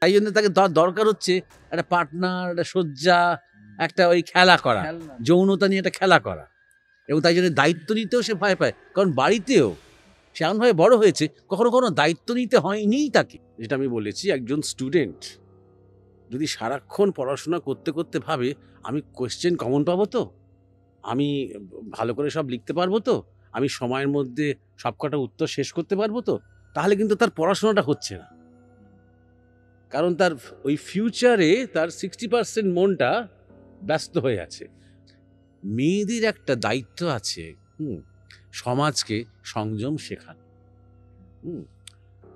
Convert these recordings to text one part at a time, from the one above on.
তাই জন্য তাকে দরকার হচ্ছে একটা পার্টনার, একটা শয্যা, একটা ওই খেলা করা, যৌনতা নিয়ে একটা খেলা করা। এবং তাই জন্য দায়িত্ব নিতেও সে ভয় পায়, কারণ বাড়িতেও সে এমনভাবে বড় হয়েছে কখনো কখনো দায়িত্ব নিতে হয়নি তাকে। যেটা আমি বলেছি, একজন স্টুডেন্ট যদি সারাক্ষণ পড়াশোনা করতে করতে ভাবে আমি কোয়েশ্চেন কমন পাবো তো, আমি ভালো করে সব লিখতে পারবো তো, আমি সময়ের মধ্যে সবকটা উত্তর শেষ করতে পারবো তো, তাহলে কিন্তু তার পড়াশোনাটা হচ্ছে না। কারণ তার ওই ফিউচারে তার 60% মনটা ব্যস্ত হয়ে আছে। মেয়েদের একটা দায়িত্ব আছে, সমাজকে সংযম শেখানো।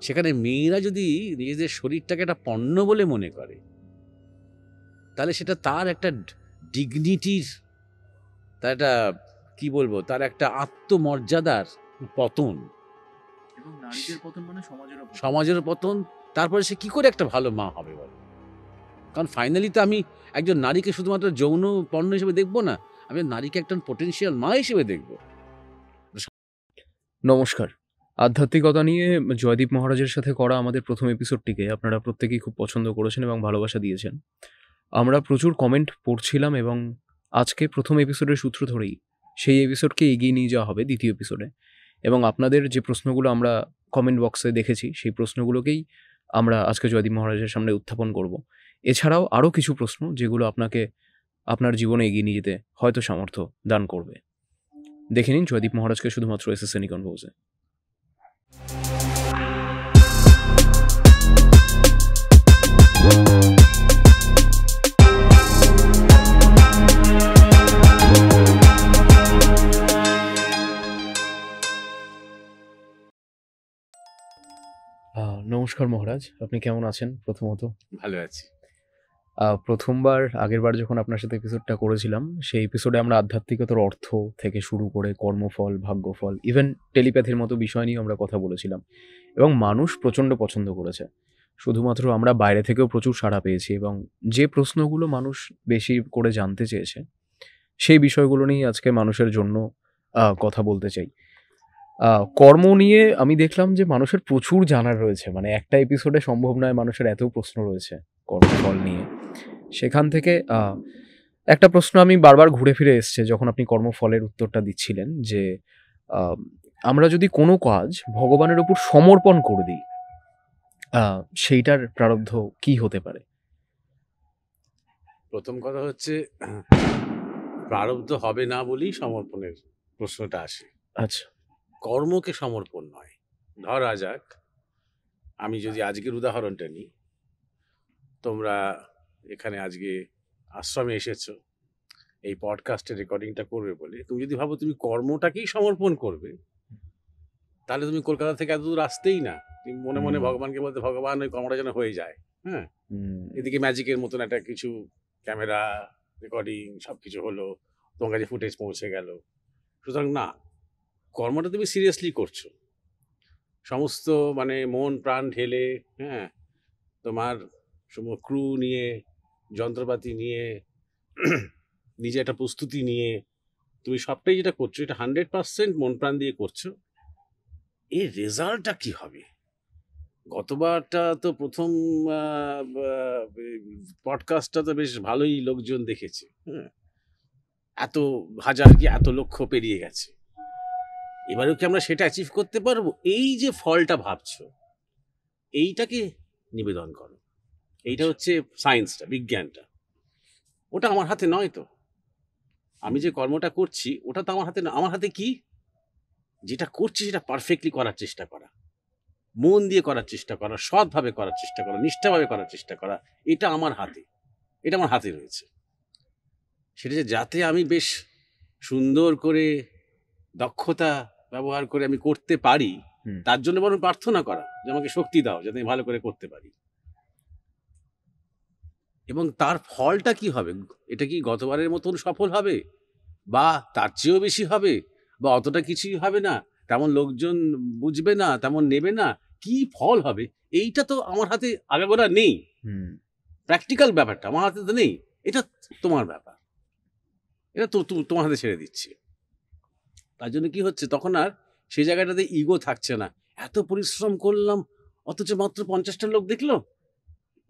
সেখানে মেয়েরা যদি নিজেদের শরীরটাকে একটা পণ্য বলে মনে করে, তাহলে সেটা তার একটা ডিগনিটির, তার একটা কি বলবো, তার একটা আত্মমর্যাদার পতন, এবং নারীদের পতন মানে সমাজের পতন। তারপরে সে কি করে একটা ভালো মা হবে বলো? কারণ ফাইনালি তো আমি একজন নারীকে শুধুমাত্র যৌন পণ্য হিসেবে দেখবো না, আমি নারীকে একটা পোটেনশিয়াল মা হিসেবে দেখবো। নমস্কার। আধ্যাত্মিকতা নিয়ে জয়দীপ মহারাজের সাথে করা আমাদের প্রথম এপিসোডটিকে আপনারা প্রত্যেকেই খুব পছন্দ করেছেন এবং ভালোবাসা দিয়েছেন। আমরা প্রচুর কমেন্ট পড়ছিলাম এবং আজকে প্রথম এপিসোডের সূত্র ধরেই সেই এপিসোডকে এগিয়ে নিয়ে যাওয়া হবে দ্বিতীয় এপিসোডে। এবং আপনাদের যে প্রশ্নগুলো আমরা কমেন্ট বক্সে দেখেছি, সেই প্রশ্নগুলোকেই আমরা আজকে জয়দীপ মহারাজের সামনে উত্থাপন করব। এছাড়াও আরও কিছু প্রশ্ন যেগুলো আপনাকে আপনার জীবনে এগিয়ে নিয়ে যেতে হয়তো সামর্থ্য দান করবে। দেখে নিন জয়দীপ মহারাজকে শুধুমাত্র এসএসএন কনভোজে। নমস্কার মহারাজ, আপনি কেমন আছেন? প্রথমত ভালো আছি। প্রথমবার আগেরবার যখন আপনার সাথে এপিসোডটা করেছিলাম, সেই এপিসোডে আমরা আধ্যাত্মিকতার অর্থ থেকে শুরু করে কর্মফল, ভাগ্যফল, ইভেন টেলিপ্যাথির মতো বিষয় নিয়েও আমরা কথা বলেছিলাম এবং মানুষ প্রচণ্ড পছন্দ করেছে। শুধুমাত্র আমরা বাইরে থেকেও প্রচুর সাড়া পেয়েছি এবং যে প্রশ্নগুলো মানুষ বেশি করে জানতে চেয়েছে, সেই বিষয়গুলো নিয়ে আজকে মানুষের জন্য কথা বলতে চাই। কর্ম নিয়ে আমি দেখলাম যে মানুষের প্রচুর জানার রয়েছে, মানে একটা এপিসোডে সম্ভব নয় মানুষের এত প্রশ্ন রয়েছে কর্মফল নিয়ে। সেখান থেকে একটা প্রশ্ন আমি বারবার ঘুরে ফিরে এসছে যখন আপনি কর্মফলের উত্তরটা দিচ্ছিলেন যে আমরা যদি কোনো কাজ ভগবানের উপর সমর্পণ করে দিই, সেইটার প্রারব্ধ কি হতে পারে? প্রথম কথা হচ্ছে, প্রারব্ধ হবে না বলেই সমর্পণের প্রশ্নটা আসে। আচ্ছা, কর্মকে সমর্পণ নয়। ধরা যাক, আমি যদি আজকের উদাহরণটা নিই, তোমরা এখানে আজকে আশ্রমে এসেছো এই পডকাস্টের রেকর্ডিংটা করবে বলে, তুমি যদি ভাবো তুমি কর্মটাকেই সমর্পণ করবে, তাহলে তুমি কলকাতা থেকে এত দূর আসতেই না। তুমি মনে মনে ভগবানকে বলতে, ভগবান ওই কর্মটা যেন হয়ে যায়। হ্যাঁ, এদিকে ম্যাজিকের মতন একটা কিছু ক্যামেরা রেকর্ডিং সব কিছু হলো, তোমার কাছে ফুটেজ পৌঁছে গেল। সুতরাং না, কর্মটা তুমি সিরিয়াসলি করছো, সমস্ত মানে মন প্রাণ ঢেলে, হ্যাঁ, তোমার ক্রু নিয়ে, যন্ত্রপাতি নিয়ে, নিজে একটা প্রস্তুতি নিয়ে তুমি সবটাই যেটা করছো, এটা 100% মন প্রাণ দিয়ে করছো। এর রেজাল্টটা কি হবে? গতবারটা তো প্রথম পডকাস্টটা তো বেশ ভালোই লোকজন দেখেছে, হ্যাঁ, এত হাজার কি এত লক্ষ পেরিয়ে গেছে। এবারেও কি আমরা সেটা অ্যাচিভ করতে পারবো? এই যে ফলটা ভাবছো, এইটাকে নিবেদন করো। এইটা হচ্ছে সায়েন্সটা, বিজ্ঞানটা। ওটা আমার হাতে নয় তো। আমি যে কর্মটা করছি ওটা তো আমার হাতে না। আমার হাতে কি? যেটা করছি সেটা পারফেক্টলি করার চেষ্টা করা, মন দিয়ে করার চেষ্টা করা, সৎভাবে করার চেষ্টা করা, নিষ্ঠাভাবে করার চেষ্টা করা। এটা আমার হাতে, এটা আমার হাতে রয়েছে। সেটা যে যাতে আমি বেশ সুন্দর করে দক্ষতা ব্যবহার করে আমি করতে পারি, তার জন্য বরং প্রার্থনা করা যে আমাকে শক্তি দাও যাতে আমি ভালো করে করতে পারি। এবং তার ফলটা কি হবে? এটা কি গতবারের মতন সফল হবে, বা তার চেয়েও বেশি হবে, বা অতটা কিছুই হবে না, তেমন লোকজন বুঝবে না, তেমন নেবে না, কি ফল হবে এইটা তো আমার হাতে আগাগোড়া নেই। প্র্যাকটিক্যাল ব্যাপারটা আমার হাতে তো নেই, এটা তোমার ব্যাপার, এটা তো তোমার হাতে ছেড়ে দিচ্ছি। তার জন্য কি হচ্ছে, তখন আর সেই জায়গাটাতে ইগো থাকছে না। এত পরিশ্রম করলাম অথচ মাত্র 50টা লোক দেখলো,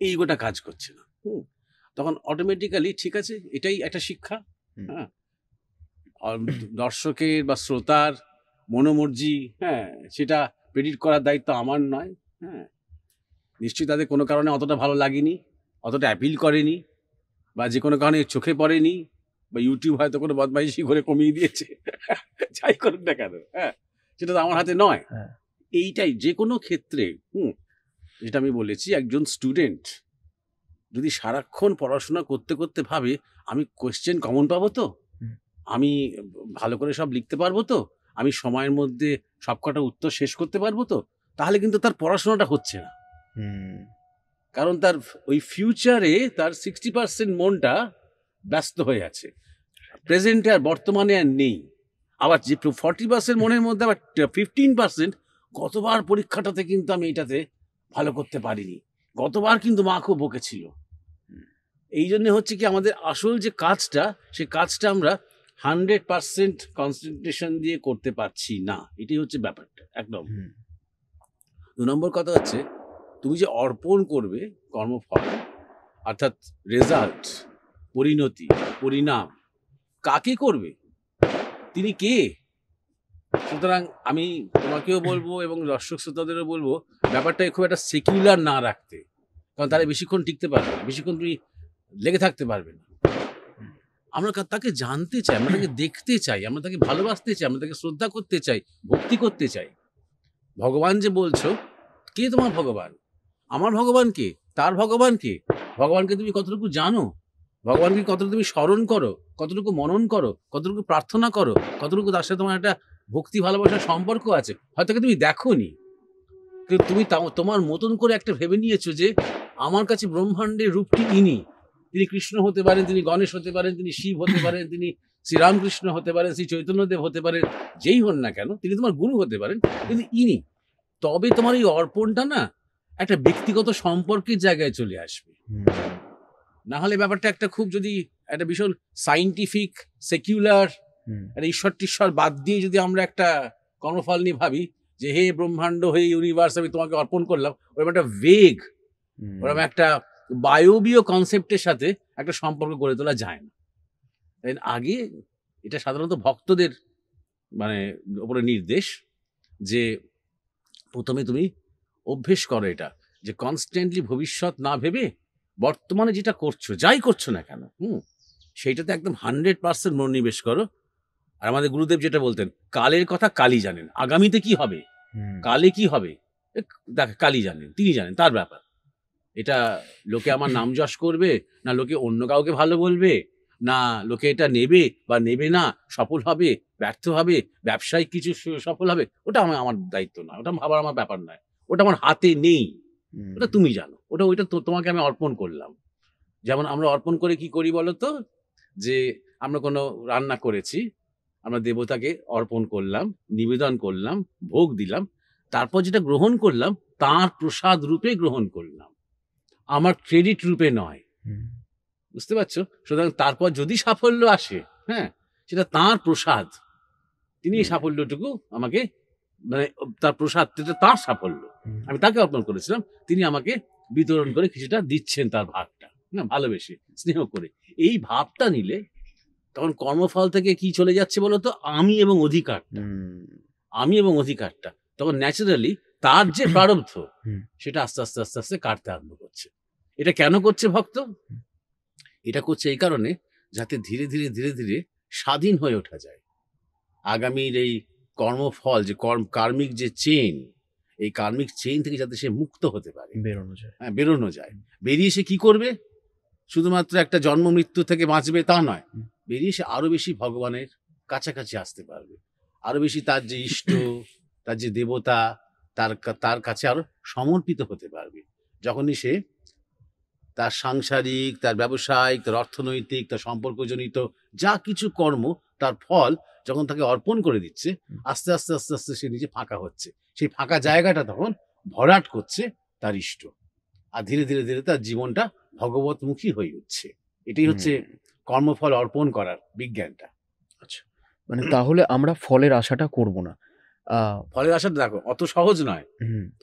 এই গোটা কাজ করছে না। তখন অটোমেটিক্যালি ঠিক আছে, এটাই একটা শিক্ষা। হ্যাঁ, আর দর্শকের বা শ্রোতার মনোমর্জি, হ্যাঁ, সেটা প্রেডিক্ট করার দায়িত্ব আমার নয়। হ্যাঁ, নিশ্চয়ই তাদের কোনো কারণে অতটা ভালো লাগেনি, অতটা অ্যাপিল করেনি, বা যে কোনো কারণে চোখে পড়েনি, বা ইউটিউব হয়তো কোনো বদমাইশি করে কমিয়ে দিয়েছে, যাই করুক না কেন, হ্যাঁ, সেটা তো আমার হাতে নয়। হ্যাঁ। এইটাই যে কোনো ক্ষেত্রে, যেটা আমি বলেছি, একজন স্টুডেন্ট যদি সারাক্ষণ পড়াশোনা করতে করতে ভাবে আমি কোয়েশ্চেন কমন পাবো তো, আমি ভালো করে সব লিখতে পারবো তো, আমি সময়ের মধ্যে সবকটা উত্তর শেষ করতে পারবো তো, তাহলে কিন্তু তার পড়াশোনাটা হচ্ছে না। কারণ তার ওই ফিউচারে তার 60% মনটা ব্যস্ত হয়ে আছে, প্রেজেন্টে আর বর্তমানে আর নেই। আবার যে 40% মনের মধ্যে আবার 15% গতবার পরীক্ষাটাতে কিন্তু আমি এটাতে ভালো করতে পারিনি, গতবার কিন্তু মা খুব বকেছিল। এই জন্য হচ্ছে কি, আমাদের আসল যে কাজটা, সে কাজটা আমরা 100% কনসেন্ট্রেশন দিয়ে করতে পারছি না, এটাই হচ্ছে ব্যাপারটা একদম। 2 নম্বর কথা হচ্ছে, তুমি যে অর্পণ করবে কর্মফল, অর্থাৎ রেজাল্ট, পরিণতি, পরিণাম, কাকে করবে, তিনি কে? সুতরাং আমি তোমাকেও বলবো এবং দর্শক শ্রোতাদেরও বলবো, ব্যাপারটা খুব একটা সেকুলার না রাখতে, কারণ তারা বেশিক্ষণ টিকতে পারবে না, বেশিক্ষণ তুমি লেগে থাকতে পারবে না। আমরা তাকে জানতে চাই, আমরা তাকে দেখতে চাই, আমরা তাকে ভালোবাসতে চাই, আমরা তাকে শ্রদ্ধা করতে চাই, ভক্তি করতে চাই। ভগবান যে বলছো, কে তোমার ভগবান? আমার ভগবান কে? তার ভগবান কে? ভগবানকে তুমি কতটুকু জানো? ভগবানকে কতটুকু তুমি স্মরণ করো, কতটুকু মনন করো, কতটুকু প্রার্থনা করো, কতটুকু তার সাথে তোমার একটা ভক্তি ভালোবাসার সম্পর্ক আছে? হয়তো তুমি দেখোনি, কিন্তু তুমি তোমার মতন করে একটা ভেবে নিয়েছো যে আমার কাছে ব্রহ্মাণ্ডের রূপটি ইনি। তিনি কৃষ্ণ হতে পারেন, তিনি গণেশ হতে পারেন, তিনি শিব হতে পারেন, তিনি শ্রীরামকৃষ্ণ হতে পারেন, শ্রী চৈতন্যদেব হতে পারেন, যেই হন না কেন, তিনি তোমার গুরু হতে পারেন, কিন্তু ইনি। তবে তোমার এই অর্পণটা না একটা ব্যক্তিগত সম্পর্কের জায়গায় চলে আসবে। না হলে ব্যাপারটা একটা খুব, যদি একটা ভীষণ সাইন্টিফিক, সেকুলার, একটা ঈশ্বর টিশ্বর বাদ দিয়ে যদি আমরা একটা কর্মফল নিয়ে ভাবি যে হে ব্রহ্মাণ্ড, হে ইউনিভার্স, আমি তোমাকে অর্পণ করলাম, ওরকম একটা ভেগ, ওরকম একটা বায়বীয় কনসেপ্টের সাথে একটা সম্পর্ক গড়ে তোলা যায় না। আগে এটা সাধারণত ভক্তদের মানে ওপরে নির্দেশ, যে প্রথমে তুমি অভ্যেস করো এটা, যে কনস্ট্যান্টলি ভবিষ্যৎ না ভেবে বর্তমানে যেটা করছো, যাই করছো না কেন, সেইটাতে একদম 100% মনোনিবেশ করো। আর আমাদের গুরুদেব যেটা বলতেন, কালের কথা কালই জানেন, আগামীতে কি হবে, কালে কি হবে, দেখ কালই জানেন, তিনি জানেন, তার ব্যাপার। এটা লোকে আমার নাম যশ করবে, না লোকে অন্য কাউকে ভালো বলবে, না লোকে এটা নেবে বা নেবে না, সফল হবে, ব্যর্থ হবে, ব্যবসায়িক কিছু সফল হবে, ওটা আমার দায়িত্ব না, ওটা ভাবার আমার ব্যাপার নয়, ওটা আমার হাতে নেই, ওটা তুমি জানো। ওইটা তোমাকে আমি অর্পণ করলাম। যেমন আমরা অর্পণ করে কি করি বলতো, যে আমরা কোনো রান্না করেছি, আমরা দেবতাকে অর্পণ করলাম, নিবেদন করলাম, ভোগ দিলাম, তারপর যেটা গ্রহণ করলাম তার প্রসাদ রূপে গ্রহণ করলাম, আমার ক্রেডিট রূপে নয়। বুঝতে পারছো? সুতরাং তারপর যদি সাফল্য আসে, হ্যাঁ, সেটা তার প্রসাদ, তিনি এই সাফল্যটুকু আমাকে, মানে তার প্রসাদ, তার সাফল্য, আমি তাকে অর্পণ করেছিলাম, তিনি আমাকে বিতরণ করে কিছুটা দিচ্ছেন, তার ভাগটা, না, ভালোবেসে স্নেহ করে। এই ভাবটা নিলে তখন কর্মফল থেকে কি চলে যাচ্ছে বলতো, আমি এবং অধিকারটা, আমি এবং অধিকারটা তখন ন্যাচারালি তার যে প্রারব্ধ, সেটা আস্তে আস্তে আস্তে আস্তে কাটতে আরম্ভ করছে। এটা কেন করছে ভক্ত? এটা করছে এই কারণে, যাতে ধীরে ধীরে ধীরে ধীরে স্বাধীন হয়ে ওঠা যায়। আগামীর এই কর্মফল, যে কার্মিক যে চেইন, এই কার্মিক চেইন থেকে যাতে সে মুক্ত হতে পারে, বেরোনো যায়। হ্যাঁ, বেরোনো যায়। বেরিয়ে সে কি করবে? শুধুমাত্র একটা জন্ম মৃত্যু থেকে বাঁচবে তা নয়, বেরিয়ে সে আরো বেশি ভগবানের কাছাকাছি আসতে পারবে, আরো বেশি তার যে ইষ্ট, তার যে দেবতা, তার কাছে আরো সমর্পিত হতে পারবে। যখনই সে তার সাংসারিক, তার ব্যবসায়িক, তার অর্থনৈতিক, তার সম্পর্কজনিত যা কিছু কর্ম, তার ফল যখন তাকে অর্পণ করে দিচ্ছে, আস্তে আস্তে আস্তে আস্তে সে নিজে ফাঁকা হচ্ছে। সেই ফাঁকা জায়গাটা তখন ভরাট করছে তার ইষ্ট, আর ধীরে ধীরে ধীরে তার জীবনটা ভগবতমুখী হয়ে উঠছে। এটাই হচ্ছে কর্মফল অর্পণ করার বিজ্ঞানটা। আচ্ছা, মানে তাহলে আমরা ফলের আশাটা করব না। ফলের আশা দেখো অত সহজ নয়।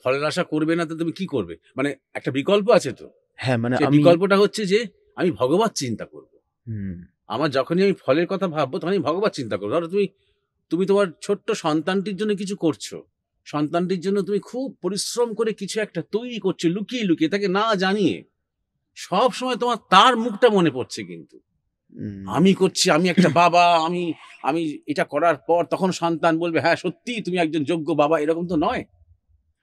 ফলের আশা করবে না তো তুমি কি করবে? মানে একটা বিকল্প আছে তো, হ্যাঁ, মানে সেই আমি বিকল্পটা হচ্ছে যে আমি ভগবত চিন্তা করব। হুম, আমার যখনই আমি ফলের কথা ভাববো তখন আমি ভগবত চিন্তা করবো। ধরো তুমি তোমার ছোট্ট সন্তানটির জন্য কিছু করছো। সন্তানটির জন্য তুমি খুব পরিশ্রম করে কিছু একটা তৈরি করছো লুকিয়ে, লুকিয়ে তাকে না জানিয়ে। সবসময় তোমার তার মুখটা মনে পড়ছে কিন্তু। হুম, আমি করছি, আমি একটা বাবা, আমি এটা করার পর তখন সন্তান বলবে, "হ্যাঁ, সত্যিই তুমি একজন যোগ্য বাবা।" এরকম তো নয়।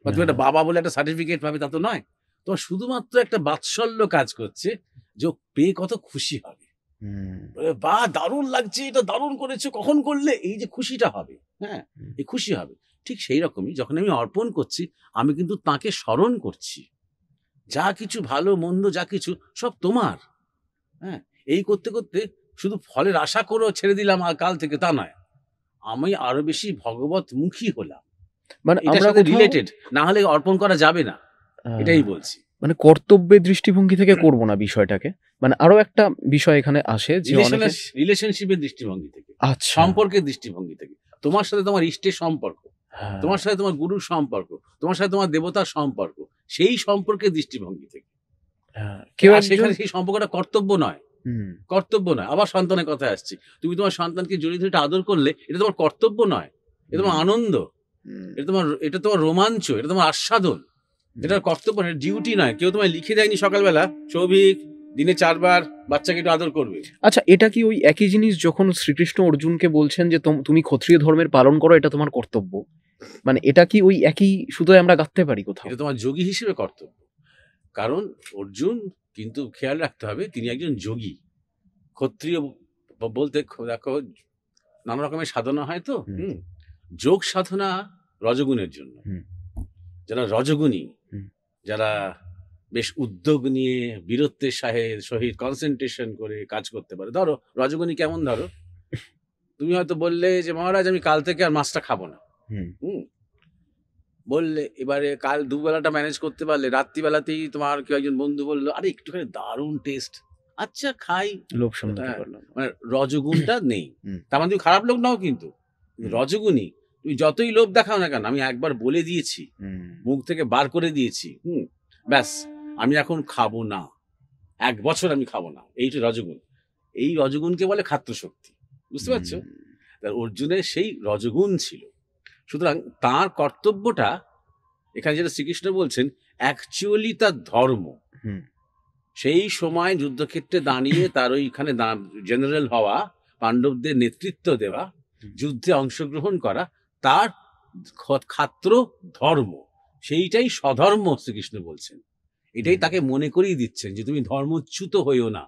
বা তুমি একটা হ্যাঁ, বাবা বলে একটা সার্টিফিকেট পাবে তা তো নয়। তোমার শুধুমাত্র একটা বাৎসল্য কাজ করছে যে ও পেয়ে কত খুশি হবে। হুম, বলবে, "বাহ! দারুণ লাগছে, এটা দারুণ করেছো, কখন করলে?" এই যে খুশিটা হবে, হ্যাঁ? হুম, এই খুশি হবে। ঠিক সেই রকমই যখন আমি অর্পণ করছি, আমি কিন্তু তাকে স্মরণ করছি। যা কিছু ভালো মন্দ যা কিছু সব তোমার, হ্যাঁ? এই করতে, করতে শুধু ফলের আশা করেও ছেড়ে দিলাম কাল থেকে তা নয়। আমি আরো বেশি ভগবতমুখী হলাম। মানে এটার আমরা সাথে কোথাও রিলেটেড। না হলে অর্পণ করা যাবে না। আ এটাই বলছি। মানে কর্তব্যের দৃষ্টিভঙ্গি থেকে করব না বিষয়টাকে। মানে আরো একটা বিষয় এখানে আসে যে অনেকে রিলেশনশিপের দৃষ্টিভঙ্গি থেকে, আচ্ছা, সম্পর্কের দৃষ্টিভঙ্গি থেকে। তোমার সাথে তোমার ইষ্টের সম্পর্ক, হ্যাঁ, তোমার সাথে তোমার গুরুর সম্পর্ক, তোমার সাথে তোমার দেবতার সম্পর্ক। সেই সম্পর্কের দৃষ্টিভঙ্গি থেকে। হ্যাঁ, কেউ আর একজন সেখানে সেই সম্পর্কটা কর্তব্য নয়। হুম, কর্তব্য নয়। আবার সন্তানের কথায় আসছি। তুমি তোমার সন্তানকে জড়িয়ে ধরে এটা আদর করলে এটা তোমার কর্তব্য নয়। এটা তোমার হুম, আনন্দ। হুম, এটা তোমার রোমাঞ্চ, এটা তোমার আস্বাদন। এটা হুম। কর্তব্য নয়, ডিউটি নয়। কেউ তোমায় লিখে দেয়নি সকালবেলা, "সৌভিক দিনে ৪ বার বাচ্চাকে একটু আদর করবে।" আচ্ছা, এটা কি ওই একই জিনিস যখন শ্রীকৃষ্ণ অর্জুনকে বলছেন যে তুমি ক্ষত্রিয় ধর্মের পালন করো এটা তোমার কর্তব্য? মানে এটা কি ওই একই সুতোয় আমরা গাঁথতে পারি কোথাও? এটা তোমার যোগী হিসেবে কর্তব্য। কারণ অর্জুন কিন্তু খেয়াল রাখতে হবে তিনি একজন যোগী। ক্ষত্রিয় বলতে দেখো নানা রকমের সাধনা হয় তো, হুম, হুম? যোগ সাধনা রজগুণের জন্য। হুম, যারা রজগুণী, হুম, যারা বেশ উদ্যোগ নিয়ে বীরত্বের সহিত কনসেনট্রেশন করে কাজ করতে পারে। ধরো রজগুণী কেমন ধরো? তুমি হয়তো বললে যে, "মহারাজ আমি কাল থেকে আর মাছটা খাবো না।" হুম। হুম? বললে এবারে কাল দুবেলাটা ম্যানেজ করতে পারলে, রাত্রিবেলাতেই তোমার কেউ একজন বন্ধু বলল, "আরে একটুখানি দারুণ টেস্ট।" আচ্ছা খাই। লোভ সামলাতে হ্যাঁ, পারলাম না। মানে রজগুণটা নেই। হুম, তার মানে তুমি খারাপ লোক নও কিন্তু। কিন্তু হুম, রজগুণী, তুমি যতই লোভ দেখাও না কেন, আমি একবার বলে দিয়েছি, হুম, মুখ থেকে বার করে দিয়েছি, ব্যাস আমি এখন খাবো না। ১ বছর আমি খাবো না। এইটা রজগুণ। এই রজগুণকে বলে খাদ্যশক্তি। বুঝতে পারছো? হুম, অর্জুনের সেই রজগুণ ছিল। সুতরাং তার কর্তব্যটা এখানে যেটা শ্রীকৃষ্ণ বলছেন অ্যাকচুয়ালি তার ধর্ম। হুম, সেই সময় যুদ্ধক্ষেত্রে দাঁড়িয়ে তার ওইখানে জেনারেল হওয়া, পাণ্ডবদের নেতৃত্ব দেওয়া, হুম, যুদ্ধে অংশগ্রহণ করা তার ক্ষাত্র ধর্ম। সেইটাই স্বধর্ম শ্রীকৃষ্ণ বলছেন। এটাই হুম। তাকে মনে করিয়ে দিচ্ছেন যে তুমি ধর্মচ্যুত হইও না।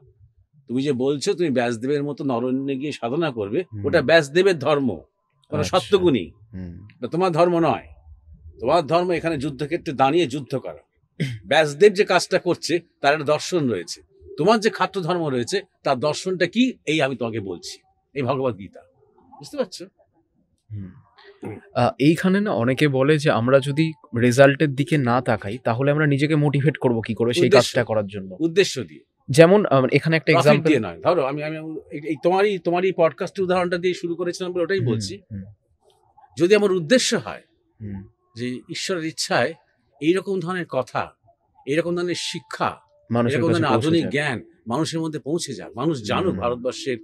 তুমি যে বলছো তুমি ব্যাসদেবের মতো নরণ্যে গিয়ে সাধনা করবে, হুম, ওটা ব্যাসদেবের ধর্ম। ওটা আচ্ছা। সত্যগুণী। হুম, ওটা তোমার ধর্ম নয়। তোমার ধর্ম এখানে যুদ্ধক্ষেত্রে দাঁড়িয়ে যুদ্ধ করা। ব্যাসদেব যে কাজটা করছে তার একটা দর্শন রয়েছে। তোমার যে খাদ্য ধর্ম রয়েছে তার দর্শনটা কি এই আমি তোমাকে বলছি। এই ভগবদ গীতা। বুঝতে পারছো? হুম। এইখানে না অনেকে বলে যে আমরা যদি রেজাল্টের দিকে না তাকাই তাহলে আমরা নিজেকে মোটিভেট করব কি করে সেই উদ্দেশ্য, কাজটা করার জন্য। উদ্দেশ্য দিয়ে। যেমন এখানে একটা প্রফিট এক্সাম্পল দিয়ে নয়। ধরো আমি আমি এই তোমারই পডকাস্টের উদাহরণটা দিয়ে শুরু করেছিলাম বলে ওটাই হুম, বলছি। হুম, যদি আমার উদ্দেশ্য হয় হুম, যে ঈশ্বরের ইচ্ছায় এইরকম ধরনের কথা, এইরকম ধরনের শিক্ষা, মানুষের এরকম কাছে ধরনের পৌঁছে আধুনিক যাক। জ্ঞান মানুষের মধ্যে পৌঁছে যাক। মানুষ জানুক হুম, ভারতবর্ষের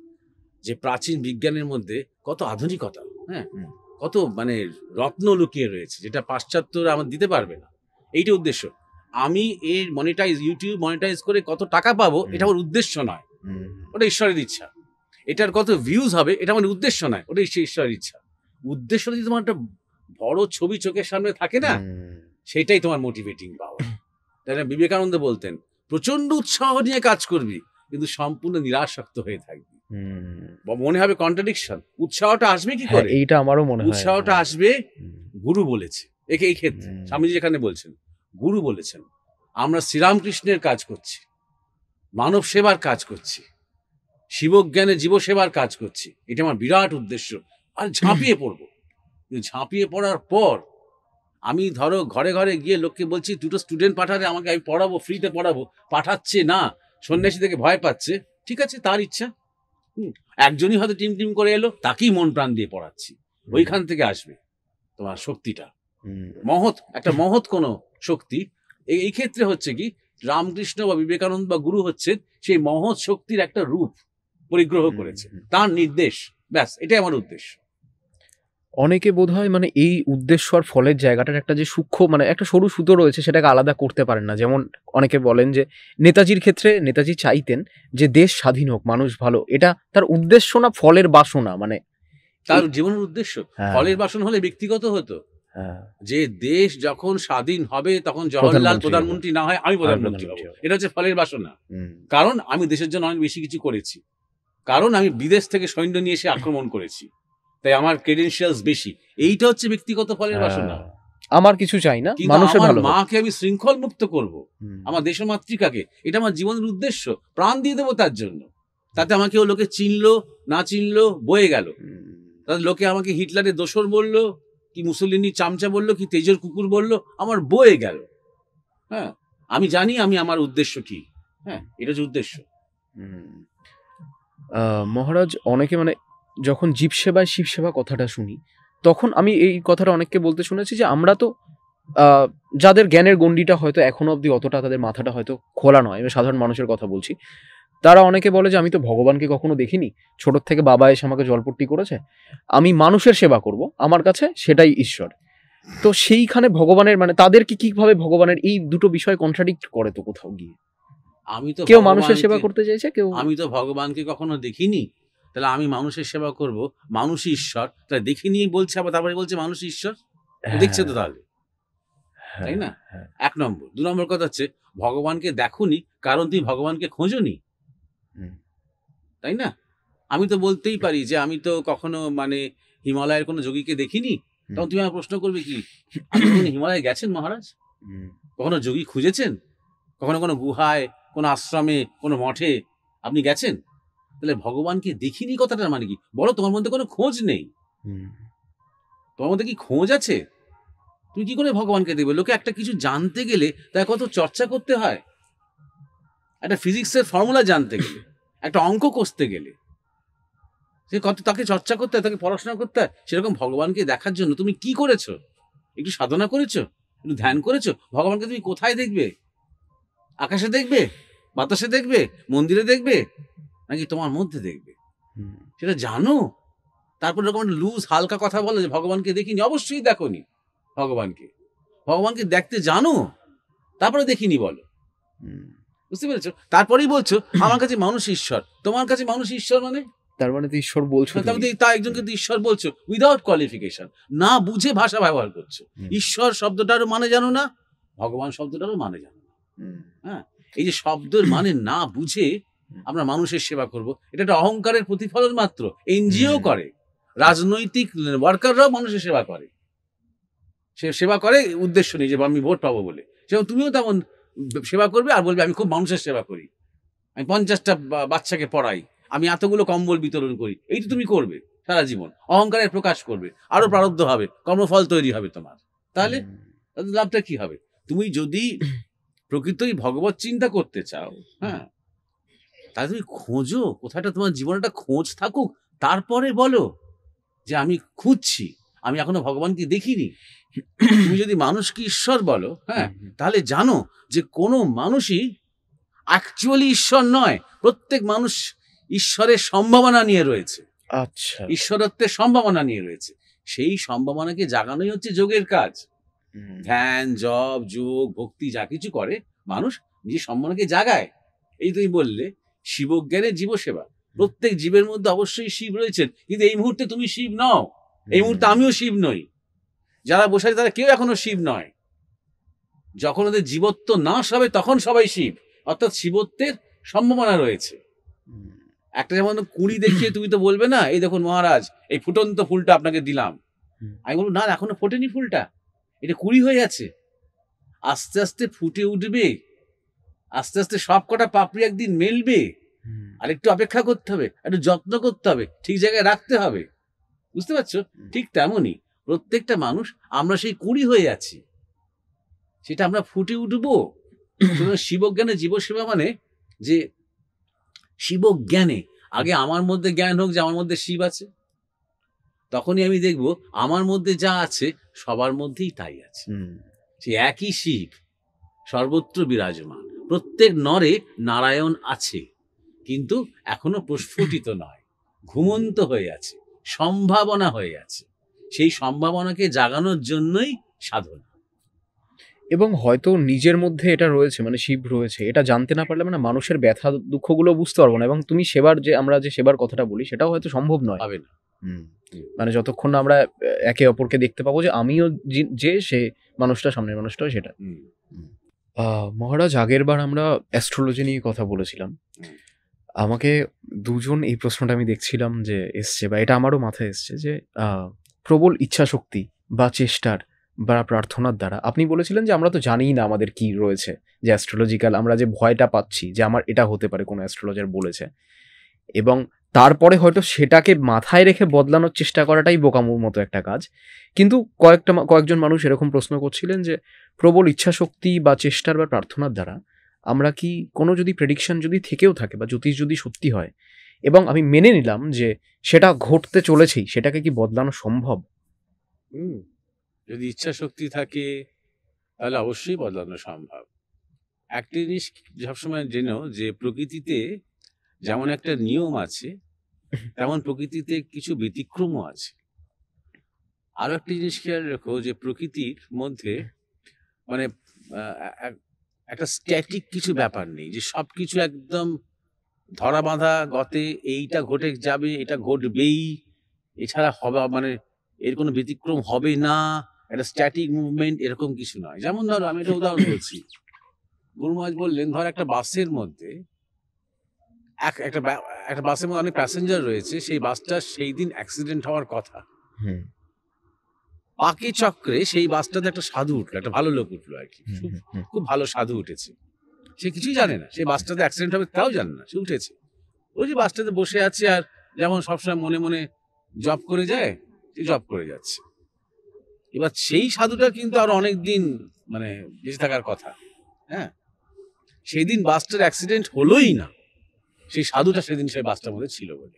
যে প্রাচীন বিজ্ঞানের মধ্যে কত আধুনিকতা, হ্যাঁ? হুম, কত মানে রত্ন লুকিয়ে রয়েছে যেটা পাশ্চাত্যরা আমার দিতে পারবে না। এইটা উদ্দেশ্য। আমি এর YouTube মনিটাইজ করে কত টাকা পাবো হুম, এটা আমার উদ্দেশ্য নয়। হুম, ওটা ঈশ্বরের ইচ্ছা। এটার কত ভিউজ হবে এটা আমার উদ্দেশ্য নয়। ওটা ঈশ্বরের ইচ্ছা। উদ্দেশ্য যদি তোমার একটা বড় ছবি চোখের সামনে থাকে না, হুম, সেটাই তোমার মোটিভেটিং পাওয়ার। তাই না? বিবেকানন্দ বলতেন, "প্রচন্ড উৎসাহ নিয়ে কাজ করবি, কিন্তু সম্পূর্ণ নিরাসক্ত হয়ে থাকবি।" হুম। বা মনে হবে কন্ট্রাডিকশন। উৎসাহটা আসবে কি হ্যাঁ, করে? এইটা আমারও মনে হয়। উৎসাহটা হ্যাঁ। আসবে হুম, গুরু বলেছে। এই ক্ষেত্রে হুম, স্বামীজি এখানে বলছেন, গুরু বলেছেন। আমরা শ্রীরামকৃষ্ণের কাজ করছি, মানব সেবার কাজ করছি, শিবজ্ঞানে জীবসেবার কাজ করছি। এটা আমার বিরাট উদ্দেশ্য। আর ঝাঁপিয়ে পড়বো। কিন্তু ঝাঁপিয়ে পড়ার পর আমি ধরো ঘরে, ঘরে গিয়ে লোককে বলছি ২ টো স্টুডেন্ট পাঠালে আমাকে আমি পড়াবো, ফ্রিতে পড়াবো। পাঠাচ্ছে না। সন্ন্যাসী থেকে ভয় পাচ্ছে। ঠিক আছে তার ইচ্ছা। হুম? একজনই হয়তো টিম করে এলো, তাকেই মন প্রাণ দিয়ে পড়াচ্ছি। হুম, ওইখান থেকে আসবে তোমার শক্তিটা। হুম, একটা মহৎ কোনো শক্তি। এই ক্ষেত্রে হচ্ছে কি রামকৃষ্ণ বা বিবেকানন্দ বা গুরু হচ্ছেন সেই মহৎ শক্তির একটা রূপ পরিগ্রহ করেছে, তার নির্দেশ, ব্যাস এটাই আমার উদ্দেশ্য। অনেকে বোধহয় মানে এই উদ্দেশ্য আর ফলের জায়গাটার একটা যে সূক্ষ্ম মানে একটা সরু সুতো রয়েছে সেটাকে আলাদা করতে পারেন না। যেমন অনেকে বলেন যে নেতাজির ক্ষেত্রে নেতাজি চাইতেন যে দেশ স্বাধীন হোক, মানুষ ভালো। এটা তার উদ্দেশ্য না ফলের বাসনা মানে তার এই জীবনের উদ্দেশ্য। হ্যাঁ, ফলের বাসন হলে ব্যক্তিগত হতো, হ্যাঁ, যে দেশ যখন স্বাধীন হবে তখন জওহরলাল প্রধানমন্ত্রী হব। প্রধানমন্ত্রী না হয় আমি প্রধানমন্ত্রী হব, প্রধানমন্ত্রী হব। এটা হচ্ছে ফলের বাসনা। হুম, কারণ আমি দেশের জন্য অনেক বেশি কিছু করেছি, কারণ আমি বিদেশ থেকে সৈন্য নিয়ে এসে আক্রমণ করেছি, তাই আমার ক্রেডেনশিয়ালস বেশি। এইটা হচ্ছে ব্যক্তিগত ফলের বাসনা। হ্যাঁ। আমার কিছু চাই না, কিন্তু মানুষের আমার ভালো হোক। মাকে আমি শৃঙ্খল মুক্ত করব, হুম, আমার দেশমাতৃকাকে, এটা আমার জীবনের উদ্দেশ্য, প্রাণ দিয়ে দেবো তার জন্য। তাতে আমাকে ও লোকে চিনলো না চিনলো বয়ে গেল, হুম, তাতে লোকে আমাকে হিটলারের দোসর বললো, কি মুসলিনী চামচা বললো, কি তেজের কুকুর বললো, আমার বয়ে গেল। হ্যাঁ, আমি জানি আমি আমার উদ্দেশ্য কি। হ্যাঁ, এটা হচ্ছে উদ্দেশ্য। হুম। মহারাজ অনেকে মানে যখন জীব সেবায় শিব সেবা কথাটা শুনি, তখন আমি এই কথাটা অনেককে বলতে শুনেছি যে আমরা তো যাদের জ্ঞানের গণ্ডিটা হয়তো এখনো অবধি অতটা তাদের মাথাটা হয়তো খোলা নয়, আমি সাধারণ মানুষের কথা বলছি। তারা অনেকে বলে যে আমি তো ভগবানকে কখনো দেখিনি। ছোটোর থেকে বাবা এসে আমাকে জলপট্টি করেছে। আমি মানুষের সেবা করব। আমার কাছে সেটাই ঈশ্বর। তো সেইখানে ভগবানের মানে তাদেরকে কিভাবে ভগবানের এই দুটো বিষয় কন্ট্রাডিক্ট করে তো কোথাও গিয়ে। আমি তো কেউ মানুষের সেবা ভগবানকে করতে চাইছে, কেউ আমি তো ভগবানকে কখনো দেখিনি, তাহলে আমি মানুষের সেবা করব, মানুষই ঈশ্বর, তাহলে দেখিনি বলছে, আবার তারপরে বলছে মানুষ ঈশ্বর। দেখছে তো তাহলে, তাই হ্যাঁ, না? হ্যাঁ। ১ নম্বর। ২ নম্বর কথা হচ্ছে ভগবানকে দেখোনি কারণ তুমি ভগবানকে খোঁজোনি, হুম, তাই না? আমি তো বলতেই পারি যে আমি তো কখনো মানে হিমালয়ের কোনো যোগীকে দেখিনি। হুম, তখন তুমি আমায় প্রশ্ন করবে কি? আপনি কখনো হিমালয়ে গেছেন মহারাজ? হুম, কখনো যোগী খুঁজেছেন? কখনো কোনো গুহায়, কোনো আশ্রমে, কোনো মঠে আপনি গেছেন? তাহলে ভগবানকে দেখিনি কথাটার মানে কি? বলো তোমার মধ্যে কোনো খোঁজ নেই। হুম, তোমার মধ্যে কি খোঁজ আছে? তুমি কি করে ভগবানকে দেখবে? লোকে একটা কিছু জানতে গেলে তার কত চর্চা করতে হয়। একটা ফিজিক্সের ফর্মুলা জানতে গেলে, একটা অঙ্ক কষতে গেলে, সে কত তাকে চর্চা করতে হয়, তাকে পড়াশোনা করতে হয়। সেরকম ভগবানকে দেখার জন্য তুমি কি করেছো? একটু সাধনা করেছো? একটু ধ্যান করেছো? ভগবানকে তুমি কোথায় দেখবে? আকাশে দেখবে? বাতাসে দেখবে? মন্দিরে দেখবে? নাকি তোমার মধ্যে দেখবে? হুম, সেটা জানো। তারপর এরকম একটা লুজ হালকা কথা বলে যে ভগবানকে দেখিনি। অবশ্যই দেখোনি ভগবানকে। ভগবানকে দেখতে জানো, তারপরে দেখিনি বলো। হুম। বুঝতে পেরেছো? তারপরেই বলছো আমার কাছে মানুষ ঈশ্বর। তোমার কাছে মানুষ ঈশ্বর মানে? তার মানে তো ঈশ্বর বলছো তবে তুমি। তা একজনকে তো ঈশ্বর বলছো উইদাউট কোয়ালিফিকেশন, না বুঝে ভাষা ব্যবহার করছো। হুম, ঈশ্বর শব্দটারও মানে জানো না, ভগবান শব্দটারও মানে জানো না। হুম, হ্যাঁ, এই যে শব্দের মানে না বুঝে আমরা মানুষের সেবা করব, এটা একটা অহংকারের প্রতিফলন মাত্র। এনজিও হুম, করে, রাজনৈতিক ওয়ার্কাররাও মানুষের সেবা করে। সে সেবা করে উদ্দেশ্য নেই যে আমি ভোট পাবো বলে। সেরকম তুমিও তেমন সেবা করবে আর বলবে আমি খুব মানুষের সেবা করি, আমি 50টা বাচ্চাকে পড়াই, আমি এতগুলো কম্বল বিতরণ করি। এই তো তুমি করবে সারা জীবন, অহংকারের প্রকাশ করবে, আরো প্রারব্ধ হবে, কর্মফল তৈরি হবে তোমার। তাহলে হুম, তাতে লাভটা কি হবে? তুমি যদি প্রকৃতই ভগবত চিন্তা করতে চাও, হ্যাঁ, তাহলে তুমি খোঁজো, কোথাটা তোমার জীবনে একটা খোঁজ থাকুক, তারপরে বলো যে আমি খুঁজছি, আমি এখনো ভগবানকে দেখিনি। তুমি যদি মানুষকে ঈশ্বর বলো, হ্যাঁ, হুম, তাহলে জানো যে কোনো মানুষই অ্যাকচুয়ালি ঈশ্বর নয়। প্রত্যেক মানুষ ঈশ্বরের সম্ভাবনা নিয়ে রয়েছে, আচ্ছা। ঈশ্বরত্বের সম্ভাবনা নিয়ে রয়েছে। সেই সম্ভাবনাকে জাগানোই হচ্ছে যোগের কাজ। হুম, ধ্যান, জপ, যোগ, ভক্তি যা কিছু করে মানুষ নিজের সম্ভাবনাকে জাগায়। এই তুমি বললে শিবজ্ঞানের জীবসেবা। প্রত্যেক জীবের মধ্যে অবশ্যই শিব রয়েছেন, কিন্তু এই মুহূর্তে তুমি শিব নও। এই মুহূর্তে আমিও শিব নই। যারা বসে আছে তারা কেউ এখনো শিব নয়। যখন ওদের জীবত্ব নাশ হবে তখন সবাই শিব, অর্থাৎ শিবত্বের সম্ভাবনা রয়েছে। হুম, একটা যেমন কুড়ি দেখিয়ে তুমি তো বলবে না এই দেখুন মহারাজ এই ফুটন্ত ফুলটা আপনাকে দিলাম। হুম, আমি বলবো না এখনো ফোটেনি ফুলটা, এটা কুড়ি হয়ে আছে, আস্তে আস্তে ফুটে উঠবে, আস্তে আস্তে সব কটা পাপড়ি একদিন মেলবে। হুম, আর একটু অপেক্ষা করতে হবে, একটু যত্ন করতে হবে, ঠিক জায়গায় রাখতে হবে। বুঝতে পারছো? ঠিক তেমনই প্রত্যেকটা মানুষ আমরা সেই কুড়ি হয়ে আছি, সেটা আমরা ফুটে উঠবো। সুতরাং শিবজ্ঞানে জীবসেবা মানে যে শিবজ্ঞানে আগে আমার মধ্যে জ্ঞান হোক যে আমার মধ্যে শিব আছে, তখনই আমি দেখব আমার মধ্যে যা আছে সবার মধ্যেই তাই আছে। হুম, সে একই শিব সর্বত্র বিরাজমান। প্রত্যেক নরে নারায়ণ আছে, কিন্তু এখনো প্রস্ফুটিত নয়, ঘুমন্ত হয়ে আছে, সম্ভাবনা হয়ে আছে। সেই সম্ভাবনাকে জাগানোর জন্যই সাধনা। এবং হয়তো নিজের মধ্যে এটা রয়েছে, মানে শিব রয়েছে, এটা জানতে না পারলে মানে মানুষের ব্যথা দুঃখগুলো বুঝতে পারবো না, এবং তুমি সেবার যে আমরা যে সেবার কথাটা বলি সেটাও হয়তো সম্ভব নয়। হবে না। হুম। মানে যতক্ষণ না আমরা একে অপরকে দেখতে পাবো যে আমিও যে সে মানুষটা, সামনের মানুষটাও সেটা। হুম। মহারাজ, আগের বার আমরা অ্যাস্ট্রোলজি নিয়ে কথা বলেছিলাম। হুম। আমাকে দুজন এই প্রশ্নটা আমি দেখছিলাম যে এসছে, বা এটা আমারও মাথায় এসছে যে প্রবল ইচ্ছাশক্তি বা চেষ্টার বা প্রার্থনার দ্বারা, আপনি বলেছিলেন যে আমরা তো জানিই না আমাদের কি রয়েছে, যে অ্যাস্ট্রোলজিক্যাল আমরা যে ভয়টা পাচ্ছি যে আমার এটা হতে পারে, কোনো অ্যাস্ট্রোলজার বলেছে, এবং তারপরে হয়তো সেটাকে মাথায় রেখে বদলানোর চেষ্টা করাটাই বোকামোর মতো একটা কাজ। কিন্তু কয়েকজন মানুষ এরকম প্রশ্ন করছিলেন যে প্রবল ইচ্ছাশক্তি বা চেষ্টার বা প্রার্থনার দ্বারা আমরা কি কোনো যদি প্রেডিকশন যদি থেকেও থাকে বা জ্যোতিষ যদি সত্যি হয়, এবং আমি মেনে নিলাম যে সেটা ঘটতে চলেছেই, সেটাকে কি বদলানো সম্ভব? যদি ইচ্ছা শক্তি থাকে তাহলে অবশ্যই বদলানো সম্ভব। একটা জিনিস সবসময় জেনো, যে প্রকৃতিতে যেমন একটা নিয়ম আছে, তেমন প্রকৃতিতে কিছু ব্যতিক্রমও আছে। আরো একটা জিনিস খেয়াল রেখো, যে প্রকৃতির মধ্যে মানে একটা স্ট্যাটিক কিছু ব্যাপার নেই, যে সবকিছু একদম ধরা বাঁধা গতে, এইটা ঘটে যাবে, এটা ঘটবেই, এছাড়া হবে মানে এর কোনো ব্যতিক্রম হবে না, একটা স্ট্যাটিক মুভমেন্ট এরকম কিছু নয়। যেমন ধরো, আমি একটা উদাহরণ বলছি। গুরু মহারাজ বললেন, ধর একটা বাসের মধ্যে একটা বাসের মধ্যে অনেক প্যাসেঞ্জার রয়েছে, সেই বাসটা সেই দিন অ্যাক্সিডেন্ট হওয়ার কথা। পাকি চক্রে সেই বাসটাতে একটা সাধু উঠলো, একটা ভালো লোক উঠলো আর কি, খুব ভালো সাধু উঠেছে। সে কিছুই জানে না সেই বাসটাতে অ্যাক্সিডেন্ট হবে, তাও জানে না, সে উঠেছে। ওই যে বাসটাতে বসে আছে, আর যেমন সবসময় মনে মনে জব করে যায়, সে জব করে যাচ্ছে। এবার সেই সাধুটা কিন্তু আরো অনেক দিন মানে বেঁচে থাকার কথা। হ্যাঁ, সেই দিন বাসটার অ্যাক্সিডেন্ট হলোই না, সেই সাধুটা সেদিন সেই বাসটার মধ্যে ছিল বলে।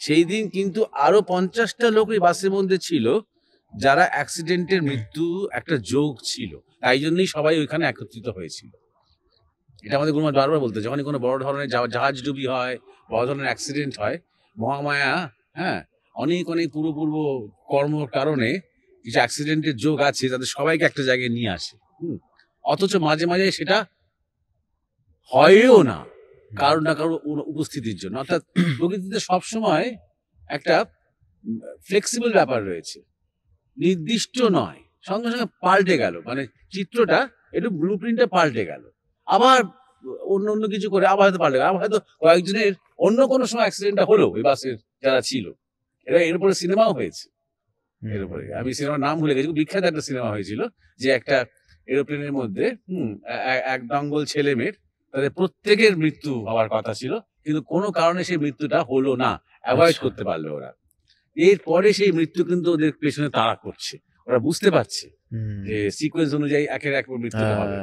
সেই দিন কিন্তু আরো 50টা লোক ওই বাসের মধ্যে ছিল, যারা অ্যাক্সিডেন্টের মৃত্যু একটা যোগ ছিল, তাই জন্যই সবাই ওইখানে একত্রিত হয়েছিল। এটা আমাদের গুরু মহারাজ বারবার বলতে, যখনই কোনো বড় ধরনের জাহাজ ডুবি হয়, বড় ধরনের অ্যাক্সিডেন্ট হয়, মহামায়া, হ্যাঁ, অনেক অনেক পূর্ব কর্মর কারণে কিছু অ্যাক্সিডেন্টের যোগ আছে, তাদের সবাইকে একটা জায়গায় নিয়ে আসে। অথচ মাঝে মাঝে সেটা হয়ও না, কারো না কারো উপস্থিতির জন্য। অর্থাৎ প্রকৃতিতে সবসময় একটা ফ্লেক্সিবল ব্যাপার রয়েছে, নির্দিষ্ট নয়, সঙ্গে সঙ্গে পাল্টে গেল, মানে চিত্রটা একটু ব্লু প্রিন্টটা পাল্টে গেল, আবার অন্য অন্য কিছু করে আবার হয়তো পাল্টে গেল, আবার হয়তো কয়েকজনের অন্য কোনো সময় অ্যাক্সিডেন্টটা হলো ওই বাসের যারা ছিল। এর উপরে সিনেমাও হয়েছে। এর উপরে আমি সিনেমার নাম ভুলে গেছি, বিখ্যাত একটা সিনেমা হয়েছিল, যে একটা এরোপ্লেনের মধ্যে এক দঙ্গল ছেলে মেয়ের, তাদের প্রত্যেকের মৃত্যু হওয়ার কথা ছিল, কিন্তু কোনো কারণে সেই মৃত্যুটা হলো না, অ্যাভয়েড করতে পারলো ওরা। এরপরে সেই মৃত্যু কিন্তু ওদের পেছনে তাড়া করছে, ওরা বুঝতে পারছে যে সিকোয়েন্স অনুযায়ী একের এক মৃত্যুটা হবে,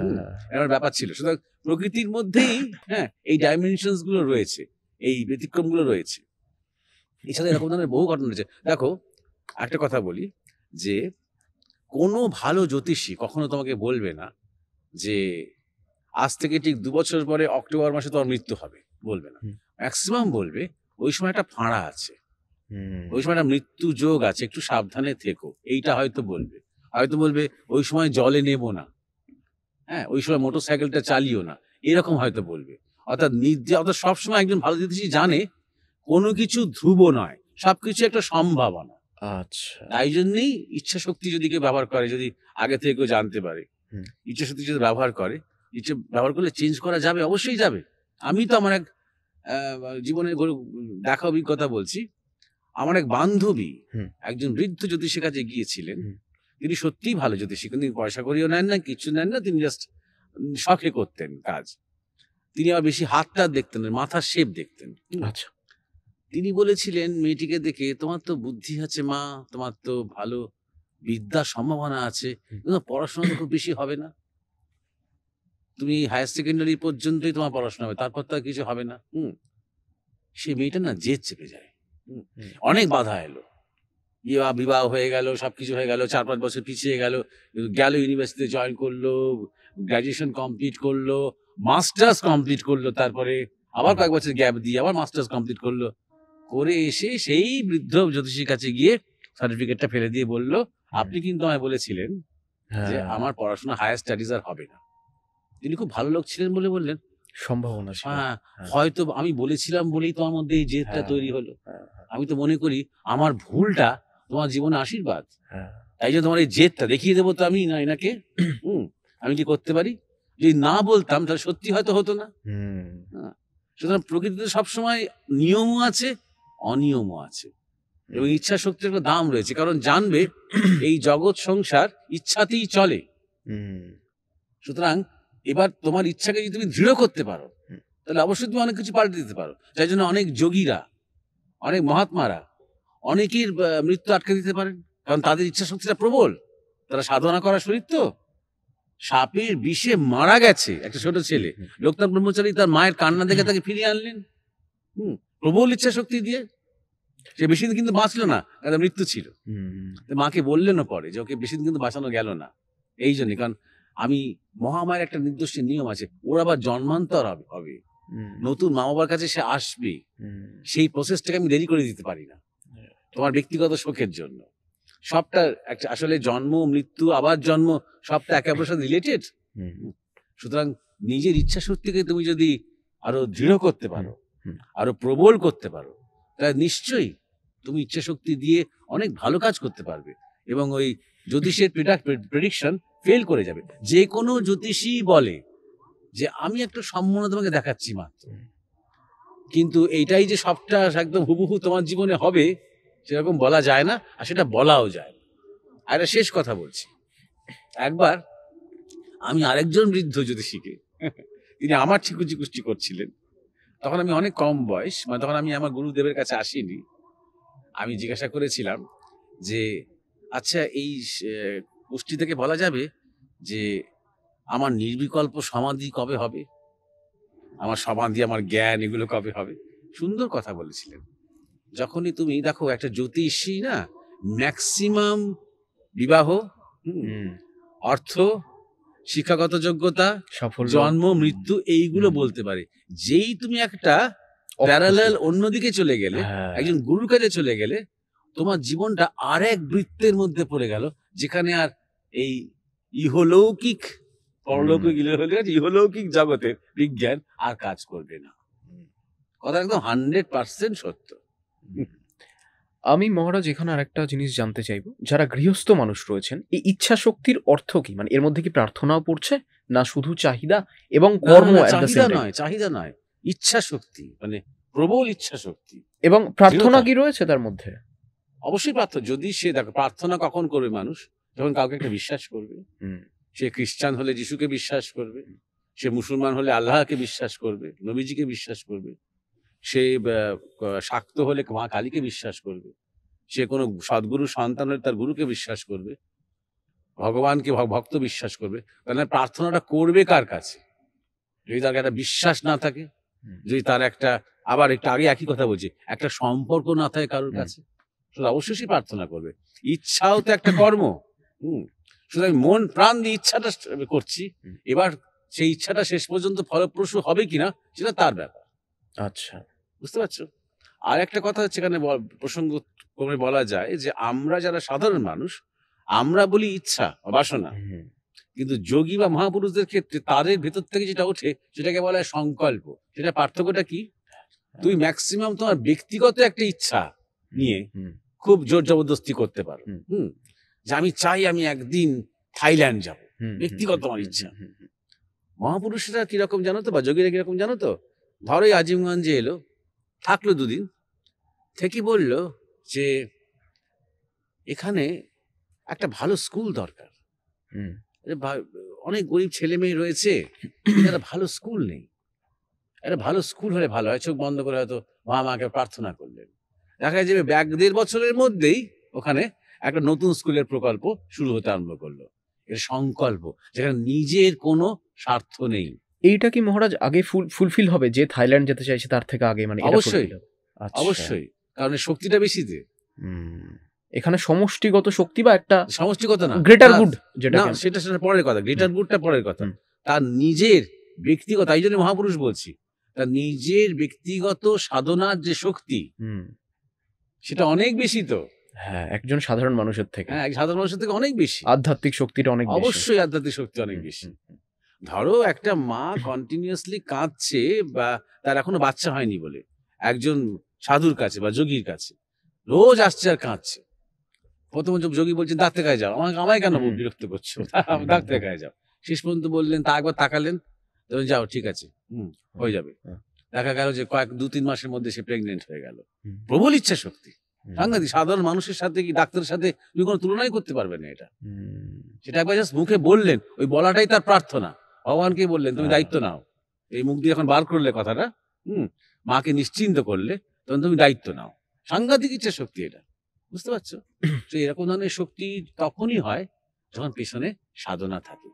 এমন ব্যাপার ছিল। সুতরাং প্রকৃতির মধ্যেই এই ডাইমেনশনস গুলো রয়েছে, এই ব্যতিক্রম গুলো রয়েছে। এছাড়া এরকম ধরনের বহু ঘটনা রয়েছে। দেখো, একটা কথা বলি, যে কোনো ভালো জ্যোতিষী কখনো তোমাকে বলবে না যে আজ থেকে ঠিক 2 বছর পরে অক্টোবর মাসে তোমার মৃত্যু হবে, বলবে না। ম্যাক্সিমাম বলবে ওই সময় একটা ফাঁড়া আছে, ওই সময় একটা মৃত্যু যোগ আছে, একটু সাবধানে থেকো, এইটা হয়তো বলবে। হয়তো বলবে ওই সময় জলে নেবো না, ওই সময় মোটর সাইকেলটা চালিও না, এরকম হয়তো বলবে। অর্থাৎ অর্থাৎ সবসময় একজন ভালো জ্যোতিষী জানে কোনো কিছু ধ্রুব নয়, সবকিছু একটা সম্ভাবনা। আচ্ছা, তাই জন্যই ইচ্ছা শক্তি যদি কেউ ব্যবহার করে, যদি আগে থেকে কেউ জানতে পারে, ইচ্ছা শক্তি যদি ব্যবহার করে, ইচ্ছে ব্যবহার করলে চেঞ্জ করা যাবে, অবশ্যই যাবে। আমি তো আমার এক জীবনের দেখা অভিজ্ঞতা বলছি। আমার এক বান্ধবী একজন বৃদ্ধ জ্যোতিষীর কাছে গিয়েছিলেন, তিনি সত্যিই ভালো জ্যোতিষী, কিন্তু পয়সা করিও নেন না, কিছু নেন না, তিনি জাস্ট শখে করতেন কাজ। তিনি আবার বেশি হাত টাত দেখতেন না, মাথার শেপ দেখতেন। আচ্ছা, তিনি বলেছিলেন মেয়েটিকে দেখে, তোমার তো বুদ্ধি আছে মা, তোমার তো ভালো বিদ্যার সম্ভাবনা আছে, কিন্তু পড়াশোনা তো খুব বেশি হবে না, তুমি হায়ার সেকেন্ডারি পর্যন্তই তোমার পড়াশোনা হবে, তারপর তো আর কিছু হবে না। সে মেয়েটা না জেদ চেপে যায়, অনেক বাধা এলো, বিবাহ হয়ে গেল, সবকিছু হয়ে গেল, 4-5 বছর পিছিয়ে গেল, গেল ইউনিভার্সিটিতে জয়েন করলো, গ্রাজুয়েশন কমপ্লিট করলো, মাস্টার্স কমপ্লিট করলো, তারপরে আবার কয়েক বছর গ্যাপ দিয়ে আবার মাস্টার্স কমপ্লিট করলো, করে এসে সেই বৃদ্ধ জ্যোতিষীর কাছে গিয়ে সার্টিফিকেটটা ফেলে দিয়ে বলল, আপনি কিন্তু আমায় বলেছিলেন যে হ্যাঁ, আমার পড়াশোনা হায়ার স্টাডিজ আর হবে না। তিনি খুব ভালো লোক ছিলেন বলে বললেন, সম্ভাবনা ছিল। হ্যাঁ, হ্যাঁ, হয়তো আমি বলেছিলাম বলেই তোমার মধ্যে এই জেদটা হ্যাঁ, তৈরি হলো। হ্যাঁ, আমি তো মনে করি আমার ভুলটা তোমার জীবনে আশীর্বাদ। হ্যাঁ, তাই জন্য তোমার এই জেদটা দেখিয়ে দেবো তো আমি না এনাকে। আমি কি করতে পারি? যদি না বলতাম তাহলে সত্যি হয়তো হতো না। হুম, হ্যাঁ, সুতরাং প্রকৃতিতে সবসময় নিয়মও আছে, অনিয়মও আছে, এবং ইচ্ছা শক্তির একটা দাম রয়েছে, কারণ জানবে এই জগৎ সংসার ইচ্ছাতেই চলে। হুম, সুতরাং এবার তোমার ইচ্ছাকে যদি তুমি দৃঢ় করতে পারো, হুম। তাহলে অবশ্যই তুমি অনেক কিছু পাল্টে দিতে পারো। তাই জন্য অনেক যোগীরা, অনেক মহাত্মারা অনেকের মৃত্যু আটকে দিতে পারেন, কারণ তাদের ইচ্ছা শক্তিটা প্রবল। তারা সাধনা করা শরীর তো। সাপের বিষে মারা গেছে একটা ছোট ছেলে, লোকনাথ ব্রহ্মচারী তার মায়ের কান্না দেখে তাকে ফিরিয়ে আনলেন। প্রবল ইচ্ছা শক্তি দিয়ে। সে বেশি দিন কিন্তু বাঁচলো না, তার মৃত্যু ছিল। হুম, তো মাকে বললেনও পরে যে ওকে বেশি দিন কিন্তু বাঁচানো গেল না। এই জন্য, কারণ আমি মহামায়ের একটা নির্দিষ্ট নিয়ম আছে, ওর আবার জন্মান্তর হবে, হুম, নতুন মা বাবার কাছে সে আসবে, হুম, সেই প্রসেসটাকে আমি দেরি করে দিতে পারি না তোমার ব্যক্তিগত সুখের জন্য। সবটা একটা আসলে জন্ম মৃত্যু আবার জন্ম, সবটা একে অপরের সাথে রিলেটেড। হুম, সুতরাং নিজের ইচ্ছা শক্তিকে তুমি যদি আরো দৃঢ় করতে পারো, হুম। আরো প্রবল করতে পারো, তাহলে নিশ্চয়ই তুমি ইচ্ছা শক্তি দিয়ে অনেক ভালো কাজ করতে পারবে, এবং ওই জ্যোতিষের প্রেডিকশন ফেল করে যাবে। যে কোনো জ্যোতিষী বলে যে আমি একটা সম্ভাবনা তোমাকে দেখাচ্ছি মাত্র, কিন্তু এইটাই যে সবটা একদম হুবহু তোমার জীবনে হবে সেরকম বলা যায় না, আর সেটা বলাও যায় না। আর একটা শেষ কথা বলছি, একবার আমি আরেকজন বৃদ্ধ জ্যোতিষীকে, তিনি আমার ঠিকুচি কুষ্টি করছিলেন, তখন আমি অনেক কম বয়স, মানে তখন আমি আমার গুরুদেবের কাছে আসিনি। আমি জিজ্ঞাসা করেছিলাম যে আচ্ছা এই কুষ্টি থেকে বলা যাবে যে আমার নির্বিকল্প সমাধি কবে হবে, আমার সমাধি, আমার জ্ঞান, এগুলো কবে হবে? সুন্দর কথা বলেছিলেন। যখনই তুমি দেখো একটা জ্যোতিষী না, ম্যাক্সিমাম বিবাহ, হুম, অর্থ, শিক্ষাগত যোগ্যতা, সাফল্য, জন্ম মৃত্যু এইগুলো হুম। বলতে পারে। যেই তুমি একটা প্যারালাল অন্যদিকে চলে গেলে, হ্যাঁ, একজন গুরুর কাছে চলে গেলে, তোমার জীবনটা আরেক বৃত্তের মধ্যে পড়ে গেল, যেখানে আর এই ইহলৌকিক, পরলৌকিক, ইহলৌকিক জগতের বিজ্ঞান আর কাজ করবে না। কথা একদম 100% সত্য। আমি মহারাজ এখানে আরেকটা জিনিস জানতে চাইবো, যারা গৃহস্থ মানুষ রয়েছেন, এই ইচ্ছা শক্তির অর্থ কি? মানে এর মধ্যে কি প্রার্থনাও পড়ছে, না শুধু চাহিদা এবং না, কর্ম না, at the চাহিদা same time? নয়, চাহিদা নয়, ইচ্ছা শক্তি, মানে প্রবল ইচ্ছা শক্তি, এবং প্রার্থনা দৃঢ়তা। কি রয়েছে তার মধ্যে? অবশ্যই প্রার্থনা, যদি সে দেখো প্রার্থনা কখন করবে মানুষ, যখন কাউকে একটা বিশ্বাস করবে। হুম, সে খ্রিস্টান হলে যিশুকে বিশ্বাস করবে, সে মুসলমান হলে আল্লাহকে বিশ্বাস করবে, নবীজিকে বিশ্বাস করবে, সে শাক্ত হলে মা কালীকে বিশ্বাস করবে, সে কোনো সদ্গুরু সন্তান হলে তার গুরুকে বিশ্বাস করবে, ভগবানকে ভক্ত বিশ্বাস করবে। তাহলে প্রার্থনাটা করবে কার কাছে? যদি তার একটা বিশ্বাস না থাকে, হুম, যদি তার একটা, আবার একটু আগে একই কথা বলছি, একটা সম্পর্ক না থাকে কারোর হুম। কাছে, তাহলে অবশ্যই সে প্রার্থনা করবে। ইচ্ছাও তো একটা কর্ম। সুতরাং মন প্রাণ দিয়ে ইচ্ছাটা করছি, হুম। এবার সেই ইচ্ছাটা শেষ পর্যন্ত ফলপ্রসূ হবে কিনা সেটা তার ব্যাপার। আচ্ছা। বুঝতে পারছো? আর একটা কথা হচ্ছে, এখানে প্রসঙ্গ করে বলা যায় যে আমরা যারা সাধারণ মানুষ, আমরা বলি ইচ্ছা বা বাসনা, হুম, কিন্তু যোগী বা মহাপুরুষদের ক্ষেত্রে তাদের ভেতর থেকে যেটা ওঠে সেটাকে বলা হয় সংকল্প। সেটা পার্থক্যটা কি? তুমি ম্যাক্সিমাম তোমার ব্যক্তিগত একটা ইচ্ছা নিয়ে হুম, খুব জোর জবরদস্তি করতে পারো। হুম। যে আমি চাই আমি একদিন থাইল্যান্ড যাব, হুম, ব্যক্তিগত হুম, আমার হুম, ইচ্ছা। হুম, হুম, মহাপুরুষরা কিরকম জানো তো, বা যোগীরা কিরকম জানো তো? ধরো এই আজিমগঞ্জে এলো, থাকলো 2 দিন, থেকে বলল যে এখানে একটা ভালো স্কুল দরকার। হুম, অনেক গরিব ছেলে মেয়ে রয়েছে, কিন্তু একটা ভালো স্কুল নেই। একটা ভালো স্কুল হলে ভালো হয়। চোখ বন্ধ করে হয়তো মাকে প্রার্থনা করলেন। দেখা যাবে 1-1.5 বছরের মধ্যেই ওখানে একটা নতুন স্কুলের প্রকল্প শুরু হতে আরম্ভ করলো। এর সংকল্প, যেখানে নিজের কোনো স্বার্থ নেই। এইটা কি মহারাজ আগে ফুলফিল হবে, যে থাইল্যান্ড যেতে চাইছে তার থেকে আগে, মানে এটা অবশ্যই, ফুলফিল হবে? আচ্ছা। অবশ্যই। কারণ এর শক্তিটা বেশি যে। হুম। এখানে সমষ্টিগত শক্তি বা একটা সমষ্টিগত না, গ্রেটার না, গুড, যেটা না, সেটা পরের কথা, গ্রেটার গুডটা পরের কথা। তার নিজের ব্যক্তিগত, তাই জন্য মহাপুরুষ বলছি, তার নিজের ব্যক্তিগত সাধনার যে শক্তি সেটা অনেক বেশি। তো হ্যাঁ, একজন সাধারণ মানুষের থেকে, হ্যাঁ, সাধারণ মানুষের থেকে অনেক বেশি। আধ্যাত্মিক শক্তিটা অনেক বেশি। অবশ্যই আধ্যাত্মিক শক্তি অনেক বেশি। ধরো একটা মা কন্টিনিউয়াসলি কাঁদছে, বা তার এখনো বাচ্চা হয়নি বলে একজন সাধুর কাছে বা যোগীর কাছে রোজ আসছে আর কাঁদছে। প্রথম যোগী বলছেন ডাক্তার কাছে যাও, আমায় কেন বিরক্ত করছো, ডাক্তার কাছে যাও। শেষ পর্যন্ত বললেন, তা একবার তাকালেন, তবে যাও ঠিক আছে, হয়ে যাবে। দেখা গেল যে 2-3 মাসের মধ্যে সে প্রেগনেন্ট হয়ে গেল। প্রবল ইচ্ছা শক্তি, সাংঘাতিক। সাধারণ মানুষের সাথে কি ডাক্তারের সাথে তুমি কোনো তুলনাই করতে পারবে না এটা। সেটা একবার জাস্ট মুখে বললেন, ওই বলাটাই তার প্রার্থনা। ভগবানকে বললেন তুমি দায়িত্ব নাও, এই মুখ দিয়ে যখন বার করলে কথাটা, মাকে নিশ্চিন্ত করলে, তখন তুমি দায়িত্ব নাও। সাংঘাতিক ইচ্ছা শক্তি এটা, বুঝতে পারছো? তো এরকম ধরনের শক্তি তখনই হয় যখন পেছনে সাধনা থাকে,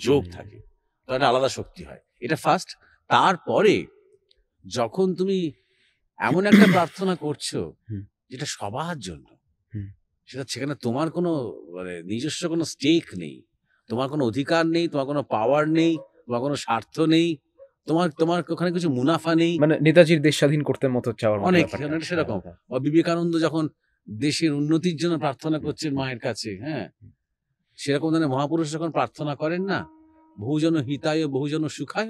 যোগ থাকে, তো একটা আলাদা শক্তি হয়। এটা ফার্স্ট। তারপরে যখন তুমি এমন একটা প্রার্থনা করছো যেটা সবার জন্য, সেখানে তোমার কোনো মানে নিজস্ব কোনো স্টেক নেই, তোমার কোনো অধিকার নেই, তোমার কোনো পাওয়ার নেই, তোমার কোনো স্বার্থ নেই, তোমার ওখানে কিছু মুনাফা নেই। মানে নেতাজির দেশ স্বাধীন করতে মতো চাওয়ার অনেক সেরকম। বিবেকানন্দ যখন দেশের উন্নতির জন্য প্রার্থনা করছেন মায়ের কাছে, হ্যাঁ, সেরকম ধরনের মহাপুরুষ যখন প্রার্থনা করেন না, বহুজন হিতায় বহুজন সুখায়,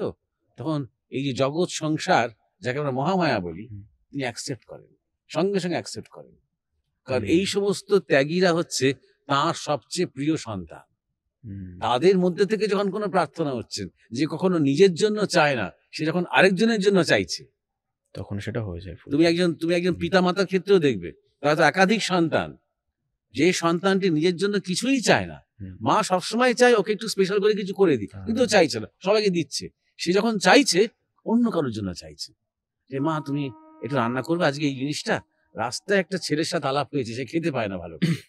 তখন এই যে জগৎ সংসার, যাকে আমরা মহামায়া বলি, তিনি অ্যাকসেপ্ট করেন, সঙ্গে সঙ্গে অ্যাকসেপ্ট করেন। কারণ এই সমস্ত ত্যাগীরা হচ্ছে তার সবচেয়ে প্রিয় সন্তান। তাদের মধ্যে থেকে যখন কোনো প্রার্থনা হচ্ছে, যে কখনো নিজের জন্য চায় না, সে যখন আরেকজনের জন্য চাইছে, তখন সেটা হয়ে যায়। তুমি একজন পিতা মাতার ক্ষেত্রেও দেখবে, তারা তো একাধিক সন্তান, যে সন্তানটি নিজের জন্য কিছুই চায় না, মা সবসময় চায় ওকে একটু স্পেশাল করে কিছু করে দিই, কিন্তু চাইছে না, সবাইকে দিচ্ছে। সে যখন চাইছে, অন্য কারোর জন্য চাইছে, যে মা তুমি একটু রান্না করবে আজকে এই জিনিসটা, রাস্তায় একটা ছেলের সাথে আলাপ হয়েছে, সে খেতে পায় না ভালো করে,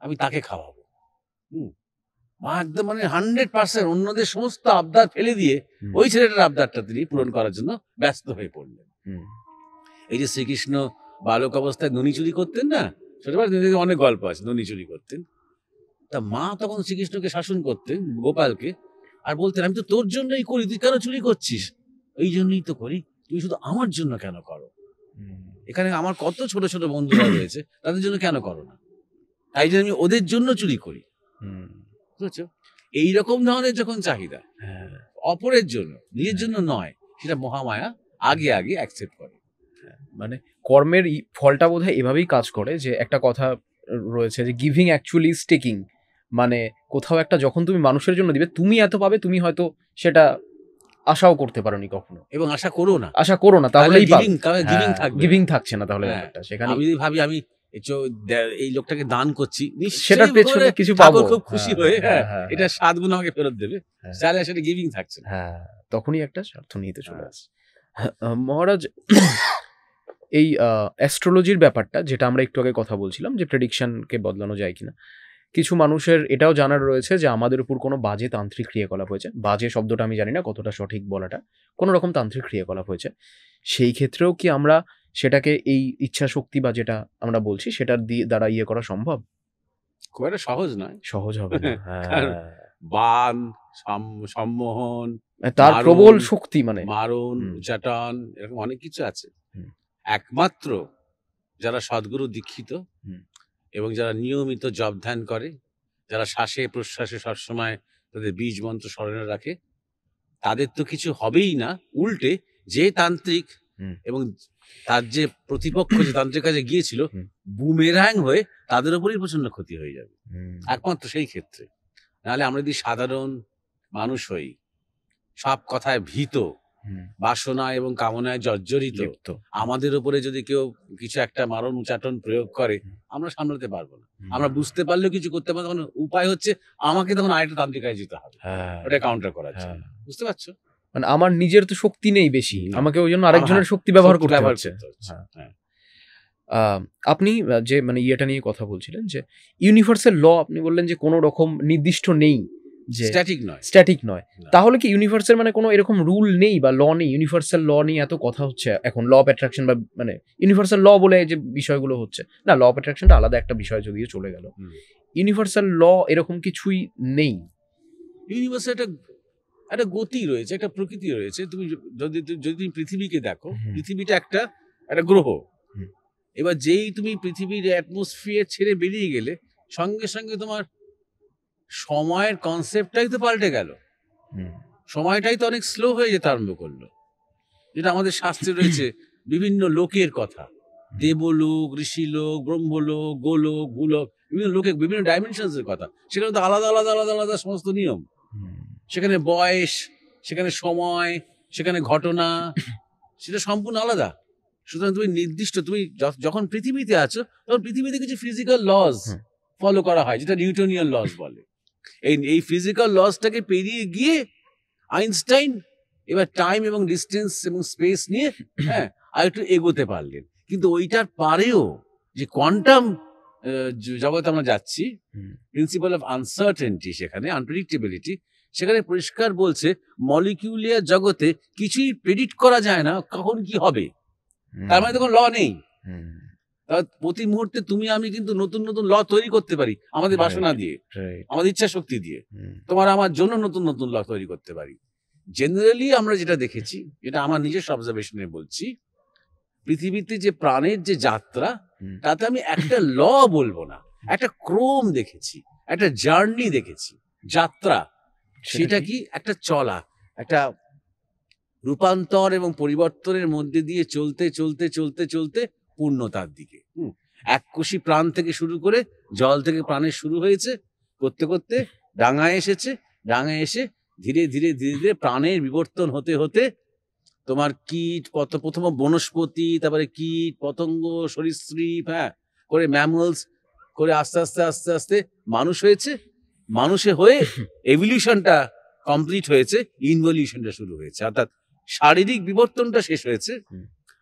আমি তাকে খাওয়াবো। মা একদম মানে 100% অন্যদের সমস্ত আবদার ফেলে দিয়ে ওই ছেলেটার আবদারটা তিনি পূরণ করার জন্য ব্যস্ত হয়ে পড়লেন। এই যে শ্রীকৃষ্ণ বালক অবস্থায় ননি চুরি করতেন না, ছোটবেলায় অনেক গল্প আছে, ননি চুরি করতেন। তা মা তখন শ্রীকৃষ্ণকে শাসন করতেন, গোপালকে, আর বলতেন আমি তো তোর জন্যই করি, তুই কেন চুরি করছিস? এই জন্যই তো করি, তুই শুধু আমার জন্য কেন করো? এখানে আমার কত ছোট ছোট বন্ধুরা রয়েছে, তাদের জন্য কেন করো না? তাই জন্য আমি ওদের জন্য চুরি করি। বুঝছো? এইরকম ধরনের যখন চাহিদা অপরের জন্য, নিজের জন্য নয়, সেটা মহামায়া আগে আগে অ্যাকসেপ্ট করে। মানে কর্মের ফলটা বোধহয় এভাবেই কাজ করে, যে একটা কথা রয়েছে যে গিভিং অ্যাকচুয়ালি ইজ টেকিং। মানে কোথাও একটা যখন তুমি মানুষের জন্য দিবে, তুমি এত পাবে, তুমি হয়তো সেটা আশাও করতে পারোনি কখনো, এবং আশা করো না, তাহলেই গিভিং থাকছে না তাহলে ব্যাপারটা। সেখানে আমি যদি ভাবি আমি এই লোকটাকে দান করছি, সেটার পেছনে কিছু পাবো, খুব খুশি হয়ে, এটা 7 গুণ আমাকে ফেরত দেবে, তাহলে আসলে গিভিং থাকছে না। তখনই একটা স্বার্থ নিতে চলে আসে। মহারাজ, এই অ্যাস্ট্রোলজির ব্যাপারটা, যেটা আমরা একটু আগে কথা বলছিলাম, যে প্রেডিকশনকে বদলানো যায় কিনা, কিছু মানুষের এটাও জানার রয়েছে যে আমাদের উপর কোনো বাজে তান্ত্রিক ক্রিয়াকলাপ হয়েছে। বাজে শব্দটা আমি জানি না কতটা সঠিক বলাটা, কোনো রকম তান্ত্রিক ক্রিয়াকলাপ হয়েছে, সেই ক্ষেত্রেও কি আমরা সেটাকে এই ইচ্ছা শক্তি বা যেটা আমরা বলছি সেটার দ্বারা ইয়ে করা সম্ভব? খুব একটা সহজ নয়, সহজ হবে না। বান, সম্মোহন, তার প্রবল শক্তি, মানে মারণ, উচ্চাটন, এরকম অনেক কিছু আছে। একমাত্র যারা সদ্গুরু দীক্ষিত এবং যারা নিয়মিত জপ ধ্যান করে, যারা শ্বাসে প্রশ্বাসে সবসময় তাদের বীজ মন্ত্র স্মরণে রাখে, তাদের তো কিছু হবেই না। উল্টে যে তান্ত্রিক এবং তার যে প্রতিপক্ষ যে তান্ত্রিক কাছে গিয়েছিল, বুমেরাং হয়ে তাদের উপরই প্রচন্ড ক্ষতি হয়ে যাবে, একমাত্র সেই ক্ষেত্রে। নাহলে আমরা যদি সাধারণ মানুষ হই, সব কথায় ভীত, বাসনা এবং কামনায় জর্জরিত, আমাদের উপরে যদি কেউ কিছু একটা মারণ উচ্চাটন প্রয়োগ করে, আমরা সামলাতে পারবো না। আমরা বুঝতে পারলেও কিছু করতে পারবো না। উপায় হচ্ছে আমাকে তখন আরেকটা তান্ত্রিকায় যেতে হবে, ওটা কাউন্টার করার জন্য। বুঝতে পারছো? মানে আমার নিজের তো শক্তি নেই বেশি, আমাকে ওই জন্য আরেকজনের শক্তি ব্যবহার করতে হচ্ছে। আপনি যে মানে ইয়েটা নিয়ে কথা বলছিলেন, যে ইউনিভার্সাল ল, আপনি বললেন যে কোনো রকম নির্দিষ্ট নেই যে স্ট্যাটিক নয়। স্ট্যাটিক নয়। না। তাহলে কি ইউনিভার্সের মানে কোনো এরকম রুল নেই বা ল নেই? ইউনিভার্সাল ল নিয়ে এত কথা হচ্ছে এখন, ল অফ অ্যাট্রাকশন বা মানে ইউনিভার্সাল ল বলে যে বিষয়গুলো হচ্ছে, না ল অফ অ্যাট্রাকশনটা আলাদা একটা বিষয় যদিও চলে গেল। হুম। ইউনিভার্সাল ল এরকম কিছুই নেই। ইউনিভার্সে একটা গতি রয়েছে, একটা প্রকৃতি রয়েছে। তুমি যদি তুমি পৃথিবীকে দেখো, পৃথিবীটা একটা গ্রহ। হুম। এবার যেই তুমি পৃথিবীর অ্যাটমসফিয়ার ছেড়ে বেরিয়ে গেলে, সঙ্গে সঙ্গে তোমার সময়ের কনসেপ্টটাই তো পাল্টে গেল। সময়টাই তো অনেক স্লো হয়ে যেতে আরম্ভ করলো। যেটা আমাদের শাস্ত্রে রয়েছে বিভিন্ন লোকের কথা, দেবলোক, ঋষিলোক, ব্রহ্মলোক, গোলোক, ভূলোক, বিভিন্ন লোকের বিভিন্ন ডাইমেনশনস এর কথা। সেখানে তো আলাদা আলাদা আলাদা আলাদা সমস্ত নিয়ম। সেখানে বয়স, সেখানে সময়, সেখানে ঘটনা, সেটা সম্পূর্ণ আলাদা। সুতরাং তুমি নির্দিষ্ট, তুমি যখন পৃথিবীতে আছো, তখন পৃথিবীতে কিছু ফিজিক্যাল লজ ফলো করা হয়, যেটা নিউটনিয়ান লজ বলে। এই ফিজিক্যাল লজটাকে পেরিয়ে গিয়ে আইনস্টাইন এবার টাইম এবং ডিস্টেন্স এবং স্পেস নিয়ে আর একটু এগোতে পারলেন। কিন্তু ওইটার পারেও যে কোয়ান্টাম জগতে আমরা যাচ্ছি, প্রিন্সিপাল অফ আনসার্টেনটি, সেখানে আনপ্রেডিক্টেবিলিটি, সেখানে পরিষ্কার বলছে মলিকিউলার জগতে কিছুই প্রেডিক্ট করা যায় না কখন কি হবে। তার মানে তখন ল নেই। প্রতি মুহূর্তে তুমি আমি কিন্তু নতুন নতুন ল তৈরি করতে পারি আমাদের বাসনা দিয়ে, আমাদের ইচ্ছা শক্তি দিয়ে। তোমার আমার জন্য নতুন নতুন ল তৈরি করতে পারি। জেনারেলি আমরা যেটা দেখেছি, যেটা আমার নিজস্ব অবজারভেশনে বলছি, পৃথিবীতে যে প্রাণের যে যাত্রা, তাতে আমি একটা ল বলবো না, একটা ক্রম দেখেছি, একটা জার্নি দেখেছি, যাত্রা। সেটা কি একটা চলা, একটা রূপান্তর এবং পরিবর্তনের মধ্যে দিয়ে চলতে চলতে চলতে চলতে পূর্ণতার দিকে। এককোষী প্রাণ থেকে শুরু করে জল থেকে প্রাণের শুরু হয়েছে, করতে করতে ডাঙায় এসেছে, ডাঙায় এসে ধীরে ধীরে ধীরে ধীরে প্রাণের বিবর্তন হতে হতে তোমার কীট প্রথম বনস্পতি, তারপরে কীট পতঙ্গ, সরীসৃপ, করে ম্যামলস, করে আস্তে আস্তে আস্তে আস্তে মানুষ হয়েছে। মানুষে হয়ে এভলিউশনটা কমপ্লিট হয়েছে, ইনভলিউশনটা শুরু হয়েছে। অর্থাৎ শারীরিক বিবর্তনটা শেষ হয়েছে,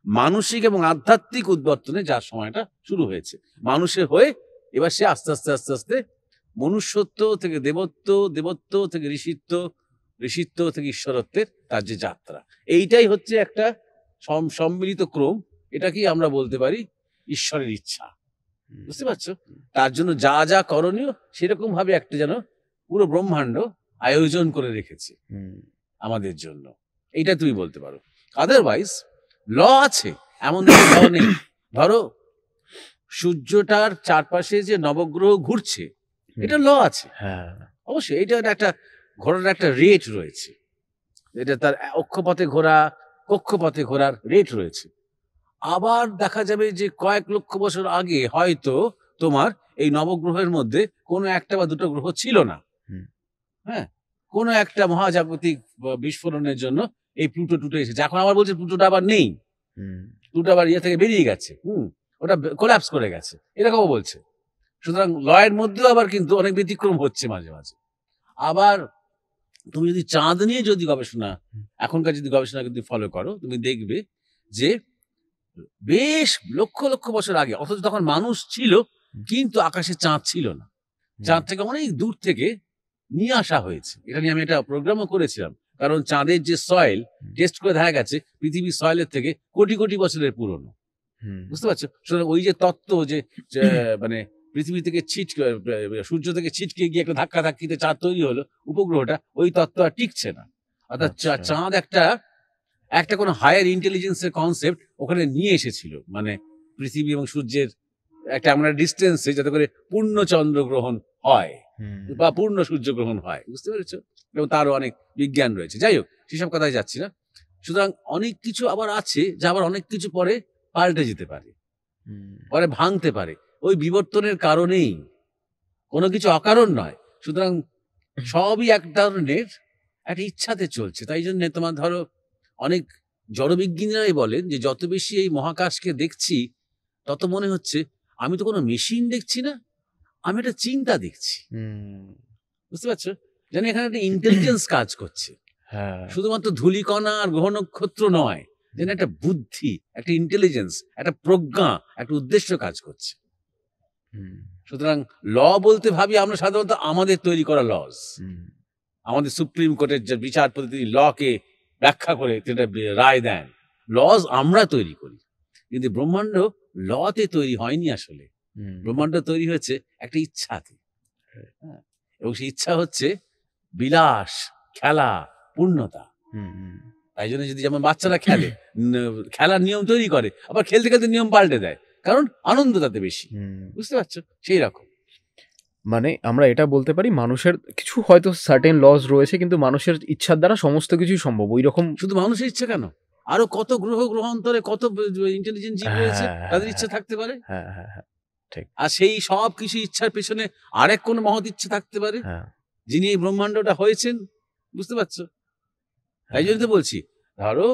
মানসিক এবং আধ্যাত্মিক উদ্বর্তনে যার সময়টা শুরু হয়েছে। মানুষের হয়ে এবার সে আস্তে আস্তে আস্তে আস্তে মনুষ্যত্ব থেকে দেবত্ব, দেবত্ব থেকে ঋষিত্ব, ঋষিত্ব থেকে ঈশ্বরত্বের তার যে যাত্রা, এইটাই হচ্ছে একটা সম্মিলিত ক্রম। এটাকেই আমরা বলতে পারি ঈশ্বরের ইচ্ছা। বুঝতে পারছো? তার জন্য যা যা করণীয় সেরকম ভাবে একটা যেন পুরো ব্রহ্মাণ্ড আয়োজন করে রেখেছে আমাদের জন্য, এইটা তুমি বলতে পারো। আদারওয়াইজ ল আছে, এমন ল নেই। ধরো সূর্যটার চারপাশে যে নবগ্রহ ঘুরছে, এটা ল আছে। অবশ্যই এটা একটা ঘোরার একটা রেট রয়েছে, এটা তার অক্ষপথে ঘোরা, কক্ষপথে ঘোরার রেট রয়েছে। আবার দেখা যাবে যে কয়েক লক্ষ বছর আগে হয়তো তোমার এই নবগ্রহের মধ্যে কোনো একটা বা দুটো গ্রহ ছিল না। কোনো একটা মহাজাগতিক বিস্ফোরণের জন্য এই প্লুটো টুটো এসেছে। এখন আবার বলছে প্লুটোটা আবার নেই, প্লুটো আবার ইয়ে থেকে বেরিয়ে গেছে, ওটা কোল্যাপস করে গেছে, এরকমও বলছে। সুতরাং লয়ের মধ্যেও আবার কিন্তু অনেক ব্যতিক্রম হচ্ছে মাঝে মাঝে। আবার তুমি যদি চাঁদ নিয়ে যদি গবেষণা, এখনকার যদি গবেষণা যদি ফলো করো, তুমি দেখবে যে বেশ লক্ষ লক্ষ বছর আগে, অথচ তখন মানুষ ছিল কিন্তু আকাশে চাঁদ ছিল না। চাঁদ থেকে অনেক দূর থেকে নিয়ে আসা হয়েছে। এটা নিয়ে আমি একটা প্রোগ্রামও করেছিলাম, কারণ চাঁদের যে সয়েল টেস্ট করে দেখা গেছে পৃথিবীর সয়েলের থেকে কোটি কোটি বছরের পুরনো। বুঝতে পারছো? সুতরাং ওই যে তত্ত্ব যে মানে পৃথিবী থেকে সূর্য থেকে ছিটকে গিয়ে একটা ধাক্কা ধাক্কিতে চাঁদ তৈরি হলো, উপগ্রহটা, ওই তত্ত্ব আর টিকছে না। অর্থাৎ চাঁদ একটা কোনো হায়ার ইন্টেলিজেন্সের কনসেপ্ট ওখানে নিয়ে এসেছিল, মানে পৃথিবী এবং সূর্যের একটা আমরা ডিস্টেন্সে, যাতে করে পূর্ণ চন্দ্রগ্রহণ হয় বা পূর্ণ সূর্যগ্রহণ হয়। বুঝতে পেরেছো? এবং তারও অনেক বিজ্ঞান রয়েছে। যাই হোক, সেসব কথায় যাচ্ছি না। সুতরাং অনেক কিছু আবার আছে যা আবার অনেক কিছু পরে পাল্টে যেতে পারে, পরে ভাঙতে পারে, ওই বিবর্তনের কারণেই, কোনো কিছু অকারণ নয়। সুতরাং সবই এক ধরনের একটা ইচ্ছাতে চলছে। তাই জন্য তোমার ধরো অনেক জড়বিজ্ঞানীরাই বলেন যে যত বেশি এই মহাকাশকে দেখছি, তত মনে হচ্ছে আমি তো কোনো মেশিন দেখছি না, আমি একটা চিন্তা দেখছি। বুঝতে পারছো? যেন এখানে একটা ইন্টেলিজেন্স কাজ করছে, শুধুমাত্র ধূলিকণা আর গ্রহ নক্ষত্র নয়, যেন একটা বুদ্ধি, একটা ইন্টেলিজেন্স, একটা প্রজ্ঞা, একটা উদ্দেশ্য কাজ করছে। সুতরাং ল বলতে ভাবি আমরা সাধারণত আমাদের তৈরি করা লজ, আমাদের সুপ্রিম কোর্টের যে বিচারপতি তিনি লকে ব্যাখ্যা করে সেটা রায় দেন। লজ আমরা তৈরি করি, কিন্তু ব্রহ্মাণ্ড লতে তৈরি হয়নি। আসলে ব্রহ্মাণ্ড তৈরি হয়েছে একটা ইচ্ছাতে, হ্যাঁ, এবং সেই ইচ্ছা হচ্ছে বিলাস, খেলা, পূর্ণতা। তাই জন্য যদি যেমন বাচ্চারা খেলে, খেলার নিয়ম তৈরি করে, আবার খেলতে খেলতে নিয়ম পাল্টে দেয়, কারণ আনন্দ তাতে বেশি। বুঝতে পারছো? সেই রকম মানে আমরা এটা বলতে পারি মানুষের কিছু হয়তো সার্টেন লজ রয়েছে, কিন্তু মানুষের ইচ্ছার দ্বারা সমস্ত কিছুই সম্ভব। ওই রকম শুধু মানুষের ইচ্ছা কেন, আরো কত গ্রহান্তরে কত ইন্টেলিজেন্ট জীব রয়েছে, তাদের ইচ্ছা থাকতে পারে। ঠিক। আর সেই সব কিছু ইচ্ছার পেছনে আরেক কোনো মহৎ ইচ্ছা থাকতে পারে, যিনি এই ব্রহ্মাণ্ডটা হয়েছেন। বুঝতে পারছো? তাই জন্য তো বলছি, ধরো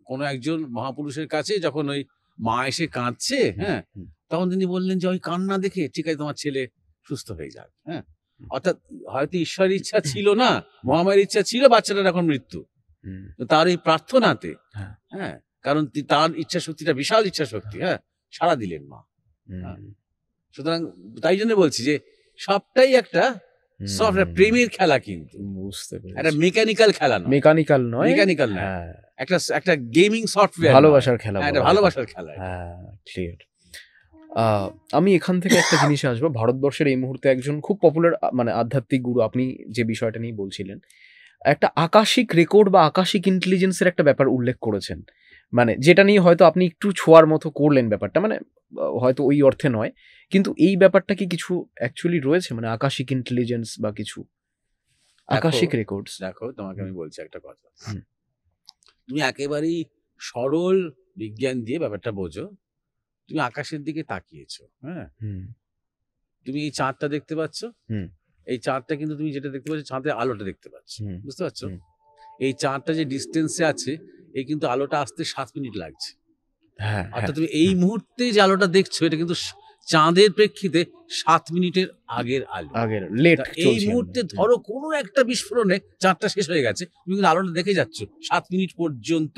কোনো একজন মহাপুরুষের কাছে যখন ওই মা এসে কাঁদছে, হ্যাঁ, তখন তিনি বললেন যে ওই কান্না দেখে ঠিক আছে তোমার ছেলে সুস্থ হয়ে যাবে। হ্যাঁ, অর্থাৎ হয়তো ঈশ্বরের ইচ্ছা ছিল না, মহামায়ের ইচ্ছা ছিল বাচ্চাটার এখন মৃত্যু, তার এই প্রার্থনাতে, হ্যাঁ, কারণ তার ইচ্ছা শক্তিটা বিশাল ইচ্ছা শক্তি, হ্যাঁ, সাড়া দিলেন মা। সুতরাং তাই জন্য বলছি যে সবটাই একটা সফট প্রেমের খেলা, কিন্তু বুঝতে পেরেছি, একটা মেকানিক্যাল খেলা নয়, মেকানিক্যাল নয়, একটা গেমিং সফটওয়্যার, ভালোবাসার খেলা, একটা ভালোবাসার খেলা। ক্লিয়ার। আমি এখান থেকে একটা জিনিসে আসবো। ভারতবর্ষের এই মুহূর্তে একজন খুব পপুলার মানে আধ্যাত্মিক গুরু, আপনি যে বিষয়টা নিয়ে বলছিলেন, একটা আকাশিক রেকর্ড বা আকাশিক ইন্টেলিজেন্সের একটা ব্যাপার উল্লেখ করেছেন, মানে যেটা নিয়ে হয়তো আপনি একটু ছোঁয়ার মতো করলেন ব্যাপারটা, মানে হয়তো ওই অর্থে নয়, কিন্তু এই ব্যাপারটা কি কিছু অ্যাকচুয়ালি রয়েছে, মানে আকাশিক ইন্টেলিজেন্স বা কিছু আকাশিক রেকর্ডস? দেখো, তোমাকে আমি বলছি একটা কথা, তুমি একেবারেই সরল বিজ্ঞান দিয়ে ব্যাপারটা বোঝো। তুমি আকাশের দিকে তাকিয়েছো, হ্যাঁ, তুমি এই চাঁদটা দেখতে পাচ্ছ, এই চাঁদটা কিন্তু তুমি যেটা দেখতে পাচ্ছ, চাঁদের আলোটা দেখতে পাচ্ছ। বুঝতে পারছো? এই চাঁদটা যে ডিস্টেন্সে আছে, এই কিন্তু আলোটা আসতে 7 মিনিট লাগছে। অর্থাৎ তুমি এই মুহূর্তে যে আলোটা দেখছো, এটা কিন্তু চাঁদের প্রেক্ষিতে 7 মিনিটের আগের আলো, আগের লেট। এই মুহূর্তে ধরো কোনো একটা বিস্ফোরণে চাঁদটা শেষ হয়ে গেছে, তুমি কিন্তু আলোটা দেখে যাচ্ছ 7 মিনিট পর্যন্ত।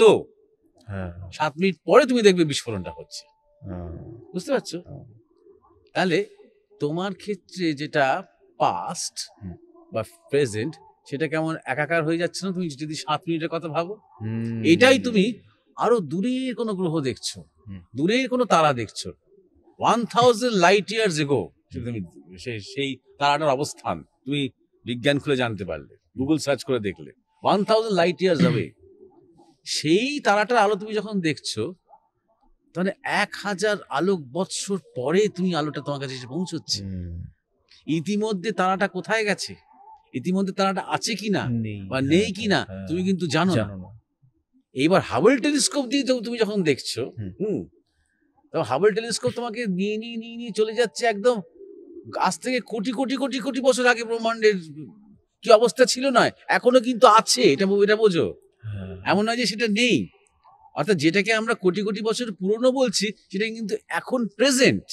7 মিনিট পরে তুমি দেখবে বিস্ফোরণটা হচ্ছে। বুঝতে পারছো? তাহলে তোমার ক্ষেত্রে যেটা পাস্ট বা প্রেজেন্ট, সেটা কেমন একাকার হয়ে যাচ্ছে না? তুমি যদি 7 মিনিটের কথা ভাবো, এটাই তুমি আরো দূরের কোনো গ্রহ দেখছো, দূরের কোনো তারা দেখছো, 1000 লাইট ইয়ার্স এগো তুমি সেই তারাটার অবস্থান তুমি বিজ্ঞান খুলে জানতে পারলে, গুগল সার্চ করে দেখলে 1000 লাইট ইয়ার্স যাবে। সেই তারাটার আলো তুমি যখন দেখছো, তাহলে 1000 আলোক বৎসর পরে তুমি আলোটা তোমার কাছে এসে পৌঁছচ্ছে। ইতিমধ্যে তারাটা কোথায় গেছে, ইতিমধ্যে তারাটা আছে কিনা বা নেই কিনা তুমি কিন্তু জানো না। এইবার হাবল টেলিস্কোপ দিয়ে তুমি যখন দেখছো, তখন হাবল টেলিস্কোপ তোমাকে নিয়ে নিয়ে চলে যাচ্ছে একদম আজ থেকে কোটি কোটি কোটি কোটি বছর আগে ব্রহ্মাণ্ডের কি অবস্থা ছিল না, এখনো কিন্তু আছে। এটা বোঝো, এমন নয় যে সেটা নেই। অর্থাৎ যেটাকে আমরা কোটি কোটি বছর পুরনো বলছি, সেটা কিন্তু এখন প্রেজেন্ট।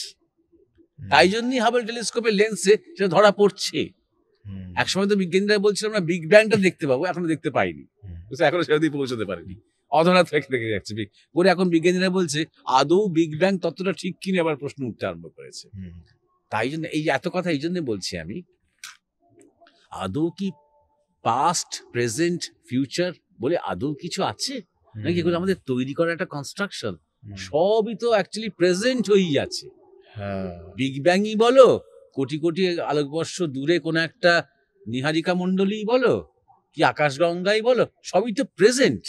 তাই জন্যই হাবল টেলিস্কোপের লেন্সে সেটা ধরা পড়ছে। একসময় তো বিজ্ঞানীরা বলছিল আমরা বিগ ব্যাংটা দেখতে পাবো, এখনো দেখতে পাইনি, এখনো সেটা দিয়ে পৌঁছতে পারিনি, অধরা থেকে যাচ্ছে পরে। এখন বিজ্ঞানীরা বলছে আদৌ বিগ ব্যাং তত্ত্বটা ঠিক কিনে আবার প্রশ্ন উঠতে আরম্ভ করেছে। তাই জন্য এই এত কথা এই জন্য বলছি আমি, আদৌ কি পাস্ট, প্রেজেন্ট, ফিউচার বলে আদৌ কিছু আছে নাকি এগুলো আমাদের তৈরি করা একটা কনস্ট্রাকশন? সবই তো অ্যাকচুয়ালি প্রেজেন্ট হয়েই আছে। বিগ ব্যাংই বলো, কোটি কোটি আলোকবর্ষ দূরে কোনো একটা নিহারিকা মণ্ডলী বলো, কি আকাশগঙ্গাই বলো, সবই তো প্রেজেন্ট।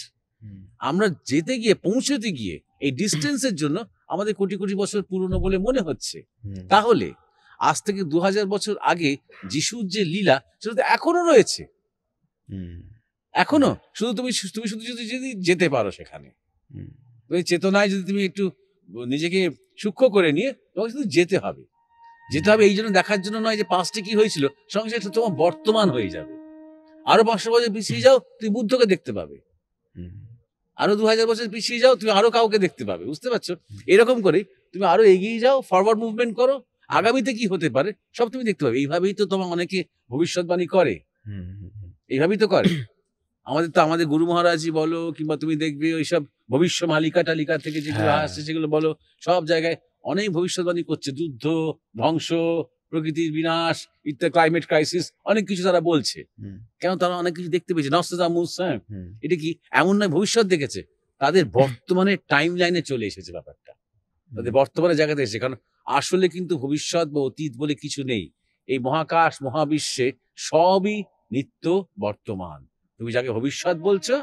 আমরা যেতে গিয়ে, পৌঁছতে গিয়ে এই ডিস্টেন্সের জন্য আমাদের কোটি কোটি বছর পুরনো বলে মনে হচ্ছে। তাহলে আজ থেকে 2000 বছর আগে যিশুর যে লীলা, সেটা তো এখনো রয়েছে, এখনো। শুধু তুমি শুধু যদি যেতে পারো সেখানে, ওই চেতনায় যদি তুমি একটু নিজেকে সূক্ষ্ম করে নিয়ে, তোমাকে শুধু যেতে হবে। এই জন্য দেখার জন্য নয় যে পাস্টে কি হয়েছিল, সঙ্গে সঙ্গে তোমার বর্তমান হয়ে যাবে। আরো 500 বছর পিছিয়ে যাও, তুমি বুদ্ধকে দেখতে পাবে। আরো 2000 বছর পিছিয়ে যাও, তুমি আরো কাউকে দেখতে পাবে। বুঝতে পারছো? এরকম করে তুমি আরো এগিয়ে যাও, ফরওয়ার্ড মুভমেন্ট করো, আগামীতে কি হতে পারে সব তুমি দেখতে পাবে। এইভাবেই তো তোমার অনেকে ভবিষ্যৎবাণী করে, এইভাবেই তো করে। আমাদের গুরু মহারাজই বলো, কিংবা তুমি দেখবে ওইসব ভবিষ্য মালিকা টালিকা থেকে যেগুলো আসছে সেগুলো বলো, সব জায়গায় অনেক ভবিষ্যৎবাণী করছে। যুদ্ধ, ধ্বংস, প্রকৃতির বিনাশ, ইত্যাদি, ক্লাইমেট ক্রাইসিস, অনেক কিছু তারা বলছে। হুম, কেন তারা অনেক কিছু দেখতে পেয়েছে। নস্ট্রাডামুস, হ্যাঁ, হুম, এটা কি এমন নয় ভবিষ্যৎ দেখেছে, তাদের বর্তমানে টাইম লাইনে চলে এসেছে ব্যাপারটা, তাদের বর্তমানে জায়গাতে এসেছে। কারণ আসলে কিন্তু ভবিষ্যৎ বা অতীত বলে কিছু নেই। এই মহাকাশ মহাবিশ্বে সবই নিত্য বর্তমান। তুমি যাকে ভবিষ্যৎ বলছো,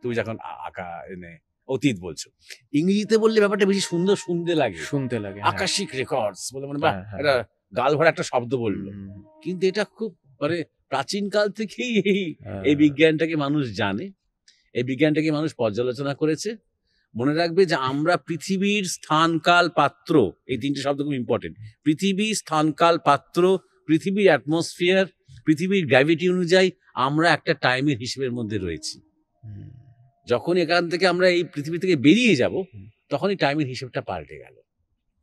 তুমি যখন অতীত বলছো। ইংরেজিতে বললে ব্যাপারটা বেশি সুন্দর শুনতে লাগে, শুনতে লাগে, হ্যাঁ, আকাশিক রেকর্ডস বলে মনে বা হ্যাঁ, হ্যাঁ, এটা গাল ভরা একটা শব্দ বললো। হুম, কিন্তু এটা খুব মানে প্রাচীন কাল থেকেই এই হ্যাঁ, বিজ্ঞানটাকে মানুষ জানে, এই বিজ্ঞানটাকে মানুষ পর্যালোচনা করেছে। মনে রাখবে যে আমরা পৃথিবীর স্থান কাল পাত্র, এই তিনটে শব্দ খুব ইম্পর্টেন্ট। পৃথিবী, স্থান কাল পাত্র, পৃথিবীর অ্যাটমসফিয়ার, পৃথিবীর গ্র্যাভিটি অনুযায়ী আমরা একটা টাইমের হিসেবের মধ্যে রয়েছি। হুম, যখন এখান থেকে আমরা এই পৃথিবী থেকে বেরিয়ে যাব, হুম। তখনই টাইমের হিসেবটা পাল্টে গেল।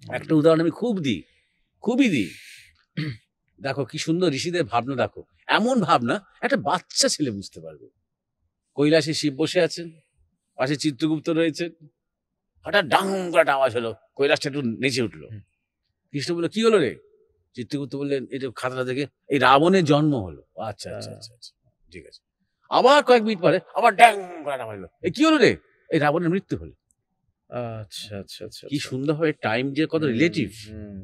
একটা উদাহরণ আমি খুবই দিই। দেখো কি সুন্দর ঋষিদের ভাবনা, দেখো এমন ভাবনা একটা বাচ্চা ছেলে বুঝতে পারবে। কৈলাসে শিব বসে আছেন, পাশে চিত্রগুপ্ত রয়েছেন, হঠাৎ ডাং করে একটা আওয়াজ হলো, কৈলাসটা একটু নেচে উঠলো। হুম। কৃষ্ণ বললো, কি হলো রে? চিত্রগুপ্ত বললেন, এটা খাতাটা দেখে, এই রাবণের জন্ম হলো। আচ্ছা আচ্ছা আচ্ছা আচ্ছা, ঠিক আছে। আবার কয়েক মিনিট পরে আবার ড্যাং করে একটা আওয়াজ হলো, এই কি হলো রে? এই রাবণের মৃত্যু হলো। আচ্ছা, আচ্ছা, আচ্ছা, কি আচ্ছা। সুন্দরভাবে টাইম যে কত হুম, রিলেটিভ। হুম,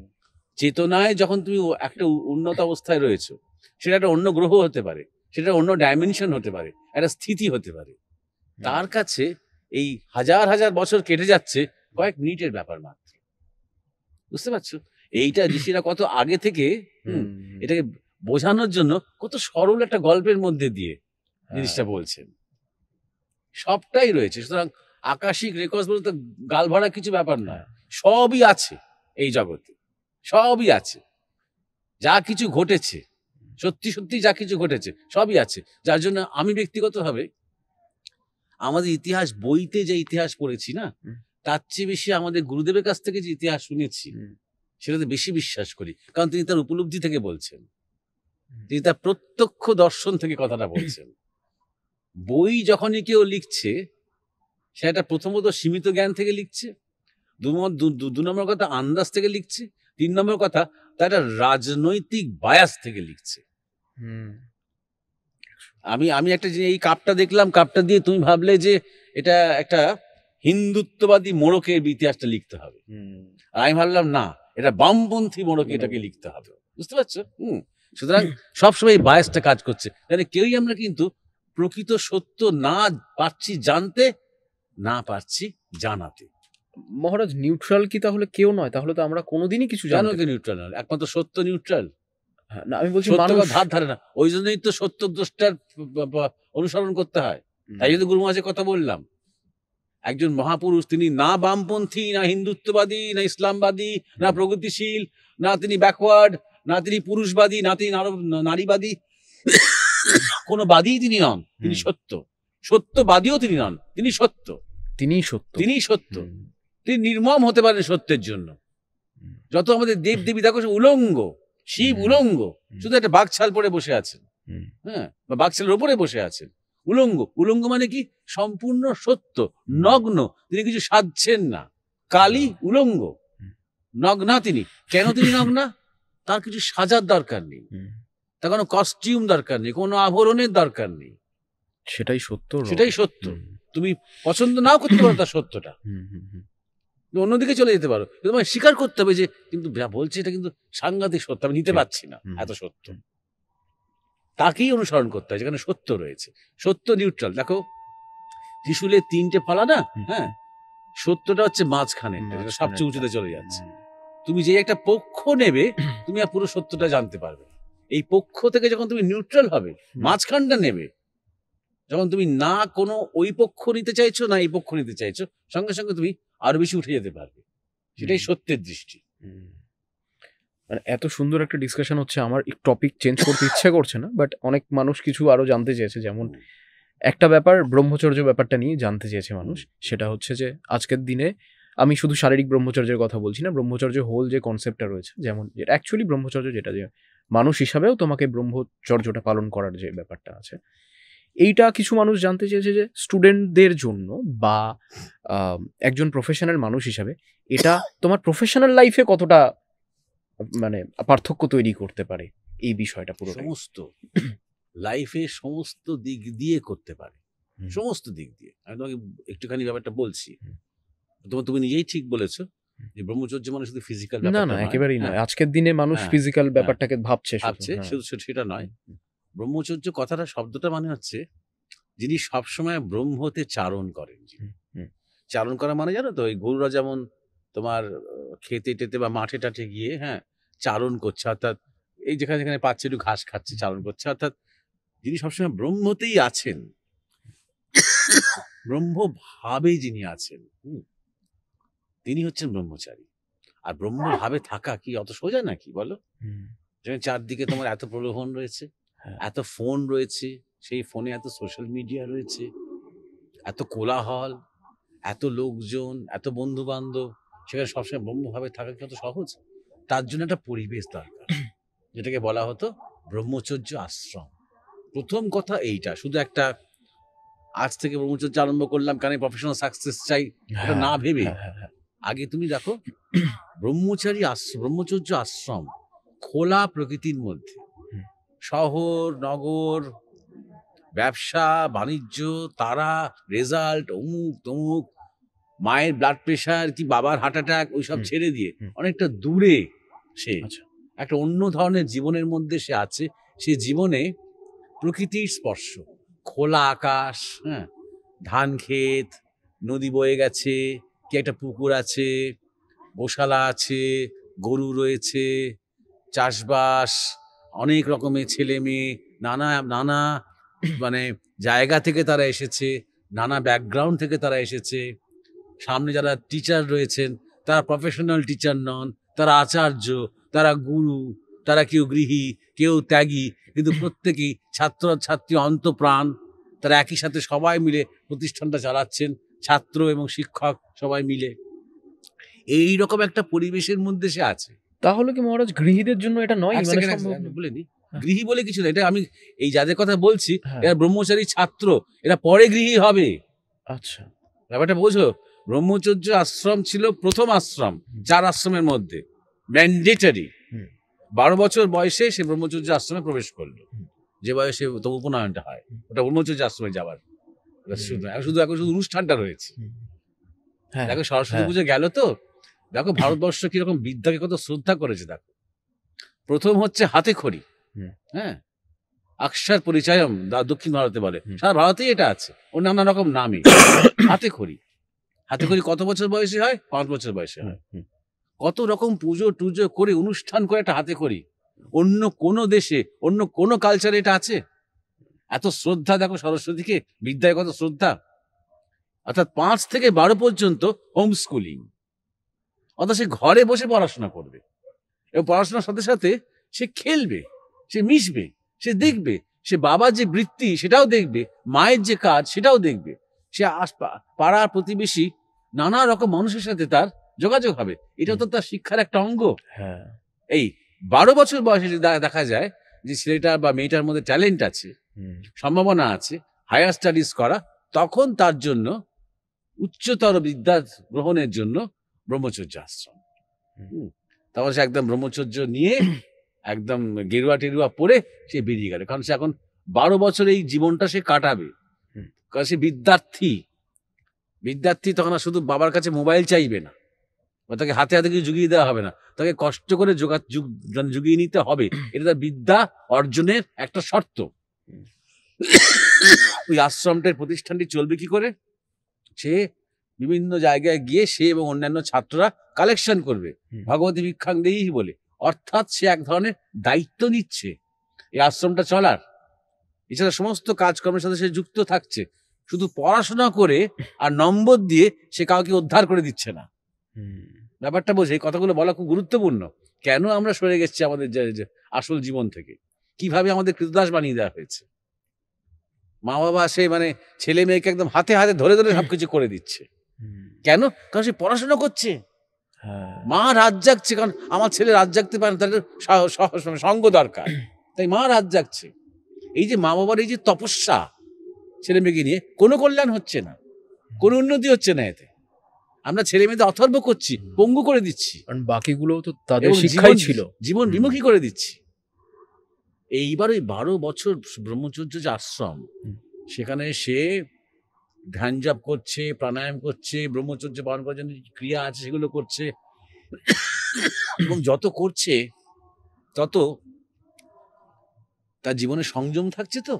চেতনায় যখন তুমি একটা উন্নত অবস্থায় রয়েছো, সেটা একটা অন্য গ্রহ হতে পারে, সেটা অন্য ডাইমেনশন হতে পারে, একটা স্থিতি হতে পারে। তার কাছে এই হাজার হাজার বছর কেটে যাচ্ছে কয়েক মিনিটের ব্যাপার মাত্র। বুঝতে পারছো? এইটা ঋষিরা কত আগে থেকে হুম, এটাকে বোঝানোর জন্য কত সরল একটা গল্পের মধ্যে দিয়ে হ্যাঁ, জিনিসটা বলছেন। সবটাই রয়েছে। সুতরাং আকাশিক রেকর্ডস বলতে গাল ভরা কিছু ব্যাপার নয়, সবই আছে এই জগতে, সবই আছে। যা কিছু ঘটেছে, সত্যি সত্যি যা কিছু ঘটেছে সবই আছে। যার জন্য আমি ব্যক্তিগতভাবে আমাদের ইতিহাস বইতে যে ইতিহাস পড়েছি না, হুম। তার চেয়ে বেশি আমাদের গুরুদেবের কাছ থেকে যে ইতিহাস শুনেছি, হুম, সেটাতে বেশি বিশ্বাস করি। কারণ তিনি তার উপলব্ধি থেকে বলছেন, হুম। তিনি তার প্রত্যক্ষ দর্শন থেকে কথাটা বলছেন। বই যখনই কেউ লিখছে, সেটা প্রথমত সীমিত জ্ঞান থেকে লিখছে, দু নম্বর কথা আন্দাজ থেকে লিখছে, ৩ নম্বর কথা তার একটা রাজনৈতিক বায়াস থেকে লিখছে। হুম, আমি একটা যে এই কাপটা দেখলাম, কাপটা দিয়ে তুমি ভাবলে যে এটা একটা হিন্দুত্ববাদী মোড়কের ইতিহাসটা লিখতে হবে, হুম, আর আমি ভাবলাম না, এটা বামপন্থী মোড়কে এটাকে লিখতে হবে। বুঝতে পারছো? সুতরাং সবসময় বায়াসটা কাজ করছে। তাহলে কেউই আমরা কিন্তু প্রকৃত সত্য না পারছি জানতে, না পারছি জানাতে। মহারাজ নিউট্রাল কি তাহলে কেউ নয়? তাহলে তো আমরা কোনোদিনই কিছু জানো জানতে কি নিউট্রাল নয়? একমাত্র সত্য নিউট্রাল। হ্যাঁ, না আমি বলছি সত্য মানুষ ধার ধারে না। ওই জন্যই তো সত্য দ্রষ্টার অনুসরণ করতে হয়। হুম, তাই যদি গুরু মহারাজের কথা বললাম, একজন মহাপুরুষ, তিনি না বামপন্থী, না হিন্দুত্ববাদী, না ইসলামবাদী, না প্রগতিশীল, না তিনি ব্যাকওয়ার্ড, না তিনি পুরুষবাদী, না তিনি নারীবাদী, কোন বাদীই তিনি নন। তিনি হুম। সত্য। সত্যবাদীও তিনি নন, তিনি সত্য। তিনিই সত্য। তিনিই সত্য। হুম, তিনি নির্মম হতে পারেন সত্যের জন্য। হুম, যত আমাদের দেব দেবী দেখো সে উলঙ্গ, শিব উলঙ্গ, শুধু একটা বাঘছাল পরে বসে আছেন, হুম, হ্যাঁ, বা বাঘছালের উপরে বসে আছেন। উলঙ্গ মানে কি? সম্পূর্ণ সত্য, নগ্ন, তিনি কিছু সাজছেন না। কালী উলঙ্গ, নগ্না তিনি। কেন তিনি নগ্না? তার কিছু সাজার দরকার নেই, হুম। তার কোনো কস্টিউম দরকার নেই, কোনো আভরণের দরকার নেই। সেটাই সত্য। সেটাই সত্য। হুম, তুমি পছন্দ নাও করতে পারো তার সত্যটা, হুম, হুম, হুম। তুমি অন্যদিকে চলে যেতে পারো, কিন্তু তোমায় স্বীকার করতে হবে যে কিন্তু যা বলছে এটা কিন্তু সাংঘাতিক সত্য, আমি নিতে ঠিক। পারছি না হুম, এত সত্য। তাকেই অনুসরণ করতে হয় যেখানে সত্য রয়েছে। সত্য নিউট্রাল। দেখো ত্রিশূলের ৩টে ফলা না, হুম। হ্যাঁ, সত্যটা হচ্ছে মাঝখানে, যেটা মাঝখানেরটা। সবচেয়ে উঁচুতে চলে যাচ্ছে। তুমি যে একটা পক্ষ নেবে, তুমি আর পুরো সত্যটা জানতে পারবে। এই পক্ষ থেকে যখন তুমি নিউট্রাল হবে, মাঝখানটা নেবে, যখন তুমি না কোনো ওই পক্ষ নিতে চাইছো, না এই পক্ষ নিতে চাইছো, সঙ্গে সঙ্গে তুমি আরো বেশি উঠে যেতে পারবে। সেটাই সত্যের দৃষ্টি। হুম। মানে এত সুন্দর একটা ডিসকাশন হচ্ছে, আমার টপিক চেঞ্জ করতে ইচ্ছে করছে না, বাট অনেক মানুষ কিছু আরো জানতে চেয়েছে। যেমন একটা ব্যাপার, ব্রহ্মচর্য ব্যাপারটা নিয়ে জানতে চেয়েছে মানুষ। সেটা হচ্ছে যে আজকের দিনে আমি শুধু শারীরিক ব্রহ্মচর্যের কথা বলছি না, ব্রহ্মচর্য হোল যে কনসেপ্টটা রয়েছে, যেমন অ্যাকচুয়ালি ব্রহ্মচর্য যেটা, যে মানুষ হিসাবেও তোমাকে ব্রহ্মচর্যটা পালন করার যে ব্যাপারটা আছে, এইটা কিছু মানুষ জানতে চেয়েছে যে স্টুডেন্টদের জন্য বা একজন প্রফেশনাল মানুষ হিসাবে এটা তোমার প্রফেশনাল লাইফে কতটা মানে পার্থক্য তৈরি করতে পারে এই বিষয়টা পুরোটাই? সমস্ত লাইফের সমস্ত দিক দিয়ে করতে পারে, হুম। সমস্ত দিক দিয়ে। আমি তোমাকে একটুখানি ব্যাপারটা বলছি। হুম। তুমি নিজেই ঠিক বলেছো যে ব্রহ্মচর্য মানে শুধু ফিজিক্যাল না, ব্যাপারটা না, নয়। একেবারেই হ্যাঁ, নয়। আজকের দিনে মানুষ হ্যাঁ, ফিজিক্যাল হ্যাঁ, ব্যাপারটাকে ভাবছে শুধু। ভাবছে হ্যাঁ। শুধু সেটা নয়। হুম, ব্রহ্মচর্য কথাটা শব্দটা মানে হচ্ছে যিনি সবসময় ব্রহ্মতে চারণ করেন যিনি। হুম, হুম, চারণ করা মানে জানো তো ওই গরুরা যেমন তোমার খেতে টেতে বা মাঠে টাঠে গিয়ে হ্যাঁ চারণ করছে, অর্থাৎ এই যেখানে যেখানে পাচ্ছে একটু ঘাস খাচ্ছে চারণ করছে, অর্থাৎ যিনি সবসময় ব্রহ্মতেই আছেন, ব্রহ্মভাবে যিনি আছেন, তিনি হচ্ছেন ব্রহ্মচারী। আর ব্রহ্মভাবে থাকা কি অত সোজা নাকি বলো? হুম, যেখানে চারদিকে তোমার এত প্রলোভন রয়েছে, হ্যাঁ, এত ফোন রয়েছে, সেই ফোনে এত সোশ্যাল মিডিয়া রয়েছে, এত কোলাহল, এত লোকজন, এত বন্ধু বান্ধব, সেখানে সবসময় ব্রহ্মভাবে থাকা কি অত সহজ? তার জন্য একটা পরিবেশ দরকার, যেটাকে বলা হতো ব্রহ্মচর্য আশ্রম। প্রথম কথা এইটা, শুধু একটা আজ থেকে ব্রহ্মচর্য আরম্ভ করলাম কারণ প্রফেশনাল সাকসেস চাই ওটা হ্যাঁ, না ভেবে হ্যাঁ, হ্যাঁ, হ্যাঁ। আগে তুমি দেখো ব্রহ্মচর্য আশ্রম খোলা প্রকৃতির মধ্যে, হুম, শহর নগর, ব্যবসা বাণিজ্য, তারা, রেজাল্ট, অমুক তমুক, মায়ের ব্লাড প্রেশার কি বাবার হার্ট অ্যাটাক ওইসব হুম, ছেড়ে দিয়ে হুম। অনেকটা দূরে সে আচ্ছা। একটা অন্য ধরনের জীবনের মধ্যে সে আছে। সে জীবনে প্রকৃতির স্পর্শ, খোলা আকাশ, হ্যাঁ, ধান ক্ষেত, নদী বয়ে গেছে, কি একটা পুকুর আছে, গোশালা আছে, গরু রয়েছে, চাষবাস, অনেক রকমের ছেলে মেয়ে, নানা নানা মানে জায়গা থেকে তারা এসেছে, নানা ব্যাকগ্রাউন্ড থেকে তারা এসেছে। সামনে যারা টিচার রয়েছেন তারা প্রফেশনাল টিচার নন, তারা আচার্য, তারা গুরু, তারা কেউ গৃহী, কেউ ত্যাগী, কিন্তু প্রত্যেকেই ছাত্র ছাত্রী অন্তপ্রাণ। তারা একই সাথে সবাই মিলে প্রতিষ্ঠানটা চালাচ্ছেন, ছাত্র এবং শিক্ষক সবাই মিলে। এই রকম একটা পরিবেশের মধ্যে সে আছে। তাহলে কি মহারাজ গৃহীদের জন্য এটা নয়? এক মানে সেকেন্ড সম্ভব না? বলে নি। হ্যাঁ, গৃহী বলে কিছু না, এটা আমি এই যাদের কথা বলছি হ্যাঁ, এরা ব্রহ্মচারী ছাত্র, এরা পরে গৃহী হবে। আচ্ছা। ব্যাপারটা বোঝো, ব্রহ্মচর্য আশ্রম ছিল প্রথম আশ্রম হুম, 4 আশ্রমের মধ্যে, ম্যান্ডেটরি। হুম, 12 বছর বয়সে সে ব্রহ্মচর্য আশ্রমে প্রবেশ করলো, হুম, যে বয়সে তো উপনয়নটা হয়, হুম, ওটা ব্রহ্মচর্য আশ্রমে যাওয়ার। ওটা এখন শুধু অনুষ্ঠানটা রয়েছে। হুম। হ্যাঁ, দেখো সরস্বতী হ্যাঁ। পুজো গেল তো, দেখো ভারতবর্ষ কিরকম বিদ্যাকে কত শ্রদ্ধা করেছে। দেখো প্রথম হচ্ছে হাতে খড়ি, হুম, হ্যাঁ, অক্ষর পরিচয়ম দক্ষিণ ভারতে বলে, হুম। সারা ভারতেই এটা আছে, ও নানা রকম নামে। হাতে খড়ি, হাতে খড়ি কত বছর বয়সে হয়? 5 বছর বয়সে হুম, হয়। হুম, কত রকম পুজো টুজো করে অনুষ্ঠান করে একটা হাতে খড়ি। অন্য কোন দেশে অন্য কোন কালচারে এটা আছে? এত শ্রদ্ধা দেখো সরস্বতীকে, বিদ্যায় কত শ্রদ্ধা। অর্থাৎ 5 থেকে 12 পর্যন্ত হোম স্কুলিং, অর্থাৎ সে ঘরে বসে পড়াশোনা করবে এবং পড়াশোনার সাথে সাথে সে খেলবে, সে মিশবে, সে দেখবে, সে বাবার যে বৃত্তি সেটাও দেখবে, মায়ের যে কাজ সেটাও দেখবে, সে পাড়ার প্রতিবেশী নানা রকম মানুষের সাথে তার যোগাযোগ হবে। এটা তো তার শিক্ষার একটা অঙ্গ। হ্যাঁ। এই 12 বছর বয়সে যদি দেখা যায় যে ছেলেটার বা মেয়েটার মধ্যে ট্যালেন্ট আছে, হুম, সম্ভাবনা আছে হায়ার স্টাডিজ করা, তখন তার জন্য উচ্চতর বিদ্যা গ্রহণের জন্য ব্রহ্মচর্য আশ্রম। হুম। তারপর সে একদম ব্রহ্মচর্য নিয়ে একদম গেরুয়া টেরুয়া পরে সে বেরিয়ে গেল, কারণ সে এখন 12 বছর এই জীবনটা সে কাটাবে। হুম। কারণ সে বিদ্যার্থী তখন আর শুধু বাবার কাছে মোবাইল চাইবে না, বা তাকে হাতে হাতে কিছু জুগিয়ে দেওয়া হবে না, তাকে কষ্ট করে জুগিয়ে নিতে হবে। এটা তার বিদ্যা অর্জনের একটা শর্ত। হুম। ওই আশ্রমটার প্রতিষ্ঠানটি চলবে কি করে? সে বিভিন্ন জায়গায় গিয়ে সে এবং অন্যান্য ছাত্ররা কালেকশন করবে, হুম। ভগবতী ভিক্ষাং দেই বলে। অর্থাৎ সে এক ধরনের দায়িত্ব নিচ্ছে এই আশ্রমটা চলার। এছাড়া সমস্ত কাজকর্মের সাথে সে যুক্ত থাকছে। শুধু পড়াশোনা করে আর নম্বর দিয়ে সে কাউকে উদ্ধার করে দিচ্ছে না। হুম, ব্যাপারটা বোঝে, এই কথাগুলো বলা খুব গুরুত্বপূর্ণ। কেন আমরা সরে গেছি আমাদের যে আসল জীবন থেকে, কিভাবে আমাদের কৃতদাস বানিয়ে দেওয়া হয়েছে। মা বাবা সে মানে ছেলে মেয়েকে একদম হাতে হাতে ধরে ধরে সবকিছু করে দিচ্ছে। হুম, কেন? কারণ সে পড়াশোনা করছে। হ্যাঁ। মা রাত জাগছে, কারণ আমার ছেলে রাত জাগতে পারে না, তাদের সঙ্গ দরকার, তাই মা রাত জাগছে। এই যে মা বাবার এই যে তপস্যা ছেলে মেয়েকে নিয়ে, কোনো কল্যাণ হচ্ছে না, কোনো উন্নতি হচ্ছে না এতে। আমরা ছেলে মেয়েদের অথর্ব করছি, পঙ্গু করে দিচ্ছি, কারণ বাকিগুলো তো তাদের এবং শিক্ষাই ছিল। জীবন বিমুখী করে দিচ্ছি। এইবার ওই 12 বছর ব্রহ্মচর্য যে আশ্রম, সেখানে সে ধ্যান জপ করছে, প্রাণায়াম করছে, ব্রহ্মচর্য পালন করার জন্য ক্রিয়া আছে সেগুলো করছে, এবং যত করছে তত তার জীবনে সংযম থাকছে। তো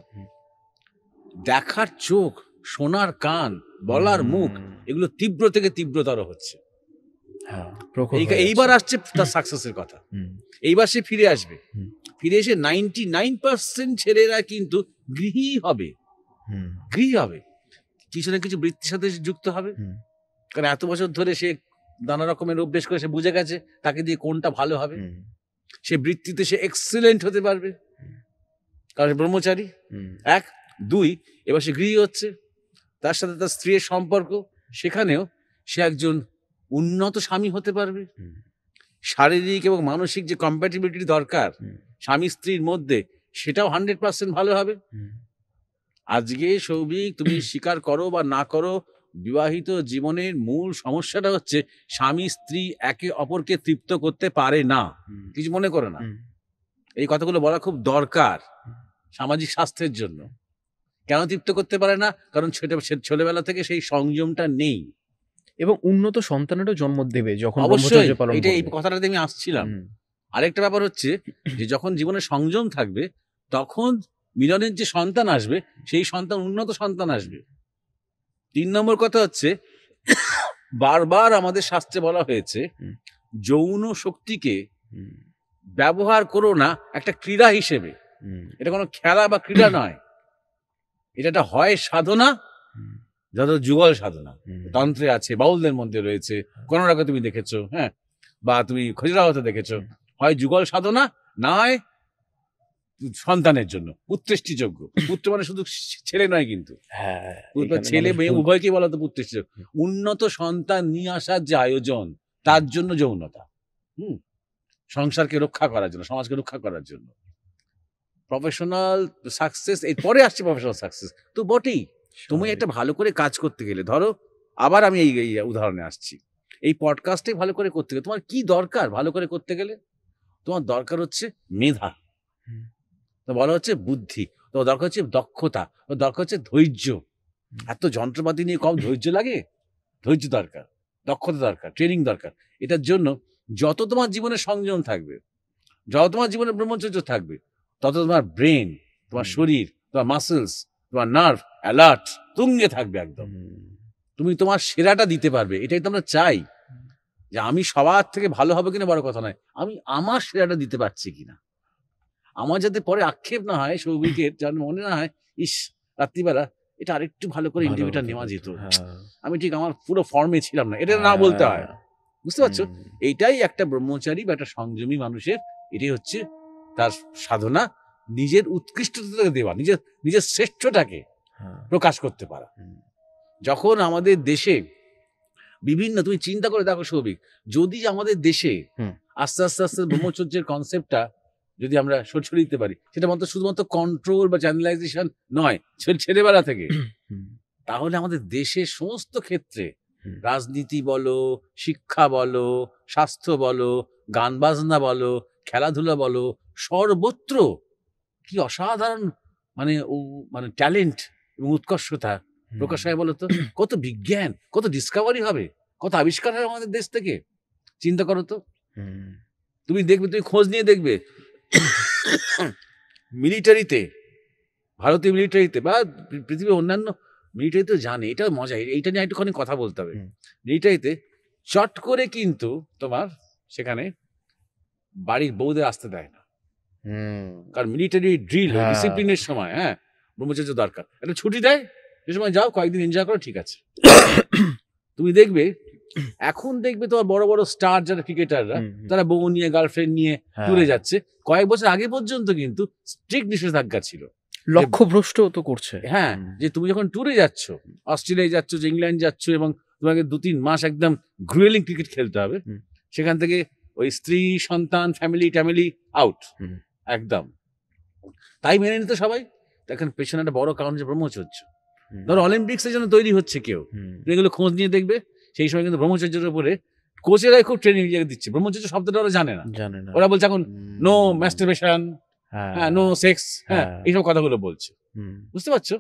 দেখার চোখ, শোনার কান, বলার মুখ, এগুলো তীব্র থেকে তীব্রতর হচ্ছে। হ্যাঁ, প্রখর হয়ে এইবার যাচ্ছে। আসছে তার সাকসেসের কথা। হুম, এইবার সে ফিরে আসবে। হুম। ফিরে এসে 99% ছেলেরা কিন্তু গৃহী হবে, হুম, গৃহী হবে, কিছু না কিছু বৃত্তির সাথে সে যুক্ত হবে। হুম, কারণ এত বছর ধরে সে নানা রকমের অভ্যেস করে সে বুঝে গেছে তাকে দিয়ে কোনটা ভালো হবে। হুম, সে বৃত্তিতে সে এক্সিলেন্ট হতে পারবে, কারণ সে ব্রহ্মচারী। হুম, 1 2 এবার সে গৃহী হচ্ছে, তার সাথে তার স্ত্রীর সম্পর্ক, সেখানেও সে একজন উন্নত স্বামী হতে পারবে। হুম, শারীরিক এবং মানসিক যে কম্প্যাটিবিলিটি দরকার হুম, স্বামী স্ত্রীর মধ্যে, সেটাও 100% ভালো হবে। হুম, আজকে সৌভিক, তুমি স্বীকার করো বা না করো, বিবাহিত জীবনের মূল সমস্যাটা হচ্ছে স্বামী স্ত্রী একে অপরকে তৃপ্ত করতে পারে না। হুম, কিছু মনে করো না, হুম, এই কথাগুলো বলা খুব দরকার সামাজিক স্বাস্থ্যের জন্য। কেন তৃপ্ত করতে পারে না? কারণ ছোটবেলা থেকে সেই সংযমটা নেই। এবং উন্নত সন্তানেরও জন্ম দেবে যখন অবশ্যই, ব্রহ্মচর্য পালন এটা এই করবে। কথাটাতে আমি আসছিলাম। হুম, আরেকটা ব্যাপার হচ্ছে যে যখন জীবনে সংযম থাকবে, তখন মিলনের যে সন্তান আসবে, সেই সন্তান উন্নত সন্তান আসবে। 3 নম্বর কথা হচ্ছে, বারবার আমাদের শাস্ত্রে বলা হয়েছে, হুম। যৌন শক্তিকে হুম, ব্যবহার করো না একটা ক্রীড়া হিসেবে। হুম, এটা কোনো খেলা বা ক্রীড়া নয়, এটা একটা হয় সাধনা, হুম, যত যুগল সাধনা। হুম, তন্ত্রে আছে, বাউলদের মধ্যে রয়েছে, কোন রাগে তুমি দেখেছো, হ্যাঁ, বা তুমি খজুরাহতে দেখেছো। হয় যুগল সাধনা, না হয় সন্তানের জন্য পুত্রেষ্টিযোগ্য। পুত্র মানে শুধু ছেলে নয় কিন্তু, হ্যাঁ, ছেলে মানুষ মেয়ে ভুল উভয়কেই বলা তো পুত্রেষ্টিযোগ্য। উন্নত সন্তান নিয়ে আসার যে আয়োজন, তার জন্য যৌনতা, সংসারকে রক্ষা করার জন্য, সমাজকে রক্ষা করার জন্য। প্রফেশনাল সাকসেস এরপরে আসছে, প্রফেশনাল সাকসেস তো বটেই। তুমি একটা ভালো করে কাজ করতে গেলে, ধরো আবার আমি এই উদাহরণে আসছি, এই পডকাস্টে ভালো করে করতে গেলে তোমার কি দরকার? ভালো করে করতে গেলে তোমার দরকার হচ্ছে মেধা, হুম, তো বলা হচ্ছে বুদ্ধি, তোমার দরকার হচ্ছে দক্ষতা, তোমার দরকার হচ্ছে ধৈর্য। এত যন্ত্রপাতি নিয়ে কম ধৈর্য লাগে? ধৈর্য দরকার, দক্ষতা দরকার, ট্রেনিং দরকার। এটার জন্য যত তোমার জীবনে সংযম থাকবে, যত তোমার জীবনে ব্রহ্মচর্য থাকবে, তত তোমার ব্রেন, তোমার শরীর, তোমার মাসেলস, তোমার নার্ভ অ্যালার্ট, তুঙ্গে থাকবে একদম। তুমি তোমার সেরাটা দিতে পারবে। এটাই তো আমরা চাই, যে আমি সবার থেকে ভালো হবে কিনা বড় কথা নয়, আমি আমার সেরাটা দিতে পারছি কিনা। আমার যাতে পরে আক্ষেপ না হয় সৌভিকের, যেন মনে না হয় ইস রাত্রিবেলা এটা আরেকটু ভালো করে ইন্টারভিউটা নেওয়া যেত, আমি ঠিক আমার পুরো ফর্মে ছিলাম না, এটা না বলতে হয়। বুঝতে পারছো? এইটাই একটা ব্রহ্মচারী বা একটা সংযমী মানুষের, এটাই হচ্ছে তার সাধনা, নিজের উৎকৃষ্টতাকে দেওয়া, নিজের শ্রেষ্ঠটাকে প্রকাশ করতে পারা। যখন আমাদের দেশে বিভিন্ন, তুমি চিন্তা করে দেখো সৌভিক, যদি আমাদের দেশে আস্তে আস্তে আস্তে ব্রহ্মচর্যের কনসেপ্টটা যদি আমরা ছড়িয়ে দিতে পারি, সেটা মাত্র শুধুমাত্র কন্ট্রোল বা চ্যানেলাইজেশন নয়, ছেলেবেলা থেকে, তাহলে আমাদের দেশের সমস্ত ক্ষেত্রে, রাজনীতি বলো, শিক্ষা বলো, স্বাস্থ্য বলো, গান বাজনা বলো, খেলাধুলা বলো, সর্বত্র কি অসাধারণ মানে ট্যালেন্ট এবং উৎকর্ষতা প্রকাশ হয় বলতো। কত বিজ্ঞান, কত ডিসকভারি হবে, কত আবিষ্কার হয় আমাদের দেশ থেকে। চিন্তা করো তো, তুমি দেখবে, তুমি খোঁজ নিয়ে দেখবে, মিলিটারিতে, ভারতীয় মিলিটারিতে বা পৃথিবীর অন্যান্য মিলিটারিতেও জানে, এটাও মজা, এইটা নিয়ে একটুখানি কথা বলতে হবে। মিলিটারিতে চট করে কিন্তু তোমার সেখানে বাড়ির বউদের আসতে দেয় না, কারণ মিলিটারি ড্রিল ডিসিপ্লিনের সময়, হ্যাঁ, ব্রহ্মচর্য দরকার, একটা ছুটি দেয়, সে সময় যাও, কয়েকদিন এনজয় করো, ঠিক আছে। তুমি দেখবে, এখন দেখবে তোমার বড় বড় স্টার যারা ক্রিকেটাররা, তারা বউ নিয়ে, গার্লফ্রেন্ড নিয়ে ট্যুরে যাচ্ছে। কয়েক বছর আগে পর্যন্ত কিন্তু স্ট্রিক্ট নিষেধাজ্ঞা ছিল, লক্ষ্যভ্রষ্ট তো করছে। হ্যাঁ, যে তুমি যখন ট্যুরে যাচ্ছ, অস্ট্রেলিয়ায় যাচ্ছ, যে ইংল্যান্ড যাচ্ছ, এবং তোমাকে 2-3 মাস একদম গ্রুয়েলিং ক্রিকেট খেলতে হবে, সেখান থেকে ওই স্ত্রী, সন্তান, ফ্যামিলি আউট একদম। তাই মেনে নিতে সবাই। এখন পেছনে একটা বড় কারণ যে ব্রহ্মচর্য। ধরো অলিম্পিক্সের জন্য তৈরি হচ্ছে কেউ, এগুলো খোঁজ নিয়ে দেখবে, সেই সময় কিন্তু ব্রহ্মচর্যের উপরে কোচেরাই খুব ট্রেনিং দিচ্ছে। ব্রহ্মচর্য শব্দটা ওরা জানে না, জানে না। ওরা বলছে এখন নো ম্যাস্টারবেশন, হ্যাঁ নো সেক্স, হ্যাঁ এইসব কথাগুলো বলছে, বুঝতে পারছো?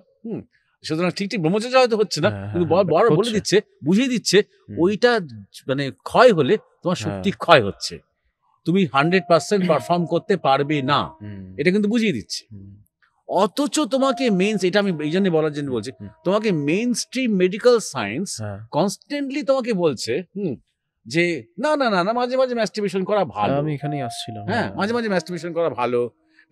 সুতরাং ঠিক ব্রহ্মচর্য হয়তো হচ্ছে না, কিন্তু বড় বলে দিচ্ছে, বুঝিয়ে দিচ্ছে ওইটা মানে ক্ষয় হলে তোমার শক্তি ক্ষয় হচ্ছে, তুমি 100% পারফর্ম করতে পারবে না, এটা কিন্তু বুঝিয়ে দিচ্ছে। অথচ তোমাকে মেইনস, এটা আমি এই জন্য বলার জন্য বলছি, তোমাকে main stream medical science constantly তোমাকে বলছে যে না না না না মাঝে মাঝে ম্যাস্টারবেশন করা ভালো। আমি এখানেই আসছিলাম। হ্যাঁ, মাঝে মাঝে ম্যাস্টারবেশন করা ভালো,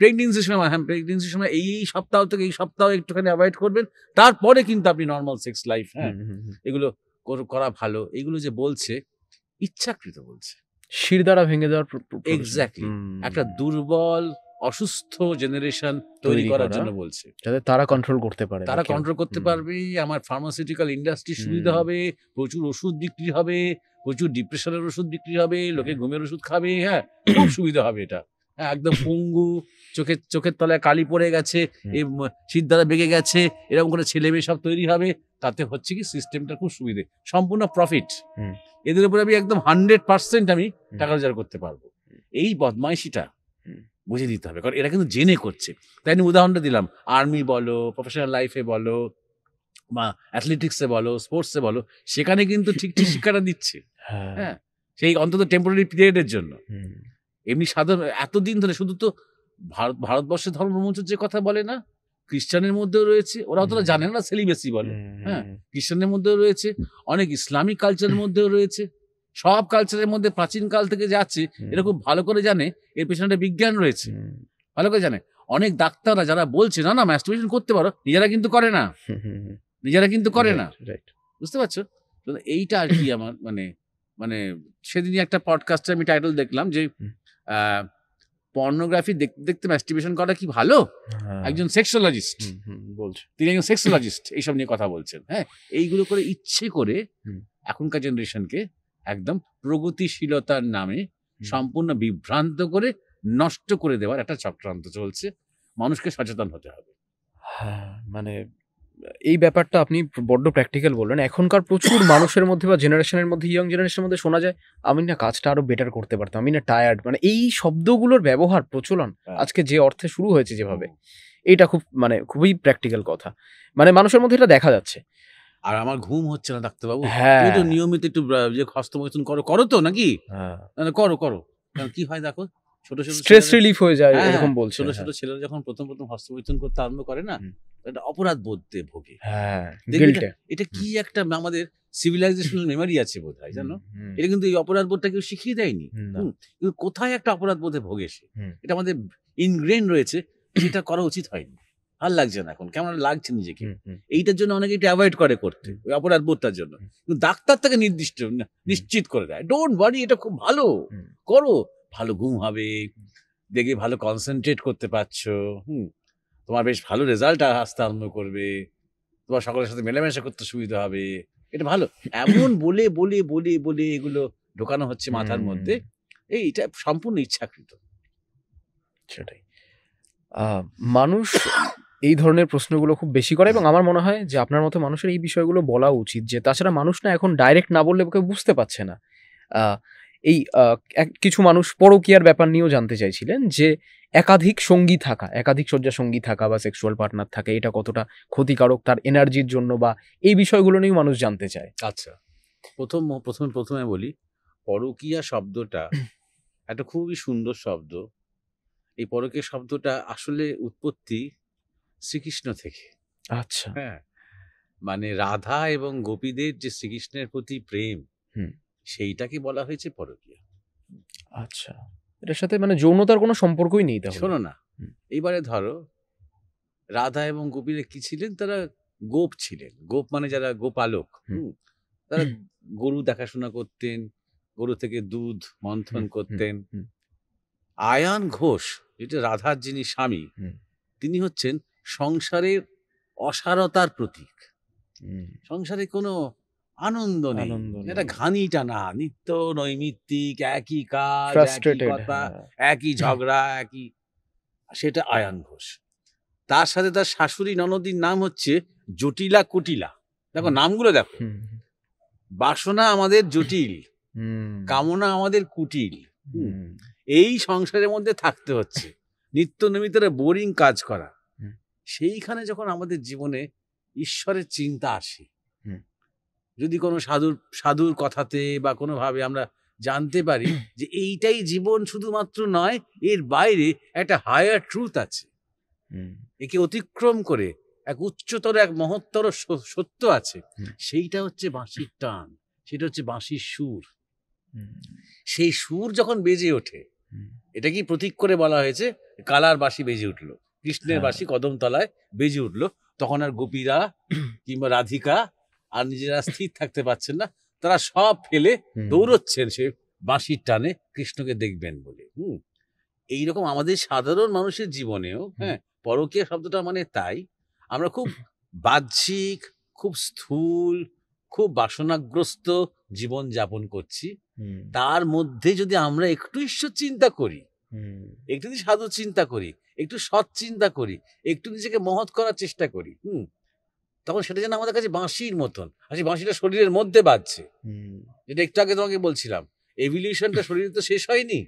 প্রেগনেন্সির সময়, হ্যাঁ প্রেগনেন্সির সময় এই সপ্তাহ থেকে এই সপ্তাহ একটুখানি অ্যাভয়েড করবেন, তারপরে কিন্তু আপনি নর্মাল সেক্স লাইফ, হ্যাঁ এগুলো করা ভালো, এগুলো যে বলছে ইচ্ছাকৃত বলছে, শির দ্বারা ভেঙে যাওয়ার এক্স্যাক্টলি একটা দুর্বল অসুস্থ জেনারেশন তৈরি করার জন্য বলছে, যাতে তারা কন্ট্রোল করতে পারে, তারা কন্ট্রোল করতে পারবে, আমার ফার্মাসিউটিক্যাল ইন্ডাস্ট্রি সুবিধা হবে, প্রচুর ওষুধ বিক্রি হবে, প্রচুর ডিপ্রেশনের ওষুধ বিক্রি হবে, লোকে ঘুমের ওষুধ খাবে, হ্যাঁ খুব সুবিধা হবে এটা, হ্যাঁ একদম পঙ্গু, চোখের তলায় কালি পড়ে গেছে, এই শীত দ্বারা বেগে গেছে, এরকম করে ছেলে মেয়ে সব তৈরি হবে, তাতে হচ্ছে কি সিস্টেমটা খুব সুবিধে, সম্পূর্ণ প্রফিট, এদের উপরে আমি একদম 100% আমি টাকা রোজগার করতে পারবো, এই বদমাইশিটা বুঝে দিতে হবে, কারণ এরা কিন্তু জেনে করছে। তাই আমি উদাহরণটা দিলাম, আর্মি বলো, প্রফেশনাল লাইফে বলো, বা অ্যাথলেটিক্সে বলো, স্পোর্টসে বলো, সেখানে কিন্তু ঠিক ঠিক শিক্ষাটা দিচ্ছে, হ্যাঁ সেই অন্তত টেম্পোরারি পিরিয়ডের জন্য। এমনি সাধারণ এতদিন ধরে শুধু তো ভারতবর্ষের ধর্ম ব্রহ্মচর্যের কথা বলে না, খ্রিস্টানের মধ্যেও রয়েছে, ওরা অতটা জানে না, সেলিবেসি বলে, হ্যাঁ খ্রিস্টানের মধ্যেও রয়েছে, অনেক ইসলামিক কালচারের মধ্যেও রয়েছে, সব কালচারের মধ্যে প্রাচীন কাল থেকে যাচ্ছে, এরা খুব ভালো করে জানে এর পেছনে একটা বিজ্ঞান রয়েছে, ভালো করে জানে। অনেক ডাক্তাররা যারা বলছে না না ম্যাস্টারবেশন করতে পারো, নিজেরা কিন্তু করে না, বুঝতে পারছো? এইটা আর কি আমার মানে সেদিনই একটা পডকাস্টে আমি টাইটেল দেখলাম যে পর্নোগ্রাফি দেখতে দেখতে ম্যাস্টারবেশন করা কি ভালো? একজন সেক্সোলজিস্ট বলছে, তিনি একজন সেক্সোলজিস্ট এইসব নিয়ে কথা বলছেন, হ্যাঁ এইগুলো করে ইচ্ছে করে এখনকার জেনারেশনকে একদম প্রগতিশীলতার নামে সম্পূর্ণ বিভ্রান্ত করে নষ্ট করে দেওয়ার একটা চক্রান্ত চলছে, মানুষকে সচেতন হতে হবে। হ্যাঁ মানে এই ব্যাপারটা আপনি বড্ড প্র্যাকটিক্যাল বললেন। এখনকার প্রচুর মানুষের মধ্যে বা জেনারেশনের মধ্যে, ইয়ং জেনারেশনের মধ্যে শোনা যায়, আমি না কাজটা আরো বেটার করতে পারতাম, আমি না টায়ার্ড, মানে এই শব্দগুলোর ব্যবহার প্রচলন আজকে যে অর্থে শুরু হয়েছে যেভাবে, এইটা খুব খুবই প্র্যাকটিক্যাল কথা, মানে মানুষের মধ্যে এটা দেখা যাচ্ছে। আর আমার ঘুম হচ্ছে না ডাক্তারবাবু, তুমি তো নিয়মিত একটু যে হস্তমৈথুন করো তো নাকি? করো কারণ কি হয় দেখো, ছোট ছোট স্ট্রেস রিলিফ হয়ে যায় এরকম বলছে, ছোট ছোট ছেলেরা যখন প্রথম হস্তমৈথুন করতে আরম্ভ করে না, এটা অপরাধ বোধে ভোগে, এটা কি একটা আমাদের সিভিলাইজেশনাল মেমোরি আছে বোধহয়, জানো, এটা কিন্তু এই অপরাধ বোধটা কেউ শিখিয়ে দেয়নি, কিন্তু কোথায় একটা অপরাধ বোধে ভোগে সে, এটা আমাদের ইনগ্রেন রয়েছে, এটা করা উচিত হয়নি, ভাল লাগছে না, এখন কেমন লাগছে নিজেকে, এইটার জন্য অনেকে এটা অ্যাভয়েড করে করতে, ওই অপরাধ বোধটার জন্য, কিন্তু ডাক্তার তাকে নিশ্চিত করে দেয়, ডোন্ট ওয়ারি, এটা খুব ভালো, করো, ভালো ঘুম হবে, দেখে ভালো কনসেন্ট্রেট করতে পারছো, তোমার বেশ ভালো রেজাল্ট আসতে আরম্ভ করবে, তোমার সকলের সাথে মেলামেশা করতে সুবিধা হবে, এটা ভালো, এমন বলে বলে বলে বলে এগুলো ঢোকানো হচ্ছে মাথার মধ্যে, এইটা সম্পূর্ণ ইচ্ছাকৃত। সেটাই, মানুষ এই ধরনের প্রশ্নগুলো খুব বেশি করে, এবং আমার মনে হয় যে আপনার মতো মানুষের এই বিষয়গুলো বলা উচিত, যে তাছাড়া মানুষ না এখন ডাইরেক্ট না বললে কেউ বুঝতে পারছে না। এই কিছু মানুষ পরকীয়ার ব্যাপার নিয়েও জানতে চাইছিলেন, যে একাধিক সঙ্গী থাকা, একাধিক শয্যা সঙ্গী থাকা বা সেক্সুয়াল পার্টনার থাকে, এটা কতটা ক্ষতিকারক তার এনার্জির জন্য, বা এই বিষয়গুলো নিয়েও মানুষ জানতে চায়। আচ্ছা, প্রথমে বলি, পরকীয়া শব্দটা একটা খুবই সুন্দর শব্দ। এই পরকীয়া শব্দটা আসলে উৎপত্তি শ্রীকৃষ্ণ থেকে। আচ্ছা, হ্যাঁ, মানে রাধা এবং গোপীদের যে শ্রীকৃষ্ণের প্রতি প্রেম, সেইটাকে বলা হয়েছে পরকীয়া। আচ্ছা, এটার সাথে যৌনতার কোনো সম্পর্কই নেই তাহলে? শোনো না, এইবারে ধরো রাধা এবং গোপীরা কি ছিলেন, তারা গোপ ছিলেন, গোপ মানে যারা গোপালক, তারা গরু দেখাশোনা করতেন, গরু থেকে দুধ মন্থন করতেন। আয়ান ঘোষ, যেটা রাধার যিনি স্বামী, তিনি হচ্ছেন সংসারের অসারতার প্রতীক, সংসারে কোনো আনন্দ নেই, এটা ঘানিটা না, নিত্য নৈমিত্তিক, একই কাজ, একই কথা, একই ঝগড়া, একই, সেটা আয়ান ঘোষ। তার সাথে তার শাশুড়ি ননদীর নাম হচ্ছে জটিলা কুটিলা, দেখো নামগুলো দেখো, বাসনা আমাদের জটিল, হুম, কামনা আমাদের কুটিল। হুম, এই সংসারের মধ্যে থাকতে হচ্ছে, নিত্য নৈমিত্য বোরিং কাজ করা। হুম। সেইখানে যখন আমাদের জীবনে ঈশ্বরের চিন্তা আসে, হুম। যদি কোনো সাধুর কথাতে বা কোনোভাবে আমরা জানতে পারি যে এইটাই জীবন শুধুমাত্র নয়, এর বাইরে একটা হায়ার ট্রুথ আছে, হুম, একে অতিক্রম করে এক উচ্চতর, এক মহত্তর সত্য আছে, হুম। সেইটা হচ্ছে বাঁশির টান, সেটা হচ্ছে বাঁশির সুর। হুম, সেই সুর যখন বেজে ওঠে, হুম। এটা কি প্রতীক করে বলা হয়েছে, কালার বাঁশি বেজে উঠলো, কৃষ্ণের হ্যাঁ। বাঁশি কদমতলায় বেজে উঠলো, তখন আর গোপীরা কিংবা রাধিকা আর নিজেরা স্থির থাকতে পারছেন না, তারা সব ফেলে হুম, দৌড়চ্ছেন সে বাঁশির টানে কৃষ্ণকে দেখবেন বলে। এইরকম আমাদের সাধারণ মানুষের জীবনেও, হ্যাঁ, পরকীয়া শব্দটা মানে তাই আমরা খুব বাহ্যিক, খুব স্থূল, খুব বাসনাগ্রস্ত জীবন যাপন করছি। হুম, তার মধ্যে যদি আমরা একটু ঈশ্বর চিন্তা করি, হুম, একটু যদি সাধু চিন্তা করি, একটু সৎ চিন্তা করি, একটু নিজেকে মহৎ করার চেষ্টা করি, তখন সেটা যেন আমাদের কাছে বাঁশির মতন, আর সেই বাঁশিটা শরীরের মধ্যে বাজছে। হুম, যেটা একটু আগে তোমাকে বলছিলাম, এভিলিউশনটা শরীরে তো শেষ হয়নি,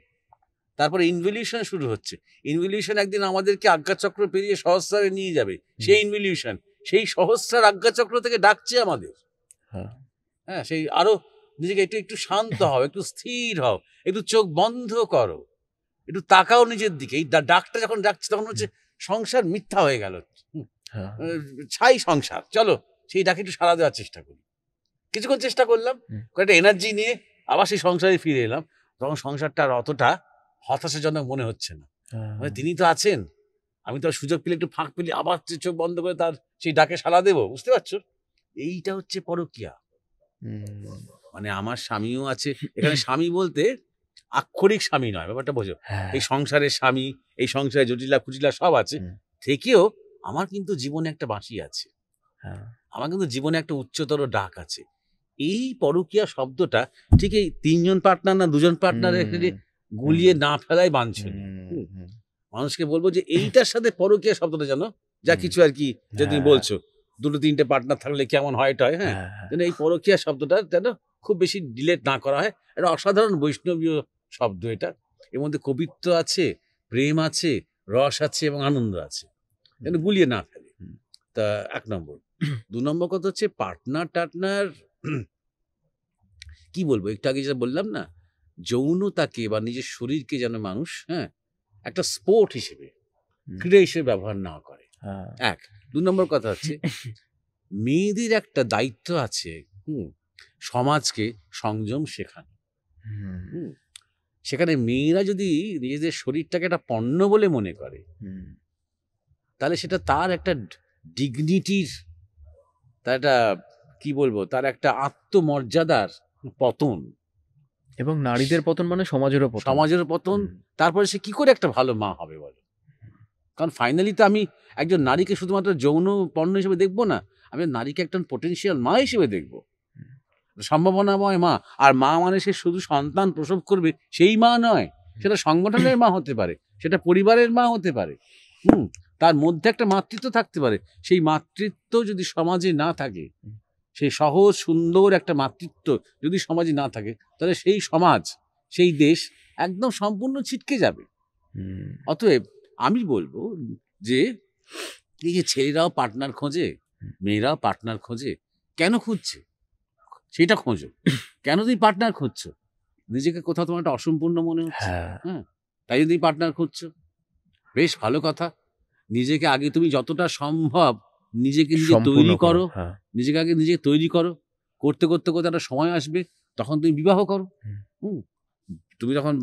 তারপরে ইনভলিউশন শুরু হচ্ছে। ইনভলিউশন একদিন আমাদেরকে আজ্ঞাচক্র পেরিয়ে সহস্রারে নিয়ে যাবে, সেই ইনভলিউশন, সেই সহস্রার আজ্ঞাচক্র থেকে ডাকছে আমাদের। হ্যাঁ, হ্যাঁ, সেই আরো নিজেকে একটু একটু শান্ত হও, একটু স্থির হও, একটু চোখ বন্ধ করো, একটু তাকাও নিজের দিকে। এই ডাকটা যখন ডাকছে তখন হচ্ছে সংসার মিথ্যা হয়ে গেল, হ্যাঁ, ছাই সংসার, চলো সেই ডাকে একটু সাড়া দেওয়ার চেষ্টা করি। কিছুক্ষণ চেষ্টা করলাম, কয়েকটা এনার্জি নিয়ে আবার সেই সংসারে ফিরে এলাম, তখন সংসারটা আর অতটা হতাশাজনক মনে হচ্ছে না। মানে তিনি তো আছেন, আমি তো আর সুযোগ পেলে, একটু ফাঁক পেলে আবার চোখ বন্ধ করে তার সেই ডাকে সাড়া দেবো, বুঝতে পারছো? এইটা হচ্ছে পরকীয়া। হুম, মানে আমার স্বামীও আছে এখানে, স্বামী বলতে আক্ষরিক স্বামী নয়, ব্যাপারটা বোঝো। হ্যাঁ, এই সংসারের স্বামী, এই সংসারে জটিলা খুটিলা সব আছে, হুম, থেকেও আমার কিন্তু জীবনে একটা বাঁশি আছে, হ্যাঁ, আমার কিন্তু জীবনে একটা উচ্চতর ডাক আছে। এই পরকীয়া শব্দটা ঠিক এই ৩ জন পার্টনার না ২ জন পার্টনারের গুলিয়ে না ফেলাই বাঞ্ছনীয়। হুম, হুম, মানুষকে বলবো যে এইটার সাথে পরকীয়া শব্দটা যেন যা কিছু আর কি, যে তুমি হ্যাঁ, বলছো ২-৩টে পার্টনার থাকলে কেমন হয় টয়, হ্যাঁ, হ্যাঁ, যেন এই পরকীয়া শব্দটা যেন খুব বেশি ডিলেট না করা হয়। এটা অসাধারণ বৈষ্ণবীয় শব্দ এটা। এর মধ্যে কবিত্ব আছে, প্রেম আছে, রস আছে এবং আনন্দ আছে, যেন গুলিয়ে না ফেলে। হুম। তা ১ নম্বর। ২ নম্বর কথা হচ্ছে পার্টনার কি বলবো, একটু আগে যেটা বললাম না, যৌনতাকে বা নিজের শরীরকে যেন মানুষ, হ্যাঁ, একটা স্পোর্ট হিসেবে, হুম। ক্রীড়া হিসেবে ব্যবহার না করে। হ্যাঁ, ১ ২ নম্বর কথা হচ্ছে মেয়েদের একটা দায়িত্ব আছে, সমাজকে সংযম শেখানো। হুম, হুম, সেখানে মেয়েরা যদি নিজেদের শরীরটাকে একটা পণ্য বলে মনে করে, হুম, তাহলে সেটা তার একটা ডিগনিটির, তার একটা, কি বলবো, তার একটা আত্মমর্যাদার পতন, এবং নারীদের পতন মানে সমাজেরও পতন। সমাজের পতন। হুম, তারপরে সে কি করে একটা ভালো মা হবে বলো? কারণ ফাইনালি তো আমি একজন নারীকে শুধুমাত্র যৌন পণ্য হিসেবে দেখবো না, আমি নারীকে একটা পটেনশিয়াল মা হিসেবে দেখবো, সম্ভাবনাময় মা। আর মা মানে সে শুধু সন্তান প্রসব করবে সেই মা নয়, সেটা সংগঠনের মা হতে পারে, সেটা পরিবারের মা হতে পারে। তার মধ্যে একটা মাতৃত্ব থাকতে পারে। সেই মাতৃত্ব যদি সমাজে না থাকে, সেই সহজ সুন্দর একটা মাতৃত্ব যদি সমাজে না থাকে, তাহলে সেই সমাজ, সেই দেশ একদম সম্পূর্ণ ছিটকে যাবে। হুম, অতএব আমি বলবো যে এই যে ছেলেরাও পার্টনার খোঁজে, মেয়েরাও পার্টনার খোঁজে, কেন খুঁজছে সেটা খোঁজো। কেন তুমি পার্টনার খুঁজছো? নিজেকে কোথাও তোমার একটা অসম্পূর্ণ মনে হচ্ছে, হ্যাঁ, হ্যাঁ, তাই যদি পার্টনার খুঁজছো, বেশ ভালো কথা। নিজেকে আগে তুমি যতটা সম্ভব নিজেকে নিজে সম্পূর্ণ তৈরি করো, হ্যাঁ, নিজেকে আগে নিজে তৈরি করো। করতে করতে করতে একটা সময় আসবে, তখন তুমি বিবাহ করো। হুম, হুম, তুমি যখন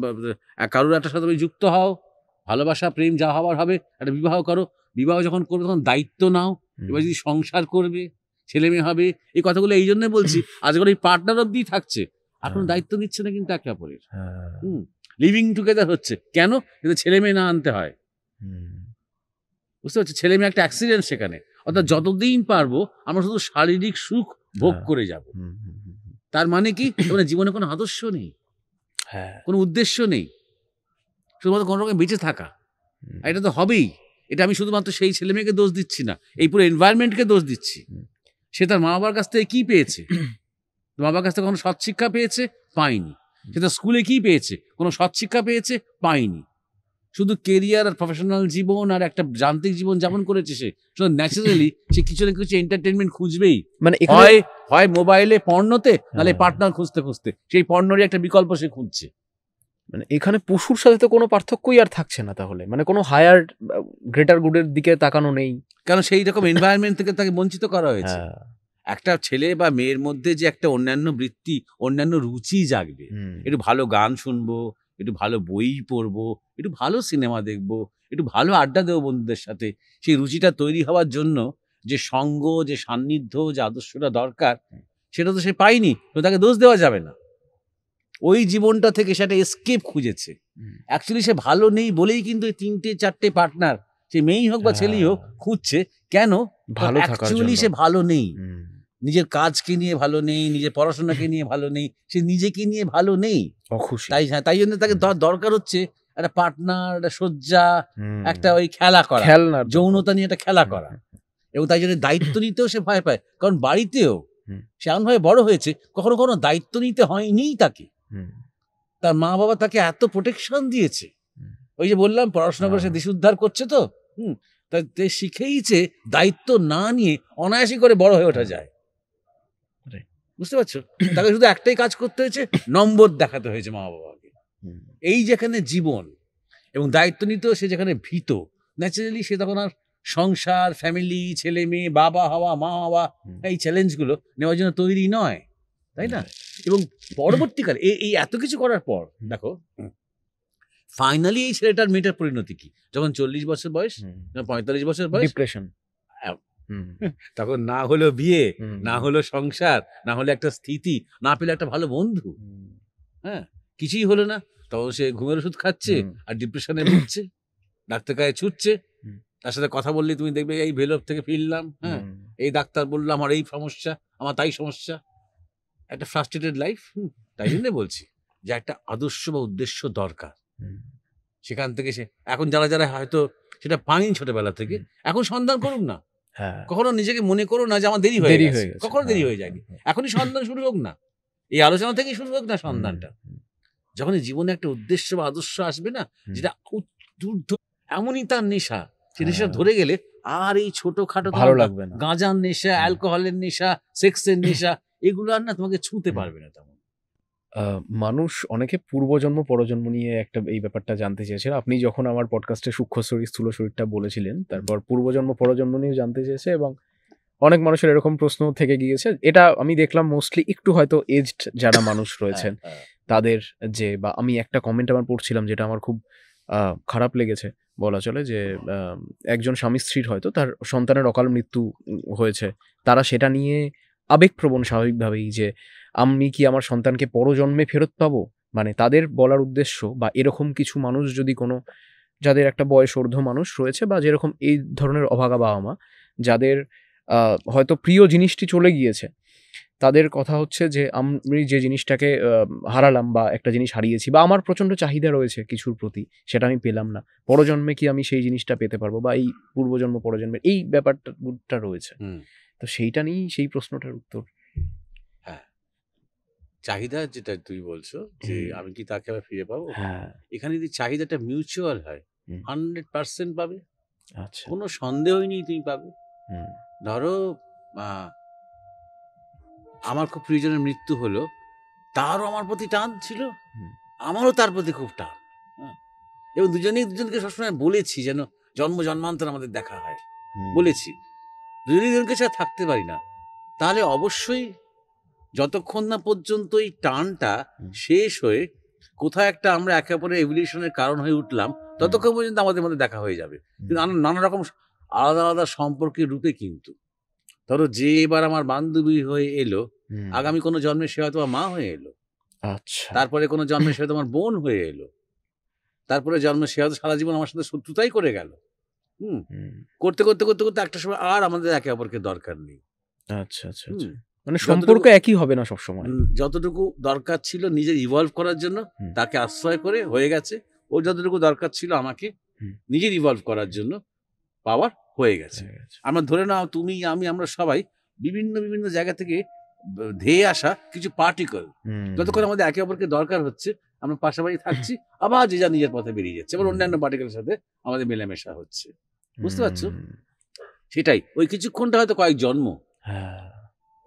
কারোর একটা সাথে তুমি যুক্ত হও, ভালোবাসা প্রেম যা হবার হবে, একটা বিবাহ করো। বিবাহ যখন করবে তখন দায়িত্ব নাও। এবার যদি সংসার করবে, ছেলে মেয়ে হবে, এই কথাগুলো এই জন্য বলছি, আজকাল এই পার্টনার অব্দি থাকছে, এখন দায়িত্ব নিচ্ছে না কিন্তু একে অপরের। হ্যাঁ, লিভিং টুগেদার হচ্ছে কেন? কিন্তু ছেলে মেয়ে না আনতে হয়, হুম, বুঝতে পারছো? ছেলে মেয়ে একটা অ্যাক্সিডেন্ট সেখানে। অর্থাৎ যতদিন পারবো আমরা শুধু শারীরিক সুখ ভোগ হ্যাঁ, করে যাব। হুম, হুম, হুম, হুম, তার মানে কি? মানে জীবনে কোনো আদর্শ নেই, হ্যাঁ, কোনো উদ্দেশ্য নেই, শুধুমাত্র কোনো রকম বেঁচে থাকা। হুম, আর এটা তো হবেই। এটা আমি শুধুমাত্র সেই ছেলে মেয়েকে দোষ দিচ্ছি না, এই পুরো এনভায়রনমেন্টকে দোষ দিচ্ছি। হুম। সে তার মা বাবার কাছ থেকে কি পেয়েছে? তোমার বাবার কাছ থেকে কোনো সৎ শিক্ষা পেয়েছে? পায়নি। সে তো স্কুলে কি পেয়েছে? কোনো সৎ শিক্ষা পেয়েছে? পায়নি। শুধু কেরিয়ার আর প্রফেশনাল জীবন আর একটা যান্ত্রিক জীবন যেমন করেছে সে, শুধু ন্যাচারালি সে কিছু না কিছু এন্টারটেনমেন্ট খুঁজবেই। মানে হয় হয় মোবাইলে পর্নোতে, নাহলে হ্যাঁ। পার্টনার খুঁজতে খুঁজতে সেই পর্নোরই একটা বিকল্প সে খুঁজছে। মানে এখানে পশুর সাথে তো কোনো পার্থক্যই আর থাকছে না তাহলে, মানে কোনো হায়ার গ্রেটার গুডের দিকে তাকানো নেই। কারণ সেই রকম এনভায়রনমেন্ট থেকে তাকে বঞ্চিত করা হয়েছে। হ্যাঁ। একটা ছেলে বা মেয়ের মধ্যে যে একটা অন্যান্য বৃত্তি, অন্যান্য রুচি জাগবে, একটু ভালো গান শুনবো, একটু ভালো বই পড়বো, একটু ভালো সিনেমা দেখবো, একটু ভালো আড্ডা দেবো বন্ধুদের সাথে, সেই রুচিটা তৈরি হওয়ার জন্য যে সঙ্গ, যে সান্নিধ্য, যে আদর্শটা দরকার, সেটা তো সে পায়নি। তো তাকে দোষ দেওয়া যাবে না। ওই জীবনটা থেকে সেটা এসকেপ খুঁজেছে। অ্যাকচুয়ালি সে ভালো নেই বলেই কিন্তু এই 3-4টে পার্টনার, সে মেয়েই হোক বা ছেলেই হোক, খুঁজছে। কেন? ভালো থাকার অ্যাকচুয়ালি জন্য। সে ভালো নেই, নিজের কাজকে নিয়ে ভালো নেই, নিজের পড়াশোনাকে নিয়ে ভালো নেই, সে নিজেকে নিয়ে ভালো নেই, অখুশি। তাই জন্য তাকে দরকার হচ্ছে একটা পার্টনার, একটা শয্যা, একটা ওই খেলা করা, খেলনার যৌনতা নিয়ে একটা খেলা করা। এবং তাই জন্য দায়িত্ব নিতেও সে ভয় পায়। কারণ বাড়িতেও সে এমনভাবে বড় হয়েছে, কখনো কখনো দায়িত্ব নিতে হয়নি তাকে। তার মা বাবা তাকে এত প্রোটেকশন দিয়েছে। ওই যে বললাম, পড়াশোনা করে সে দেশ উদ্ধার করছে, তো তাই শিখেইছে দায়িত্ব না নিয়ে অনায়াসই করে বড় হয়ে ওঠা যায়। বুঝতে পারছো? তাকে শুধু একটাই কাজ করতে হয়েছে, নম্বর দেখাতে হয়েছে মা বাবাকে। এই যেখানে জীবন এবং দায়িত্ব নিতেও সে যেখানে ভীত, ন্যাচারালি সে তখন আর সংসার, ফ্যামিলি, ছেলে মেয়ে, বাবা হওয়া, মা হওয়া, এই চ্যালেঞ্জগুলো নেওয়ার জন্য তৈরি নয়, তাই না? এবং পরবর্তীকালে এই এত কিছু করার পর দেখো, ফাইনালি এই ছেলেটার মেয়েটার পরিণতি কি? যখন 40 বছর বয়স, 45 বছর বয়স, ডিপ্রেশন। তখন না হলো বিয়ে, না হলো সংসার, না হলো একটা স্থিতি, না পেলে একটা ভালো বন্ধু, হ্যাঁ, কিছুই হলো না। তখন সে ঘুমের ওষুধ খাচ্ছে আর ডিপ্রেশনে ভুগছে, ডাক্তার কাছে ছুটছে। তার সাথে কথা বললে তুমি দেখবে, এই ভেলোর থেকে ফিরলাম, হ্যাঁ, এই ডাক্তার বললো আমার এই সমস্যা, আমার তাই সমস্যা, একটা ফ্রাস্ট্রেটেড লাইফ। তাই জন্য বলছি যে একটা আদর্শ বা উদ্দেশ্য দরকার। সেখান থেকে সে এখন যারা হয়তো সেটা পায়নি ছোটবেলা থেকে, এখন সন্ধান করুক না। কখনো নিজেকে মনে করো না যে আমার দেরি হয়ে গেছে, কখনো দেরি হয়ে যায়নি। এখনই সন্ধান শুরু হোক না, এই আলোচনা থেকেই শুরু হোক না সন্ধানটা। যখন জীবনে একটা উদ্দেশ্য বা আদর্শ আসবে না, যেটা এমনই তার নেশা, সে নেশা ধরে গেলে আর এই ছোটখাটো ভালো লাগবে না। গাঁজার নেশা, অ্যালকোহলের নেশা, সেক্সের নেশা, এগুলো আর না তোমাকে ছুঁতে পারবে না তেমন। মানুষ অনেকে পূর্বজন্ম পরজন্ম নিয়ে একটা এই ব্যাপারটা জানতে চেয়েছেন। আপনি যখন আমার পডকাস্টে সূক্ষ্ম শরীর স্থূল শরীরটা বলেছিলেন, তারপর পূর্বজন্ম পরজন্ম নিয়ে জানতে চেয়েছে, এবং অনেক মানুষের এরকম প্রশ্ন থেকে গিয়েছে। এটা আমি দেখলাম মোস্টলি একটু হয়তো এজড যারা মানুষ রয়েছেন তাদের, যে বা আমি একটা কমেন্ট আমার পড়ছিলাম যেটা আমার খুব খারাপ লেগেছে বলা চলে, যে একজন স্বামী স্ত্রীর হয়তো তার সন্তানের অকাল মৃত্যু হয়েছে, তারা সেটা নিয়ে আবেগপ্রবণ স্বাভাবিকভাবেই, যে আমি কি আমার সন্তানকে পরজন্মে ফেরত পাবো, মানে তাদের বলার উদ্দেশ্য, বা এরকম কিছু মানুষ যদি কোনো, যাদের একটা বয়সোর্ধ্ব মানুষ রয়েছে বা যেরকম এই ধরনের অভাগা বাবা মা, যাদের হয়তো প্রিয় জিনিসটি চলে গিয়েছে, তাদের কথা হচ্ছে যে আমি যে জিনিসটাকে হারালাম বা একটা জিনিস হারিয়েছি, বা আমার প্রচণ্ড চাহিদা রয়েছে কিছুর প্রতি, সেটা আমি পেলাম না, পরজন্মে কি আমি সেই জিনিসটা পেতে পারবো, বা এই পূর্বজন্ম পরজন্মের এই ব্যাপারটা রয়েছে। তো সেইটা নিয়েই সেই প্রশ্নটার উত্তর। হ্যাঁ, চাহিদা যেটা তুই বলছো যে আমি কি তাকে আবার ফিরে পাবো, এখানে যদি চাহিদাটা মিউচুয়াল হয় 100% পাবে। আচ্ছা, কোনো সন্দেহই নেই তুমি পাবে। ধরো আমার খুব প্রিয়জনের মৃত্যু হলো, তারও আমার প্রতি টান ছিল, আমারও তার প্রতি খুব টান, এবং দুজনেই দুজনকে সবসময় বলেছি যেন জন্ম জন্মান্তর আমাদের দেখা হয়, বলেছি দুজনেই দুজনকে ছাড়া থাকতে পারি না। তাহলে অবশ্যই যতক্ষণ না পর্যন্ত এই টানটা শেষ হয়ে কোথাও একটা আমরা একে অপরের এভলিউশনের কারণ হয়ে উঠলাম, ততক্ষণ পর্যন্ত আমাদের মধ্যে দেখা হয়ে যাবে। কিন্তু নানা রকম আলাদা আলাদা সম্পর্কের রূপে, কিন্তু ধরো যে এবার আমার বান্ধবী হয়ে এলো, আগামী কোনো জন্মে সে হয়তো আমার মা হয়ে এলো, আচ্ছা, তারপরে কোনো জন্মে সে হয়তো আমার বোন হয়ে এলো, তারপরে জন্মে সে হয়তো সারা জীবন আমার সাথে শত্রুতাই করে গেল। করতে করতে করতে করতে একটা সময় আর আমাদের একে অপরকে দরকার নেই। আচ্ছা আচ্ছা, মানে সম্পর্ক একই হবে না সবসময়। যতটুকু দরকার ছিল নিজের ইভলভ করার জন্য তাকে আশ্রয় করে হয়ে গেছে, ও যতটুকু দরকার ছিল আমাকে নিজের ইভলভ করার জন্য পাওয়ার হয়ে গেছে। আমরা ধরে নাও তুমি আমি আমরা সবাই বিভিন্ন বিভিন্ন জায়গা থেকে ধেয়ে আসা কিছু পার্টিকল, যতক্ষণ আমাদের একে অপরকে দরকার হচ্ছে আমরা পাশাপাশি থাকছি, আবার যে যা নিজের পথে বেরিয়ে যাচ্ছে, আবার অন্যান্য পার্টিকেলের সাথে আমাদের মেলামেশা হচ্ছে। বুঝতে পারছো? সেটাই, ওই কিছুক্ষণটা হয়তো কয়েক জন্ম। হ্যাঁ,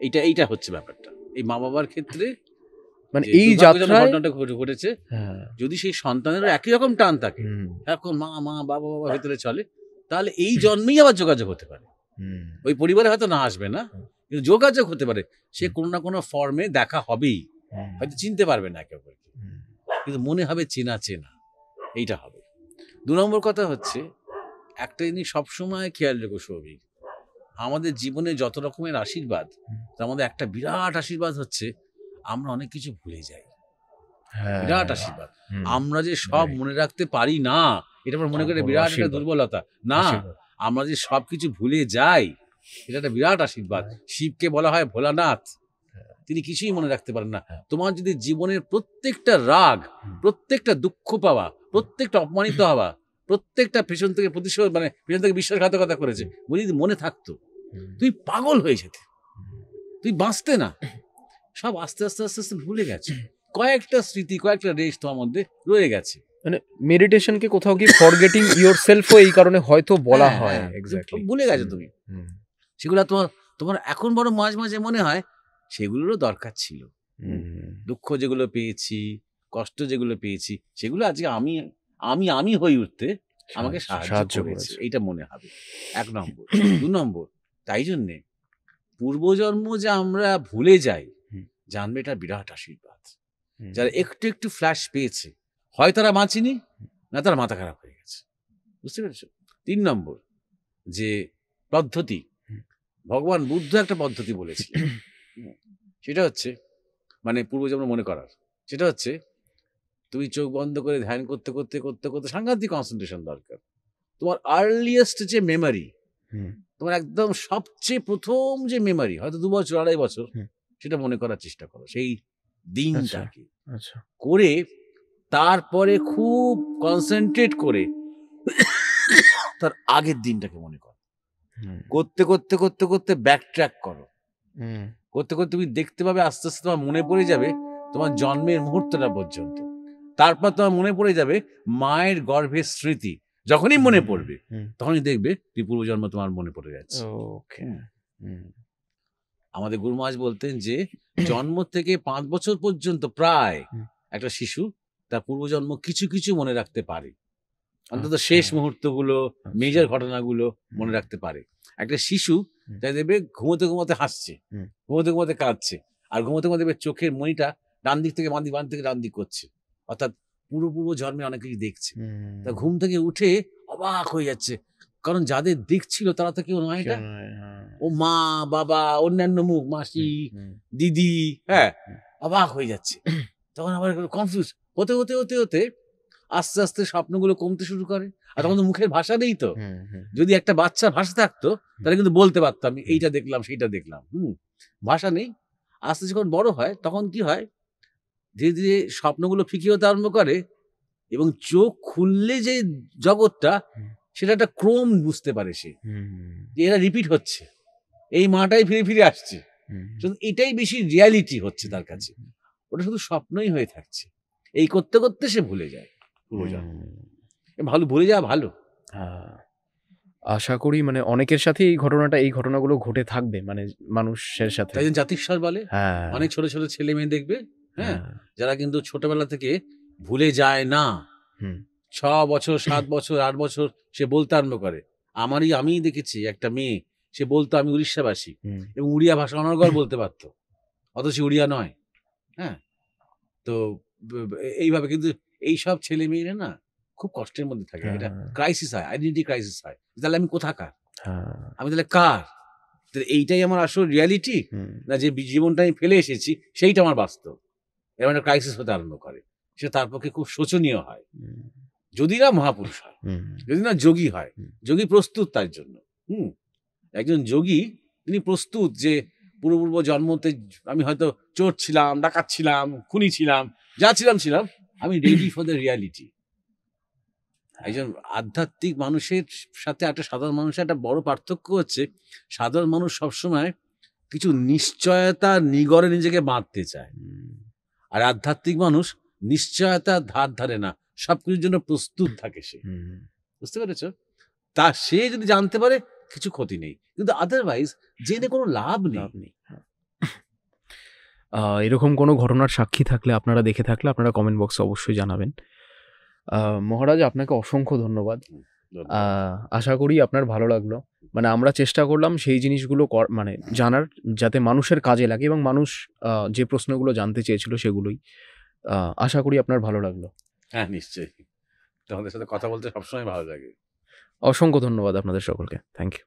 এইটা হচ্ছে ব্যাপারটা এই মা বাবার ক্ষেত্রে। মানে যে এই দুর্ভাগ্যজনক যাত্রায় ঘটনাটা ঘটেছে, হ্যাঁ, যদি সেই সন্তানেরও একই রকম টান থাকে, এখন মা মা বাবা বাবা ভেতরে চলে, তাহলে এই জন্মেই আবার যোগাযোগ হতে পারে। ওই পরিবারে হয়তো না আসবে না, কিন্তু যোগাযোগ হতে পারে, সে কোনো না কোনো ফর্মে দেখা হবেই। হয়তো চিনতে পারবে না একে অপরকে, কিন্তু মনে হবে চেনা চেনা, এইটা হবে। 2 নম্বর কথা হচ্ছে, একটা জিনিস সবসময় খেয়াল রেখো সৌভিক, আমাদের জীবনে যত রকমের আশীর্বাদ, তার মধ্যে একটা বিরাট আশীর্বাদ হচ্ছে আমরা অনেক কিছু ভুলে যাই। বিরাট আশীর্বাদ। আমরা যে সব মনে রাখতে পারি না, এটা আমরা মনে করি বিরাট একটা দুর্বলতা না। আমরা যে সবকিছু ভুলে যাই, এটা একটা বিরাট আশীর্বাদ। শিবকে বলা হয় ভোলানাথ, তিনি কিছুই মনে রাখতে পারেন না। তোমার যদি জীবনের প্রত্যেকটা রাগ, প্রত্যেকটা দুঃখ পাওয়া, প্রত্যেকটা অপমানিত হওয়া, প্রত্যেকটা পেছন থেকে প্রতিশোধ, মানে পেছন থেকে বিশ্বাসঘাতকতা করেছে, যদি মনে থাকতো, তুই পাগল হয়ে যেতে, তুই বাঁচতে না। সব আস্তে আস্তে আস্তে আস্তে ভুলে গেছে। কয়েকটা স্মৃতি, কয়েকটা রেশ তোমার মধ্যে রয়ে গেছে। মানে মেডিটেশনকে কোথাও কি ফরগেটিং ইয়োরসেলফও এই কারণে হয়তো বলা হয়। এক্স্যাক্টলি, ভুলে গেছো তুমি সেগুলো। তোমার এখন বড় মাঝে মাঝে মনে হয় সেগুলোরও দরকার ছিল। দুঃখ যেগুলো পেয়েছি, কষ্ট যেগুলো পেয়েছি, সেগুলো আজকে আমি আমি আমি হয়ে উঠতে আমাকে সাহায্য করেছে, এইটা মনে হবে 1 নম্বর। 2 নম্বর, তাই জন্যে পূর্বজন্ম যে আমরা ভুলে যাই, জানবে এটা বিরাট আশীর্বাদ। যারা একটু একটু ফ্ল্যাশ পেয়েছে, হয় তারা বাঁচেনি, না তার মাথা খারাপ হয়ে গেছে। বুঝতে পেরেছো? 3 নম্বর, যে পদ্ধতি, ভগবান বুদ্ধ একটা পদ্ধতি বলেছিলেন, সেটা হচ্ছে মানে পূর্বজন্ম মনে করার, সেটা হচ্ছে তুমি চোখ বন্ধ করে ধ্যান করতে করতে করতে করতে সাংঘাতিক কনসেন্ট্রেশন দরকার। তোমার আর্লিয়েস্ট যে মেমোরি, তোমার একদম সবচেয়ে প্রথম যে মেমোরি, হয়তো 2 বছর 2.5 বছর, সেটা মনে করার চেষ্টা করো, সেই দিনটাকে করে, তারপরে খুব কনসেন্ট্রেট করে তার আগের দিনটাকে মনে করো। করতে করতে করতে করতে ব্যাক ট্র্যাক করো, করতে করতে তুমি দেখতে পাবে আস্তে আস্তে তোমার মনে পড়ে যাবে তোমার জন্মের মুহূর্তটা পর্যন্ত। তারপর তোমার মনে পড়ে যাবে মায়ের গর্ভের স্মৃতি। যখনই মনে পড়বে তখনই দেখবে পূর্বজন্ম তোমার মনে পড়ে যাচ্ছে। আমাদের গুরু মহারাজ বলতেন যে জন্ম থেকে 5 বছর পর্যন্ত প্রায় একটা শিশু তার পূর্বজন্ম কিছু কিছু মনে রাখতে পারে, অন্তত শেষ মুহূর্তগুলো, মেজর ঘটনাগুলো মনে রাখতে পারে। একটা শিশু তাই দেখবে ঘুমোতে ঘুমোতে হাসছে, ঘুমোতে ঘুমোতে কাঁদছে, আর ঘুমোতে ঘুমোতে দেখবে চোখের মণিটা ডান দিক থেকে বাম দিক থেকে ডান দিক করছে, অর্থাৎ পূর্ব জন্মে অনেক কিছু দেখছে। তা ঘুম থেকে উঠে অবাক হয়ে যাচ্ছে, কারণ যাদের দেখছিল তারা তো কেউ নয়, এটা ও মা বাবা, অন্যান্য মুখ, মাসি, দিদি, হ্যাঁ, অবাক হয়ে যাচ্ছে। তখন আবার কনফিউজ হতে হতে হতে হতে আস্তে আস্তে স্বপ্নগুলো কমতে শুরু করে। আর তখন তো মুখের ভাষা নেই তো, যদি একটা বাচ্চার ভাষা থাকতো তাহলে কিন্তু বলতে পারতাম এইটা দেখলাম সেইটা দেখলাম। ভাষা নেই। আস্তে যখন বড় হয় তখন কি হয়, ধীরে ধীরে স্বপ্নগুলো ফিকে হতে আরম্ভ করে, এবং চোখ খুললে যে জগৎটা, সেটা একটা ক্রম বুঝতে পারে সে, যে এরা রিপিট হচ্ছে, এই মাটাই ফিরে ফিরে আসছে, এটাই বেশি রিয়ালিটি হচ্ছে তার কাছে, ওটা শুধু স্বপ্নই হয়ে থাকছে। এই করতে করতে সে ভুলে যায় পূর্বজন্ম। ভালো, ভুলে যাওয়া ভালো। আশা করি মানে অনেকের সাথে এই ঘটনাগুলো ঘটে থাকবে, মানে মানুষের সাথে। তাই জন্য জাতিস্বর বলে, অনেক ছোট ছোট ছেলে মেয়ে দেখবে, হ্যাঁ, যারা কিন্তু ছোটবেলা থেকে ভুলে যায় না, 6 বছর 7 বছর 8 বছর সে বলতে আরম্ভ করে। আমি দেখেছি একটা মেয়ে, সে বলতো আমি উড়িষ্যাবাসী, এবং উড়িয়া ভাষা অনর্গল বলতে পারতো, অথচ উড়িয়া নয়। হ্যাঁ, তো এইভাবে কিন্তু এইসব ছেলে মেয়েরা না খুব কষ্টের মধ্যে থাকে, এটা ক্রাইসিস হয়, আইডেন্টিটি ক্রাইসিস হয়। তাহলে আমি কোথাকার, আমি তাহলে কার? এইটাই আমার আসল রিয়ালিটি, না যে জীবনটা আমি ফেলে এসেছি সেইটা আমার বাস্তব? এরকম একটা ক্রাইসিস হতে আরম্ভ করে। সেটা তার পক্ষে খুব শোচনীয় হয়, যদি না মহাপুরুষ হয়, যদি না যোগী হয়। যোগী প্রস্তুত তার জন্য। একজন যোগী তিনি প্রস্তুত যে পূর্ব জন্মতে আমি হয়তো চোর ছিলাম, ডাকাত ছিলাম, খুনি ছিলাম, যা ছিলাম, আমি রেডি ফর দ্য রিয়ালিটি। একজন আধ্যাত্মিক মানুষের সাথে একটা সাধারণ মানুষের একটা বড় পার্থক্য হচ্ছে, সাধারণ মানুষ সবসময় কিছু নিশ্চয়তার নিগড়ে নিজেকে বাঁধতে চায়। আর আধ্যাত্মিক মানুষ নিশ্চয়তার ধার ধারে না, সবকিছুর জন্য প্রস্তুত থাকে সে। বুঝতে পেরেছো? তা সে যদি জানতে পারে কিছু ক্ষতি নেই, কিন্তু আদারওয়াইজ জেনে কোনো লাভ লাভ নেই। নেই। এরকম কোনো ঘটনার সাক্ষী থাকলে, আপনারা দেখে থাকলে, আপনারা কমেন্ট বক্সে অবশ্যই জানাবেন। মহারাজ, আপনাকে অসংখ্য ধন্যবাদ। আশা করি আপনার ভালো লাগলো। মানে আমরা চেষ্টা করলাম সেই জিনিসগুলো মানে জানার, যাতে মানুষের কাজে লাগে, এবং মানুষ যে প্রশ্নগুলো জানতে চেয়েছিল সেগুলোই। আশা করি আপনার ভালো লাগলো। হ্যাঁ, নিশ্চয়ই। তোমাদের সাথে কথা বলতে সবসময় ভালো লাগে। অসংখ্য ধন্যবাদ আপনাদের সকলকে। Thank you.